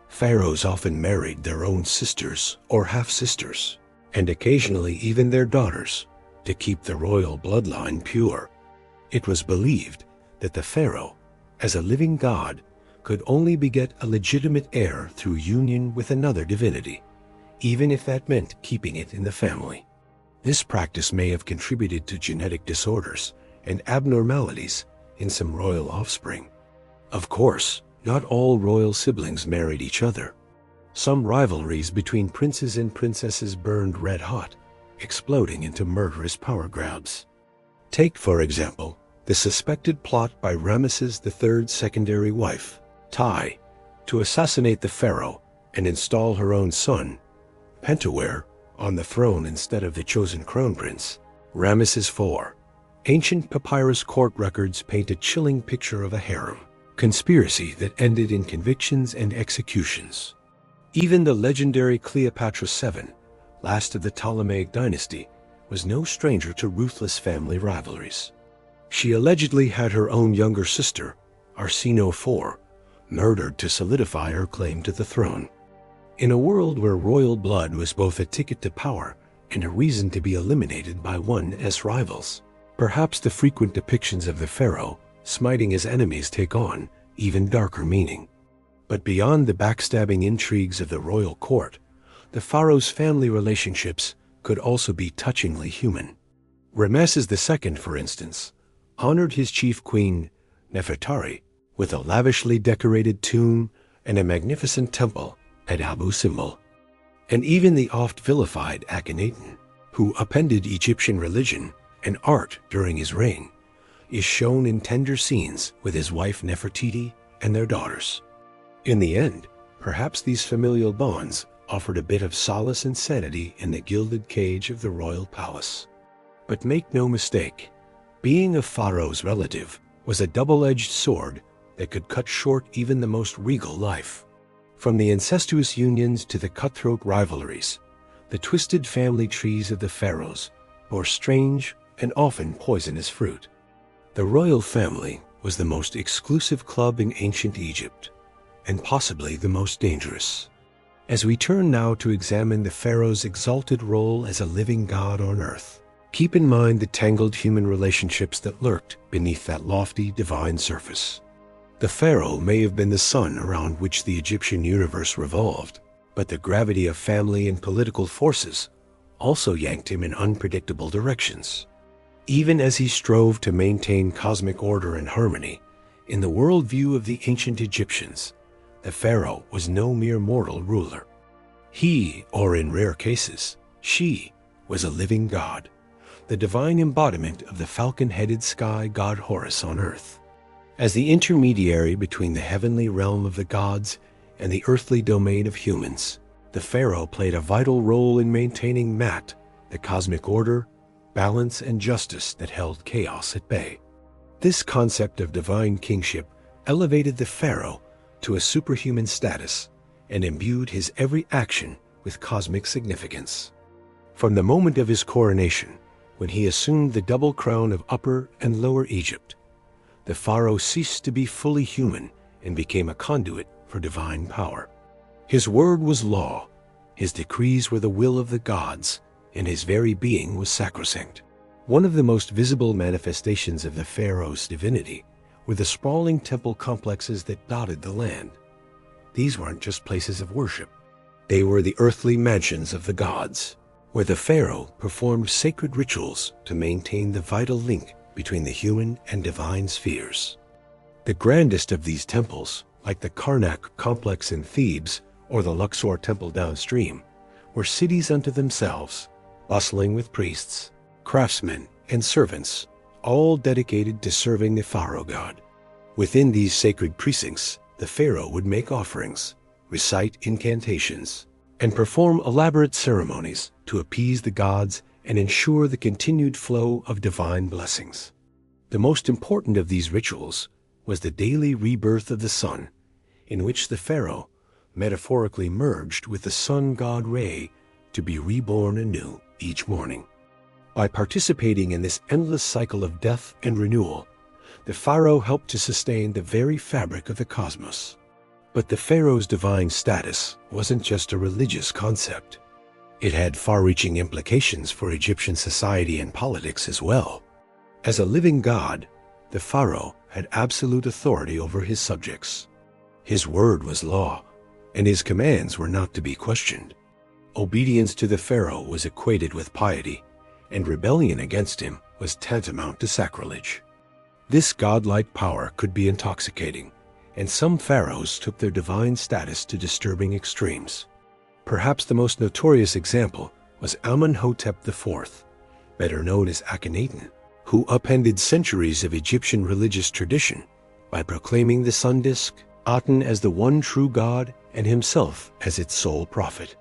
Speaker 1: Pharaohs often married their own sisters or half-sisters, and occasionally even their daughters, to keep the royal bloodline pure. It was believed that the pharaoh, as a living god, could only beget a legitimate heir through union with another divinity, even if that meant keeping it in the family. This practice may have contributed to genetic disorders and abnormalities in some royal offspring. Of course, not all royal siblings married each other. Some rivalries between princes and princesses burned red hot, exploding into murderous power grabs. Take, for example, the suspected plot by Ramesses III's secondary wife, Tai, to assassinate the pharaoh and install her own son, Pentawere, on the throne instead of the chosen crown prince, Ramesses IV. Ancient papyrus court records paint a chilling picture of a harem conspiracy that ended in convictions and executions. Even the legendary Cleopatra VII, last of the Ptolemaic dynasty, was no stranger to ruthless family rivalries. She allegedly had her own younger sister, Arsinoe IV, murdered to solidify her claim to the throne. In a world where royal blood was both a ticket to power and a reason to be eliminated by one's rivals, perhaps the frequent depictions of the pharaoh smiting his enemies take on even darker meaning. But beyond the backstabbing intrigues of the royal court, the pharaoh's family relationships could also be touchingly human. Ramesses II, for instance, honored his chief queen, Nefertari, with a lavishly decorated tomb and a magnificent temple at Abu Simbel. And even the oft-vilified Akhenaten, who upended Egyptian religion and art during his reign, is shown in tender scenes with his wife Nefertiti and their daughters. In the end, perhaps these familial bonds offered a bit of solace and sanity in the gilded cage of the royal palace. But make no mistake, being a pharaoh's relative was a double-edged sword that could cut short even the most regal life. From the incestuous unions to the cutthroat rivalries, the twisted family trees of the pharaohs bore strange and often poisonous fruit. The royal family was the most exclusive club in ancient Egypt, and possibly the most dangerous. As we turn now to examine the pharaoh's exalted role as a living god on earth, keep in mind the tangled human relationships that lurked beneath that lofty divine surface. The pharaoh may have been the sun around which the Egyptian universe revolved, but the gravity of family and political forces also yanked him in unpredictable directions. Even as he strove to maintain cosmic order and harmony, in the worldview of the ancient Egyptians, the pharaoh was no mere mortal ruler. He, or in rare cases, she, was a living god, the divine embodiment of the falcon-headed sky god Horus on earth. As the intermediary between the heavenly realm of the gods and the earthly domain of humans, the pharaoh played a vital role in maintaining Mat, the cosmic order, balance, and justice that held chaos at bay. This concept of divine kingship elevated the pharaoh to a superhuman status and imbued his every action with cosmic significance. From the moment of his coronation, when he assumed the double crown of Upper and Lower Egypt, the pharaoh ceased to be fully human and became a conduit for divine power. His word was law, his decrees were the will of the gods, and his very being was sacrosanct. One of the most visible manifestations of the pharaoh's divinity were the sprawling temple complexes that dotted the land. These weren't just places of worship. They were the earthly mansions of the gods, where the pharaoh performed sacred rituals to maintain the vital link between the human and divine spheres. The grandest of these temples, like the Karnak complex in Thebes or the Luxor temple downstream, were cities unto themselves, bustling with priests, craftsmen, and servants, all dedicated to serving the pharaoh god. Within these sacred precincts, the pharaoh would make offerings, recite incantations, and perform elaborate ceremonies to appease the gods and ensure the continued flow of divine blessings. The most important of these rituals was the daily rebirth of the sun, in which the pharaoh metaphorically merged with the sun god Re to be reborn anew each morning. By participating in this endless cycle of death and renewal, the pharaoh helped to sustain the very fabric of the cosmos. But the pharaoh's divine status wasn't just a religious concept. It had far-reaching implications for Egyptian society and politics as well. As a living god, the pharaoh had absolute authority over his subjects. His word was law, and his commands were not to be questioned. Obedience to the pharaoh was equated with piety, and rebellion against him was tantamount to sacrilege. This godlike power could be intoxicating, and some pharaohs took their divine status to disturbing extremes. Perhaps the most notorious example was Amenhotep IV, better known as Akhenaten, who upended centuries of Egyptian religious tradition by proclaiming the sun disk, Aten as the one true god, and himself as its sole prophet.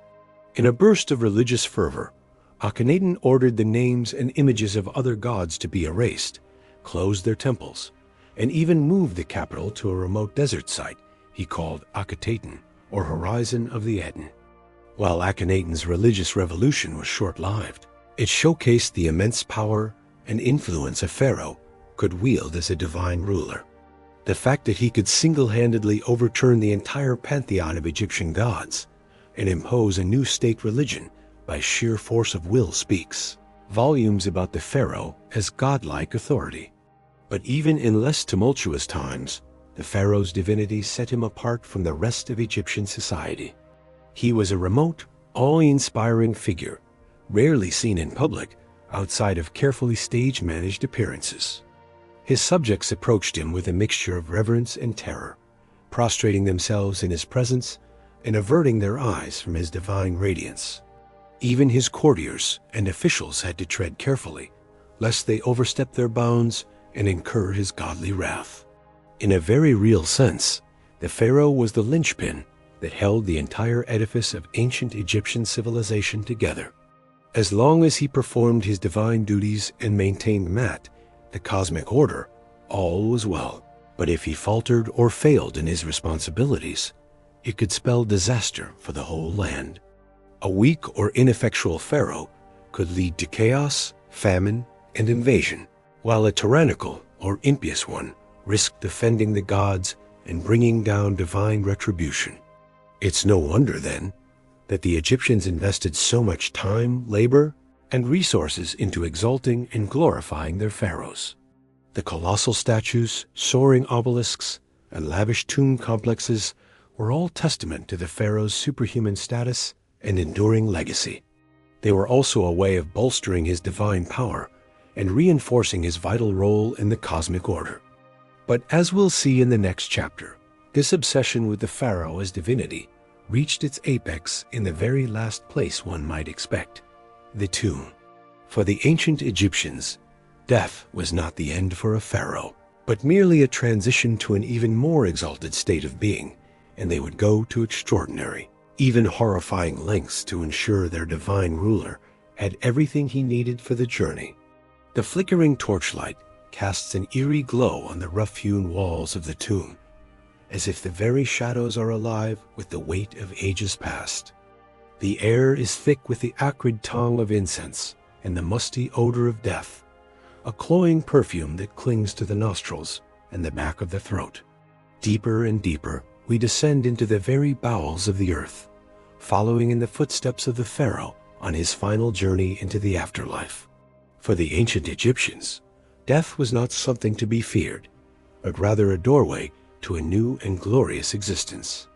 Speaker 1: In a burst of religious fervor, Akhenaten ordered the names and images of other gods to be erased, closed their temples, and even moved the capital to a remote desert site he called Akhetaten, or Horizon of the Aten. While Akhenaten's religious revolution was short-lived, it showcased the immense power and influence a pharaoh could wield as a divine ruler. The fact that he could single-handedly overturn the entire pantheon of Egyptian gods and impose a new state religion by sheer force of will speaks volumes about the pharaoh as godlike authority. But even in less tumultuous times, the pharaoh's divinity set him apart from the rest of Egyptian society. He was a remote, awe-inspiring figure, rarely seen in public outside of carefully stage-managed appearances. His subjects approached him with a mixture of reverence and terror, prostrating themselves in his presence and averting their eyes from his divine radiance. Even his courtiers and officials had to tread carefully, lest they overstep their bounds and incur his godly wrath. In a very real sense, the pharaoh was the linchpin that held the entire edifice of ancient Egyptian civilization together. As long as he performed his divine duties and maintained Mat, the cosmic order, all was well. But if he faltered or failed in his responsibilities, it could spell disaster for the whole land. A weak or ineffectual pharaoh could lead to chaos, famine, and invasion, while a tyrannical or impious one risked offending the gods and bringing down divine retribution. It's no wonder, then, that the Egyptians invested so much time, labor, and resources into exalting and glorifying their pharaohs. The colossal statues, soaring obelisks, and lavish tomb complexes were all testament to the pharaoh's superhuman status and enduring legacy. They were also a way of bolstering his divine power and reinforcing his vital role in the cosmic order. But as we'll see in the next chapter, this obsession with the pharaoh as divinity reached its apex in the very last place one might expect, the tomb. For the ancient Egyptians, death was not the end for a pharaoh, but merely a transition to an even more exalted state of being, and they would go to extraordinary, even horrifying lengths to ensure their divine ruler had everything he needed for the journey. The flickering torchlight casts an eerie glow on the rough-hewn walls of the tomb, as if the very shadows are alive with the weight of ages past. The air is thick with the acrid tongue of incense and the musty odor of death, a cloying perfume that clings to the nostrils and the back of the throat. Deeper and deeper, we descend into the very bowels of the earth, following in the footsteps of the pharaoh on his final journey into the afterlife. For the ancient Egyptians, death was not something to be feared, but rather a doorway to a new and glorious existence.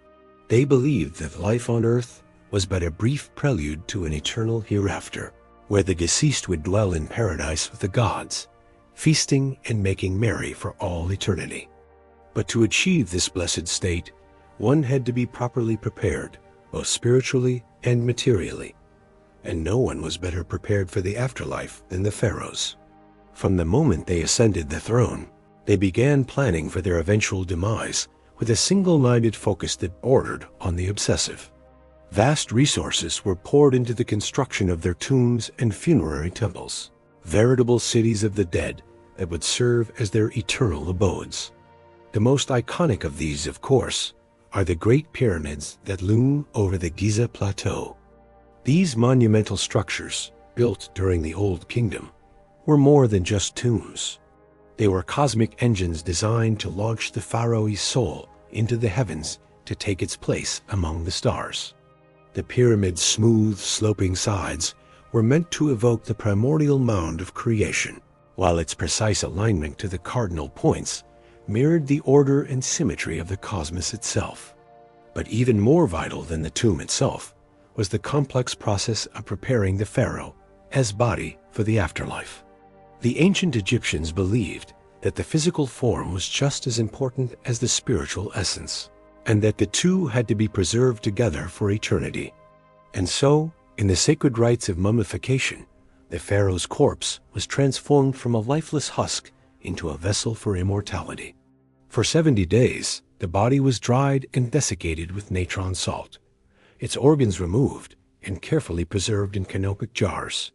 Speaker 1: They believed that life on earth was but a brief prelude to an eternal hereafter, where the deceased would dwell in paradise with the gods, feasting and making merry for all eternity. But to achieve this blessed state, one had to be properly prepared, both spiritually and materially, and no one was better prepared for the afterlife than the pharaohs. From the moment they ascended the throne, they began planning for their eventual demise with a single-minded focus that bordered on the obsessive. Vast resources were poured into the construction of their tombs and funerary temples, veritable cities of the dead that would serve as their eternal abodes. The most iconic of these, of course, are the Great Pyramids that loom over the Giza Plateau. These monumental structures, built during the Old Kingdom, were more than just tombs. They were cosmic engines designed to launch the pharaoh's soul into the heavens to take its place among the stars. The pyramid's smooth, sloping sides were meant to evoke the primordial mound of creation, while its precise alignment to the cardinal points mirrored the order and symmetry of the cosmos itself. But even more vital than the tomb itself was the complex process of preparing the pharaoh as body for the afterlife. The ancient Egyptians believed that the physical form was just as important as the spiritual essence, and that the two had to be preserved together for eternity. And so, In the sacred rites of mummification, the pharaoh's corpse was transformed from a lifeless husk into a vessel for immortality. For 70 days, the body was dried and desiccated with natron salt, its organs removed and carefully preserved in canopic jars.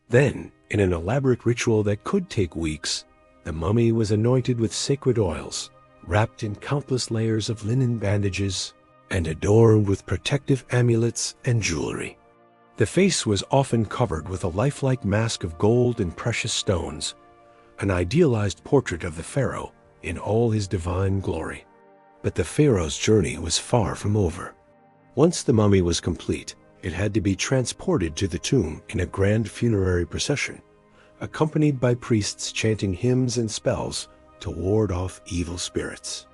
Speaker 1: Then, in an elaborate ritual that could take weeks, the mummy was anointed with sacred oils, wrapped in countless layers of linen bandages, and adorned with protective amulets and jewelry. The face was often covered with a lifelike mask of gold and precious stones, an idealized portrait of the pharaoh in all his divine glory. But the pharaoh's journey was far from over. Once the mummy was complete, it had to be transported to the tomb in a grand funerary procession, accompanied by priests chanting hymns and spells to ward off evil spirits.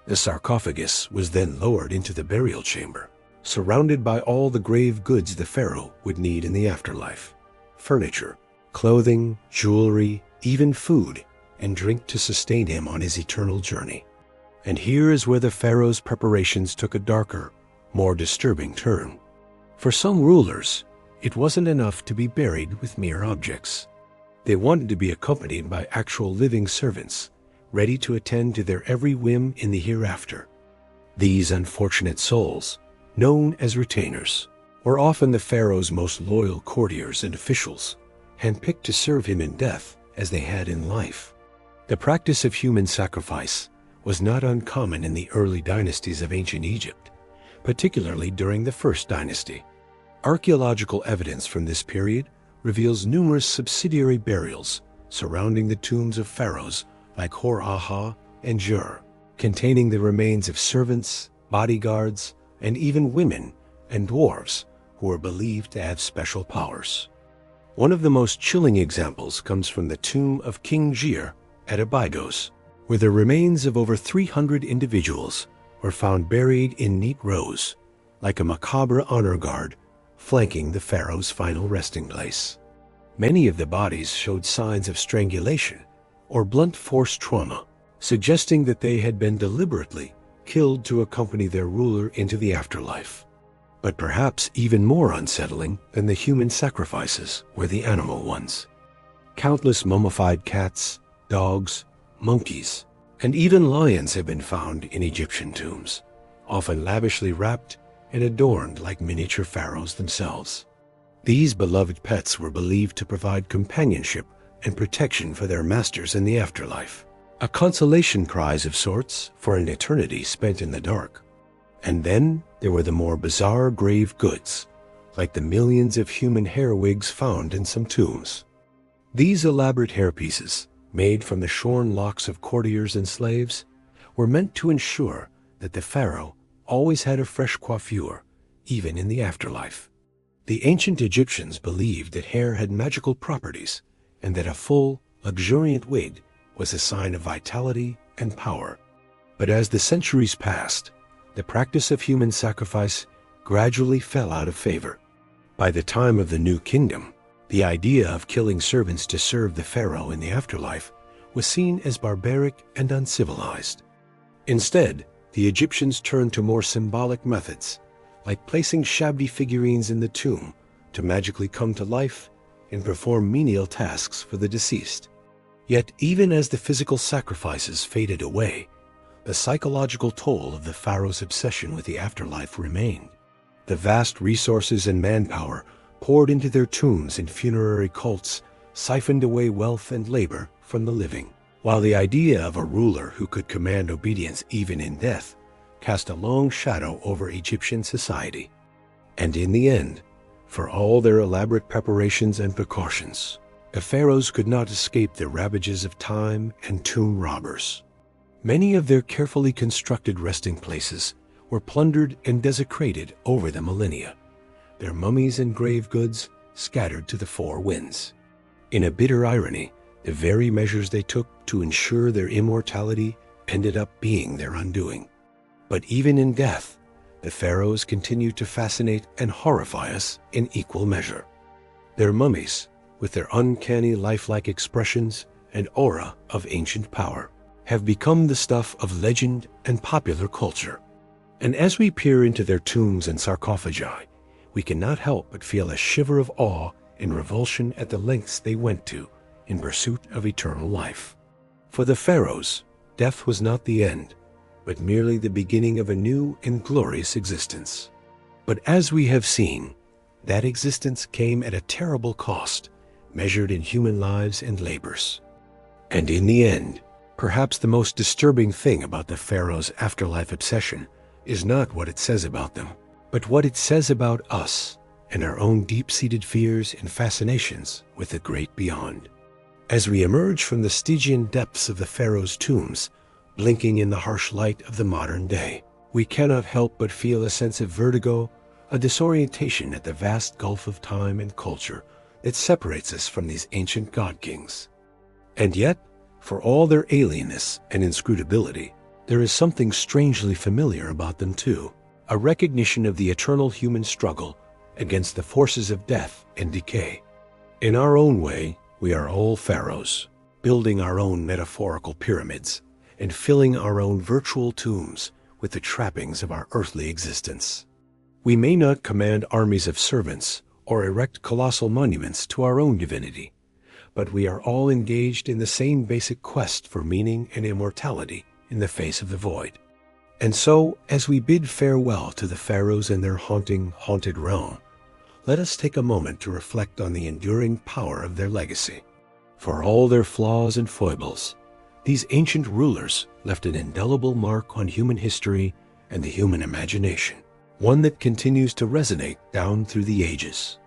Speaker 1: The sarcophagus was then lowered into the burial chamber, surrounded by all the grave goods the pharaoh would need in the afterlife: furniture, clothing, jewelry, even food and drink to sustain him on his eternal journey. And here is where the pharaoh's preparations took a darker, more disturbing turn. For some rulers, it wasn't enough to be buried with mere objects. They wanted to be accompanied by actual living servants, ready to attend to their every whim in the hereafter. These unfortunate souls, known as retainers, were often the pharaoh's most loyal courtiers and officials, handpicked to serve him in death as they had in life. The practice of human sacrifice was not uncommon in the early dynasties of ancient Egypt, particularly during the First Dynasty. Archaeological evidence from this period reveals numerous subsidiary burials surrounding the tombs of pharaohs like Hor-Aha and Jur, containing the remains of servants, bodyguards, and even women and dwarves who were believed to have special powers. One of the most chilling examples comes from the tomb of King Jir at Abydos, where the remains of over 300 individuals were found buried in neat rows, like a macabre honor guard flanking the pharaoh's final resting place. Many of the bodies showed signs of strangulation or blunt force trauma, suggesting that they had been deliberately killed to accompany their ruler into the afterlife. But perhaps even more unsettling than the human sacrifices were the animal ones. Countless mummified cats, dogs, monkeys, and even lions have been found in Egyptian tombs, often lavishly wrapped and adorned like miniature pharaohs themselves. These beloved pets were believed to provide companionship and protection for their masters in the afterlife, a consolation prize of sorts for an eternity spent in the dark. And then there were the more bizarre grave goods, like the millions of human hair wigs found in some tombs. These elaborate hairpieces, made from the shorn locks of courtiers and slaves, were meant to ensure that the pharaoh always had a fresh coiffure, even in the afterlife. The ancient Egyptians believed that hair had magical properties and that a full, luxuriant wig was a sign of vitality and power. But as the centuries passed, the practice of human sacrifice gradually fell out of favor. By the time of the New Kingdom, the idea of killing servants to serve the pharaoh in the afterlife was seen as barbaric and uncivilized. Instead, the Egyptians turned to more symbolic methods, like placing shabby figurines in the tomb to magically come to life and perform menial tasks for the deceased. Yet even as the physical sacrifices faded away, the psychological toll of the pharaoh's obsession with the afterlife remained. The vast resources and manpower poured into their tombs and funerary cults siphoned away wealth and labor from the living, while the idea of a ruler who could command obedience even in death cast a long shadow over Egyptian society. And in the end, for all their elaborate preparations and precautions, the pharaohs could not escape the ravages of time and tomb robbers. Many of their carefully constructed resting places were plundered and desecrated over the millennia, their mummies and grave goods scattered to the four winds. In a bitter irony, the very measures they took to ensure their immortality ended up being their undoing. But even in death, the pharaohs continued to fascinate and horrify us in equal measure. Their mummies, with their uncanny lifelike expressions and aura of ancient power, have become the stuff of legend and popular culture. And as we peer into their tombs and sarcophagi, we cannot help but feel a shiver of awe and revulsion at the lengths they went to in pursuit of eternal life. For the pharaohs, death was not the end, but merely the beginning of a new and glorious existence. But as we have seen, that existence came at a terrible cost, measured in human lives and labors. And in the end, perhaps the most disturbing thing about the pharaohs' afterlife obsession is not what it says about them, but what it says about us and our own deep-seated fears and fascinations with the great beyond. As we emerge from the Stygian depths of the pharaohs' tombs, blinking in the harsh light of the modern day, we cannot help but feel a sense of vertigo, a disorientation at the vast gulf of time and culture that separates us from these ancient god-kings. And yet, for all their alienness and inscrutability, there is something strangely familiar about them too, a recognition of the eternal human struggle against the forces of death and decay. In our own way, we are all pharaohs, building our own metaphorical pyramids and filling our own virtual tombs with the trappings of our earthly existence. We may not command armies of servants or erect colossal monuments to our own divinity, but we are all engaged in the same basic quest for meaning and immortality in the face of the void. And so, as we bid farewell to the pharaohs and their haunted realm, let us take a moment to reflect on the enduring power of their legacy. For all their flaws and foibles, these ancient rulers left an indelible mark on human history and the human imagination, one that continues to resonate down through the ages.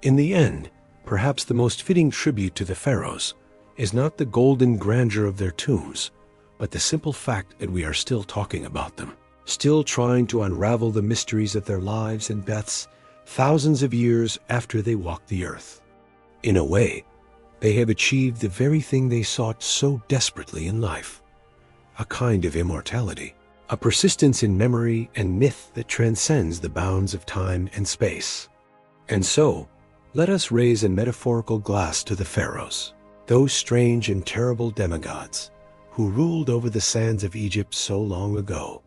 Speaker 1: In the end, perhaps the most fitting tribute to the pharaohs is not the golden grandeur of their tombs, but the simple fact that we are still talking about them, still trying to unravel the mysteries of their lives and deaths thousands of years after they walked the earth. In a way, they have achieved the very thing they sought so desperately in life, a kind of immortality, a persistence in memory and myth that transcends the bounds of time and space. And so, let us raise a metaphorical glass to the pharaohs, those strange and terrible demigods who ruled over the sands of Egypt so long ago.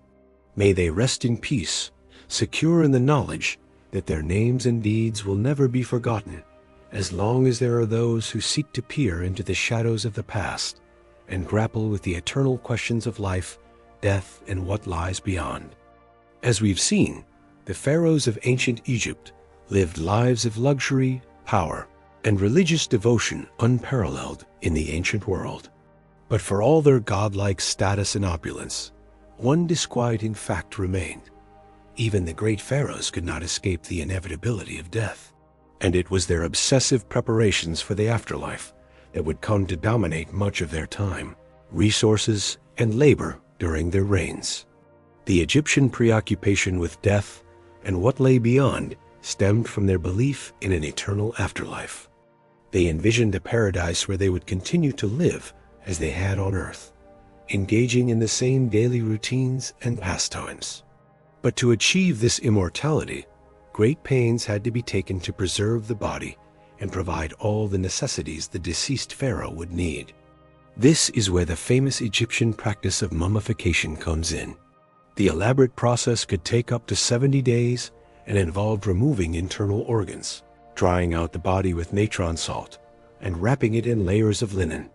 Speaker 1: May they rest in peace, secure in the knowledge that their names and deeds will never be forgotten, as long as there are those who seek to peer into the shadows of the past and grapple with the eternal questions of life, death, and what lies beyond. As we've seen, the pharaohs of ancient Egypt lived lives of luxury, power, and religious devotion unparalleled in the ancient world. But for all their godlike status and opulence, one disquieting fact remained. Even the great pharaohs could not escape the inevitability of death, and it was their obsessive preparations for the afterlife that would come to dominate much of their time, resources, and labor during their reigns. The Egyptian preoccupation with death and what lay beyond stemmed from their belief in an eternal afterlife. They envisioned a paradise where they would continue to live as they had on earth, engaging in the same daily routines and pastimes. But to achieve this immortality, great pains had to be taken to preserve the body and provide all the necessities the deceased pharaoh would need. This is where the famous Egyptian practice of mummification comes in. The elaborate process could take up to 70 days and involved removing internal organs, drying out the body with natron salt, and wrapping it in layers of linen.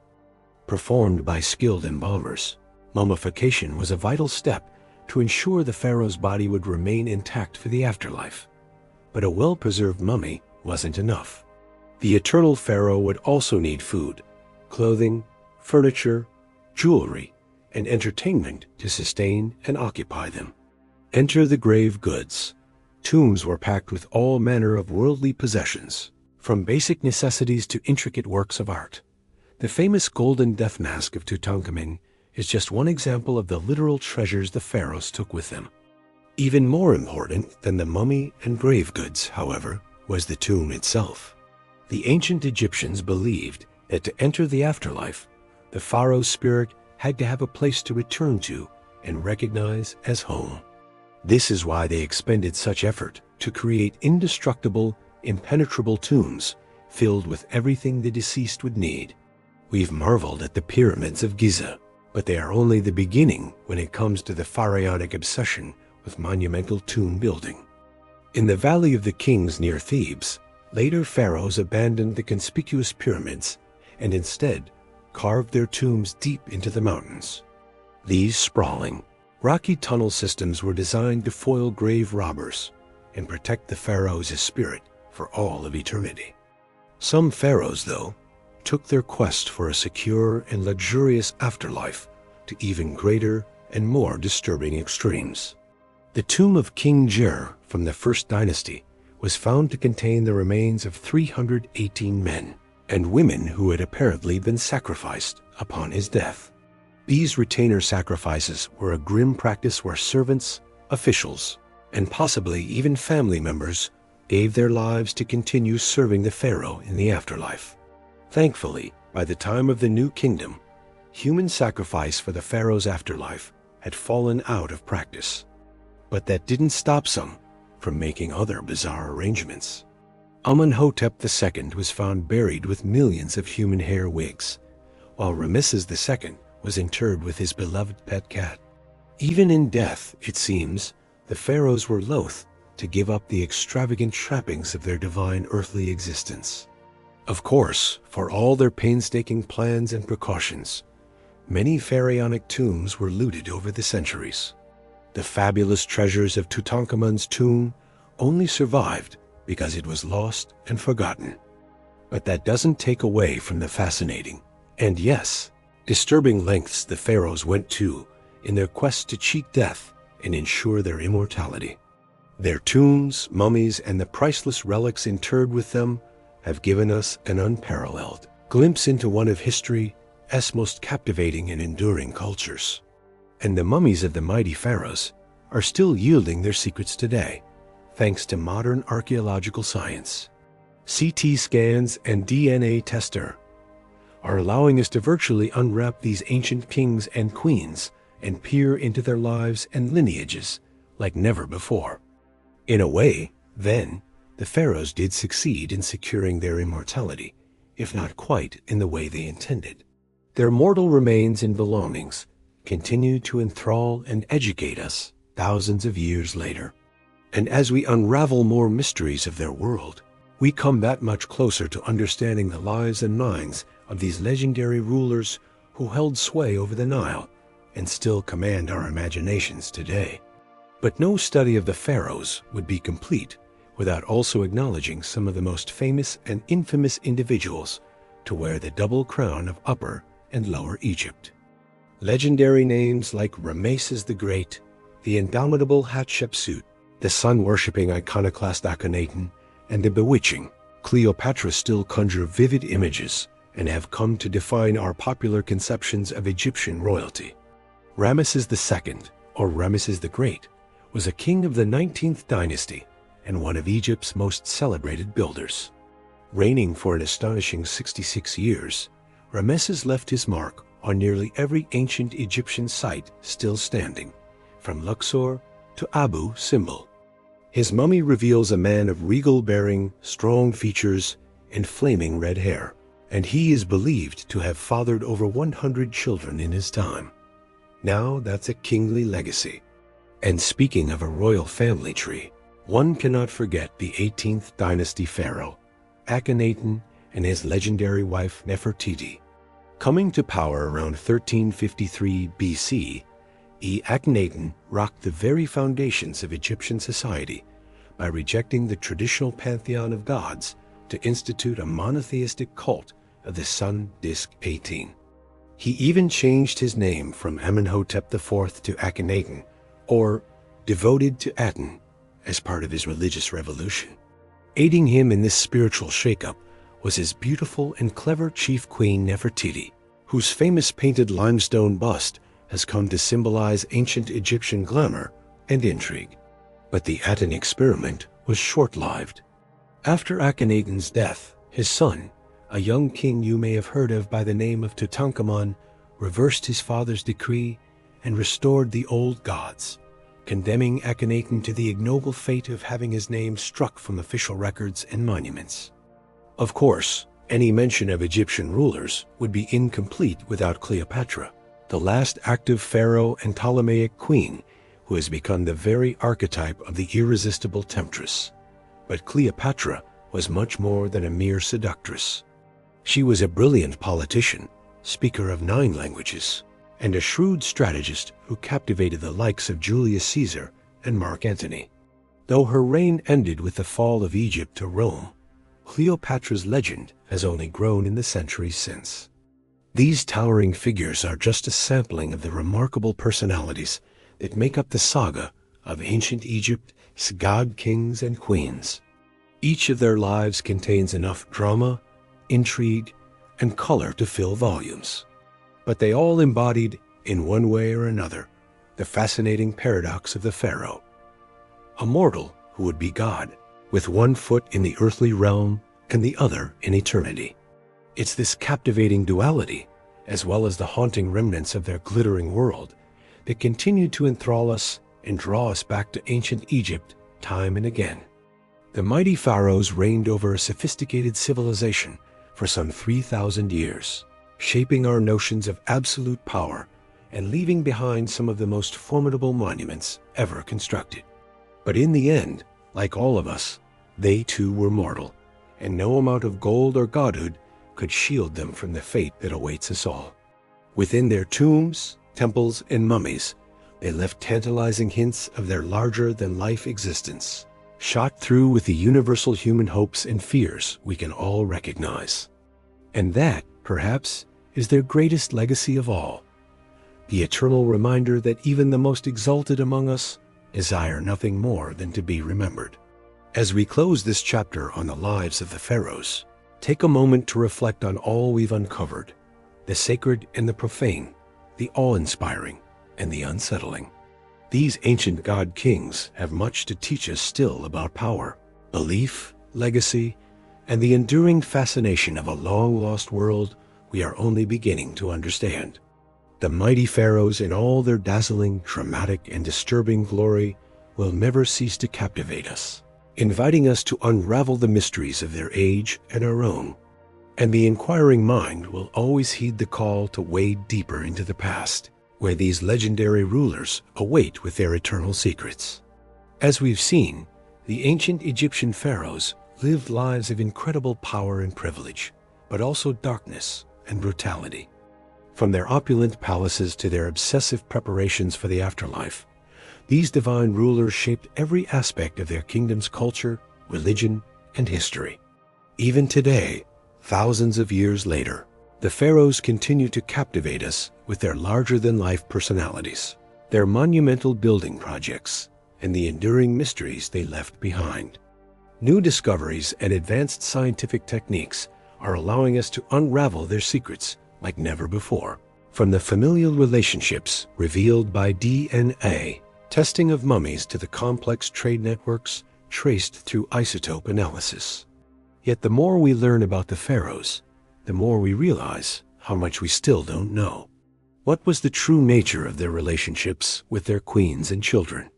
Speaker 1: Performed by skilled embalmers, mummification was a vital step to ensure the pharaoh's body would remain intact for the afterlife. But a well-preserved mummy wasn't enough. The eternal pharaoh would also need food, clothing, furniture, jewelry, and entertainment to sustain and occupy them. Enter the grave goods. Tombs were packed with all manner of worldly possessions, from basic necessities to intricate works of art. The famous golden death mask of Tutankhamun is just one example of the literal treasures the pharaohs took with them. Even more important than the mummy and grave goods, however, was the tomb itself. The ancient Egyptians believed that to enter the afterlife, the pharaoh's spirit had to have a place to return to and recognize as home. This is why they expended such effort to create indestructible, impenetrable tombs filled with everything the deceased would need. We've marveled at the pyramids of Giza, but they are only the beginning when it comes to the pharaonic obsession with monumental tomb building. In the Valley of the Kings near Thebes, later pharaohs abandoned the conspicuous pyramids and instead carved their tombs deep into the mountains. These sprawling, rocky tunnel systems were designed to foil grave robbers and protect the pharaoh's spirit for all of eternity. Some pharaohs, though, took their quest for a secure and luxurious afterlife to even greater and more disturbing extremes. The tomb of King Jer from the First Dynasty was found to contain the remains of 318 men and women who had apparently been sacrificed upon his death. These retainer sacrifices were a grim practice where servants, officials, and possibly even family members gave their lives to continue serving the pharaoh in the afterlife. Thankfully, by the time of the New Kingdom, human sacrifice for the pharaoh's afterlife had fallen out of practice. But that didn't stop some from making other bizarre arrangements. Amenhotep II was found buried with millions of human hair wigs, while Ramesses II was interred with his beloved pet cat. Even in death, it seems, the pharaohs were loath to give up the extravagant trappings of their divine earthly existence. Of course, for all their painstaking plans and precautions, many pharaonic tombs were looted over the centuries. The fabulous treasures of Tutankhamun's tomb only survived because it was lost and forgotten. But that doesn't take away from the fascinating, and yes, disturbing lengths the pharaohs went to in their quest to cheat death and ensure their immortality. Their tombs, mummies, and the priceless relics interred with them have given us an unparalleled glimpse into one of history's most captivating and enduring cultures. And the mummies of the mighty pharaohs are still yielding their secrets today, thanks to modern archaeological science. CT scans and DNA tester are allowing us to virtually unwrap these ancient kings and queens and peer into their lives and lineages like never before. In a way, then, the pharaohs did succeed in securing their immortality, if not quite in the way they intended. Their mortal remains and belongings continue to enthrall and educate us thousands of years later. And as we unravel more mysteries of their world, we come that much closer to understanding the lives and minds of these legendary rulers who held sway over the Nile and still command our imaginations today. But no study of the pharaohs would be complete without also acknowledging some of the most famous and infamous individuals to wear the double crown of Upper and Lower Egypt. Legendary names like Ramesses the Great, the indomitable Hatshepsut, the sun-worshipping iconoclast Akhenaten, and the bewitching Cleopatra still conjure vivid images and have come to define our popular conceptions of Egyptian royalty. Ramesses II, or Ramesses the Great, was a king of the 19th dynasty and one of Egypt's most celebrated builders. Reigning for an astonishing 66 years, Ramesses left his mark on nearly every ancient Egyptian site still standing, from Luxor to Abu Simbel. His mummy reveals a man of regal bearing, strong features, and flaming red hair, and he is believed to have fathered over 100 children in his time. Now that's a kingly legacy. And speaking of a royal family tree, one cannot forget the 18th dynasty pharaoh, Akhenaten, and his legendary wife Nefertiti. Coming to power around 1353 BC, Akhenaten rocked the very foundations of Egyptian society by rejecting the traditional pantheon of gods to institute a monotheistic cult of the sun disk 18. He even changed his name from Amenhotep IV to Akhenaten, or devoted to Aten, as part of his religious revolution. Aiding him in this spiritual shakeup was his beautiful and clever chief queen Nefertiti, whose famous painted limestone bust has come to symbolize ancient Egyptian glamour and intrigue. But the Aten experiment was short-lived. After Akhenaten's death, his son, a young king you may have heard of by the name of Tutankhamun, reversed his father's decree and restored the old gods, condemning Akhenaten to the ignoble fate of having his name struck from official records and monuments. Of course, any mention of Egyptian rulers would be incomplete without Cleopatra, the last active pharaoh and Ptolemaic queen who has become the very archetype of the irresistible temptress. But Cleopatra was much more than a mere seductress. She was a brilliant politician, speaker of 9 languages, and a shrewd strategist who captivated the likes of Julius Caesar and Mark Antony. Though her reign ended with the fall of Egypt to Rome, Cleopatra's legend has only grown in the centuries since. These towering figures are just a sampling of the remarkable personalities that make up the saga of ancient Egypt's god kings and queens. Each of their lives contains enough drama, intrigue, and color to fill volumes. But they all embodied, in one way or another, the fascinating paradox of the pharaoh. A mortal who would be God, with one foot in the earthly realm and the other in eternity. It's this captivating duality, as well as the haunting remnants of their glittering world, that continue to enthrall us and draw us back to ancient Egypt time and again. The mighty pharaohs reigned over a sophisticated civilization for some 3,000 years, shaping our notions of absolute power and leaving behind some of the most formidable monuments ever constructed. But in the end, like all of us, they too were mortal, and no amount of gold or godhood could shield them from the fate that awaits us all. Within their tombs, temples, and mummies, they left tantalizing hints of their larger-than-life existence, shot through with the universal human hopes and fears we can all recognize. And that, perhaps, is their greatest legacy of all, the eternal reminder that even the most exalted among us desire nothing more than to be remembered. As we close this chapter on the lives of the pharaohs, take a moment to reflect on all we've uncovered, the sacred and the profane, the awe-inspiring and the unsettling. These ancient god kings have much to teach us still about power, belief, legacy, and the enduring fascination of a long-lost world we are only beginning to understand. The mighty pharaohs in all their dazzling, dramatic, and disturbing glory will never cease to captivate us, inviting us to unravel the mysteries of their age and our own. And the inquiring mind will always heed the call to wade deeper into the past, where these legendary rulers await with their eternal secrets. As we've seen, the ancient Egyptian pharaohs lived lives of incredible power and privilege, but also darkness and brutality. From their opulent palaces to their obsessive preparations for the afterlife, these divine rulers shaped every aspect of their kingdom's culture, religion, and history. Even today, thousands of years later, the pharaohs continue to captivate us with their larger-than-life personalities, their monumental building projects, and the enduring mysteries they left behind. New discoveries and advanced scientific techniques are allowing us to unravel their secrets like never before. From the familial relationships revealed by DNA, testing of mummies to the complex trade networks traced through isotope analysis. Yet the more we learn about the pharaohs, the more we realize how much we still don't know. What was the true nature of their relationships with their queens and children?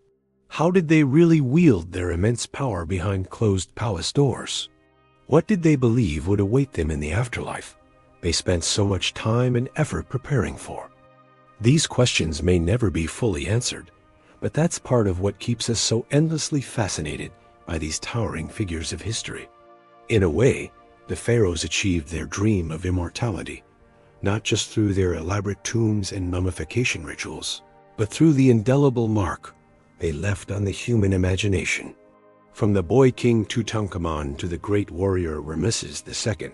Speaker 1: How did they really wield their immense power behind closed palace doors? What did they believe would await them in the afterlife they spent so much time and effort preparing for? These questions may never be fully answered, but that's part of what keeps us so endlessly fascinated by these towering figures of history. In a way, the pharaohs achieved their dream of immortality, not just through their elaborate tombs and mummification rituals, but through the indelible mark they left on the human imagination. From the boy king Tutankhamun to the great warrior Ramesses II,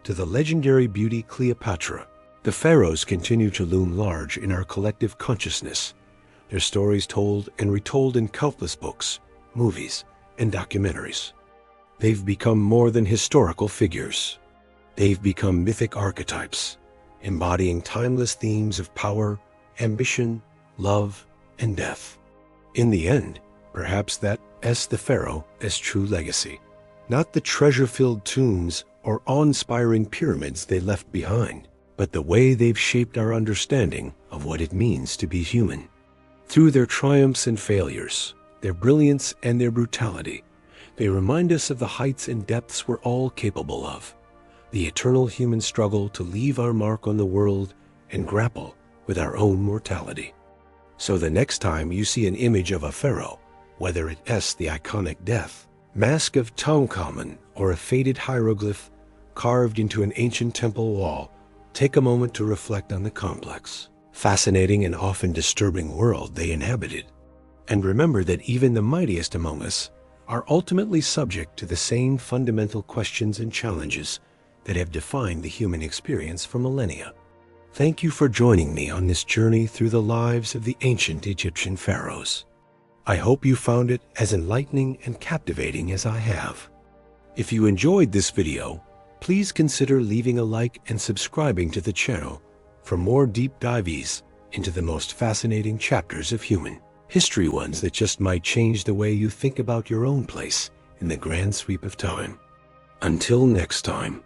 Speaker 1: to the legendary beauty Cleopatra, the pharaohs continue to loom large in our collective consciousness, their stories told and retold in countless books, movies, and documentaries. They've become more than historical figures. They've become mythic archetypes, embodying timeless themes of power, ambition, love, and death. In the end, perhaps that's the pharaoh's true legacy. Not the treasure-filled tombs or awe-inspiring pyramids they left behind, but the way they've shaped our understanding of what it means to be human. Through their triumphs and failures, their brilliance and their brutality, they remind us of the heights and depths we're all capable of, the eternal human struggle to leave our mark on the world and grapple with our own mortality. So the next time you see an image of a pharaoh, whether it's the iconic death, mask of Tutankhamun, or a faded hieroglyph carved into an ancient temple wall, take a moment to reflect on the complex, fascinating and often disturbing world they inhabited. And remember that even the mightiest among us are ultimately subject to the same fundamental questions and challenges that have defined the human experience for millennia. Thank you for joining me on this journey through the lives of the ancient Egyptian pharaohs. I hope you found it as enlightening and captivating as I have. If you enjoyed this video, please consider leaving a like and subscribing to the channel for more deep dives into the most fascinating chapters of human history, ones that just might change the way you think about your own place in the grand sweep of time. Until next time.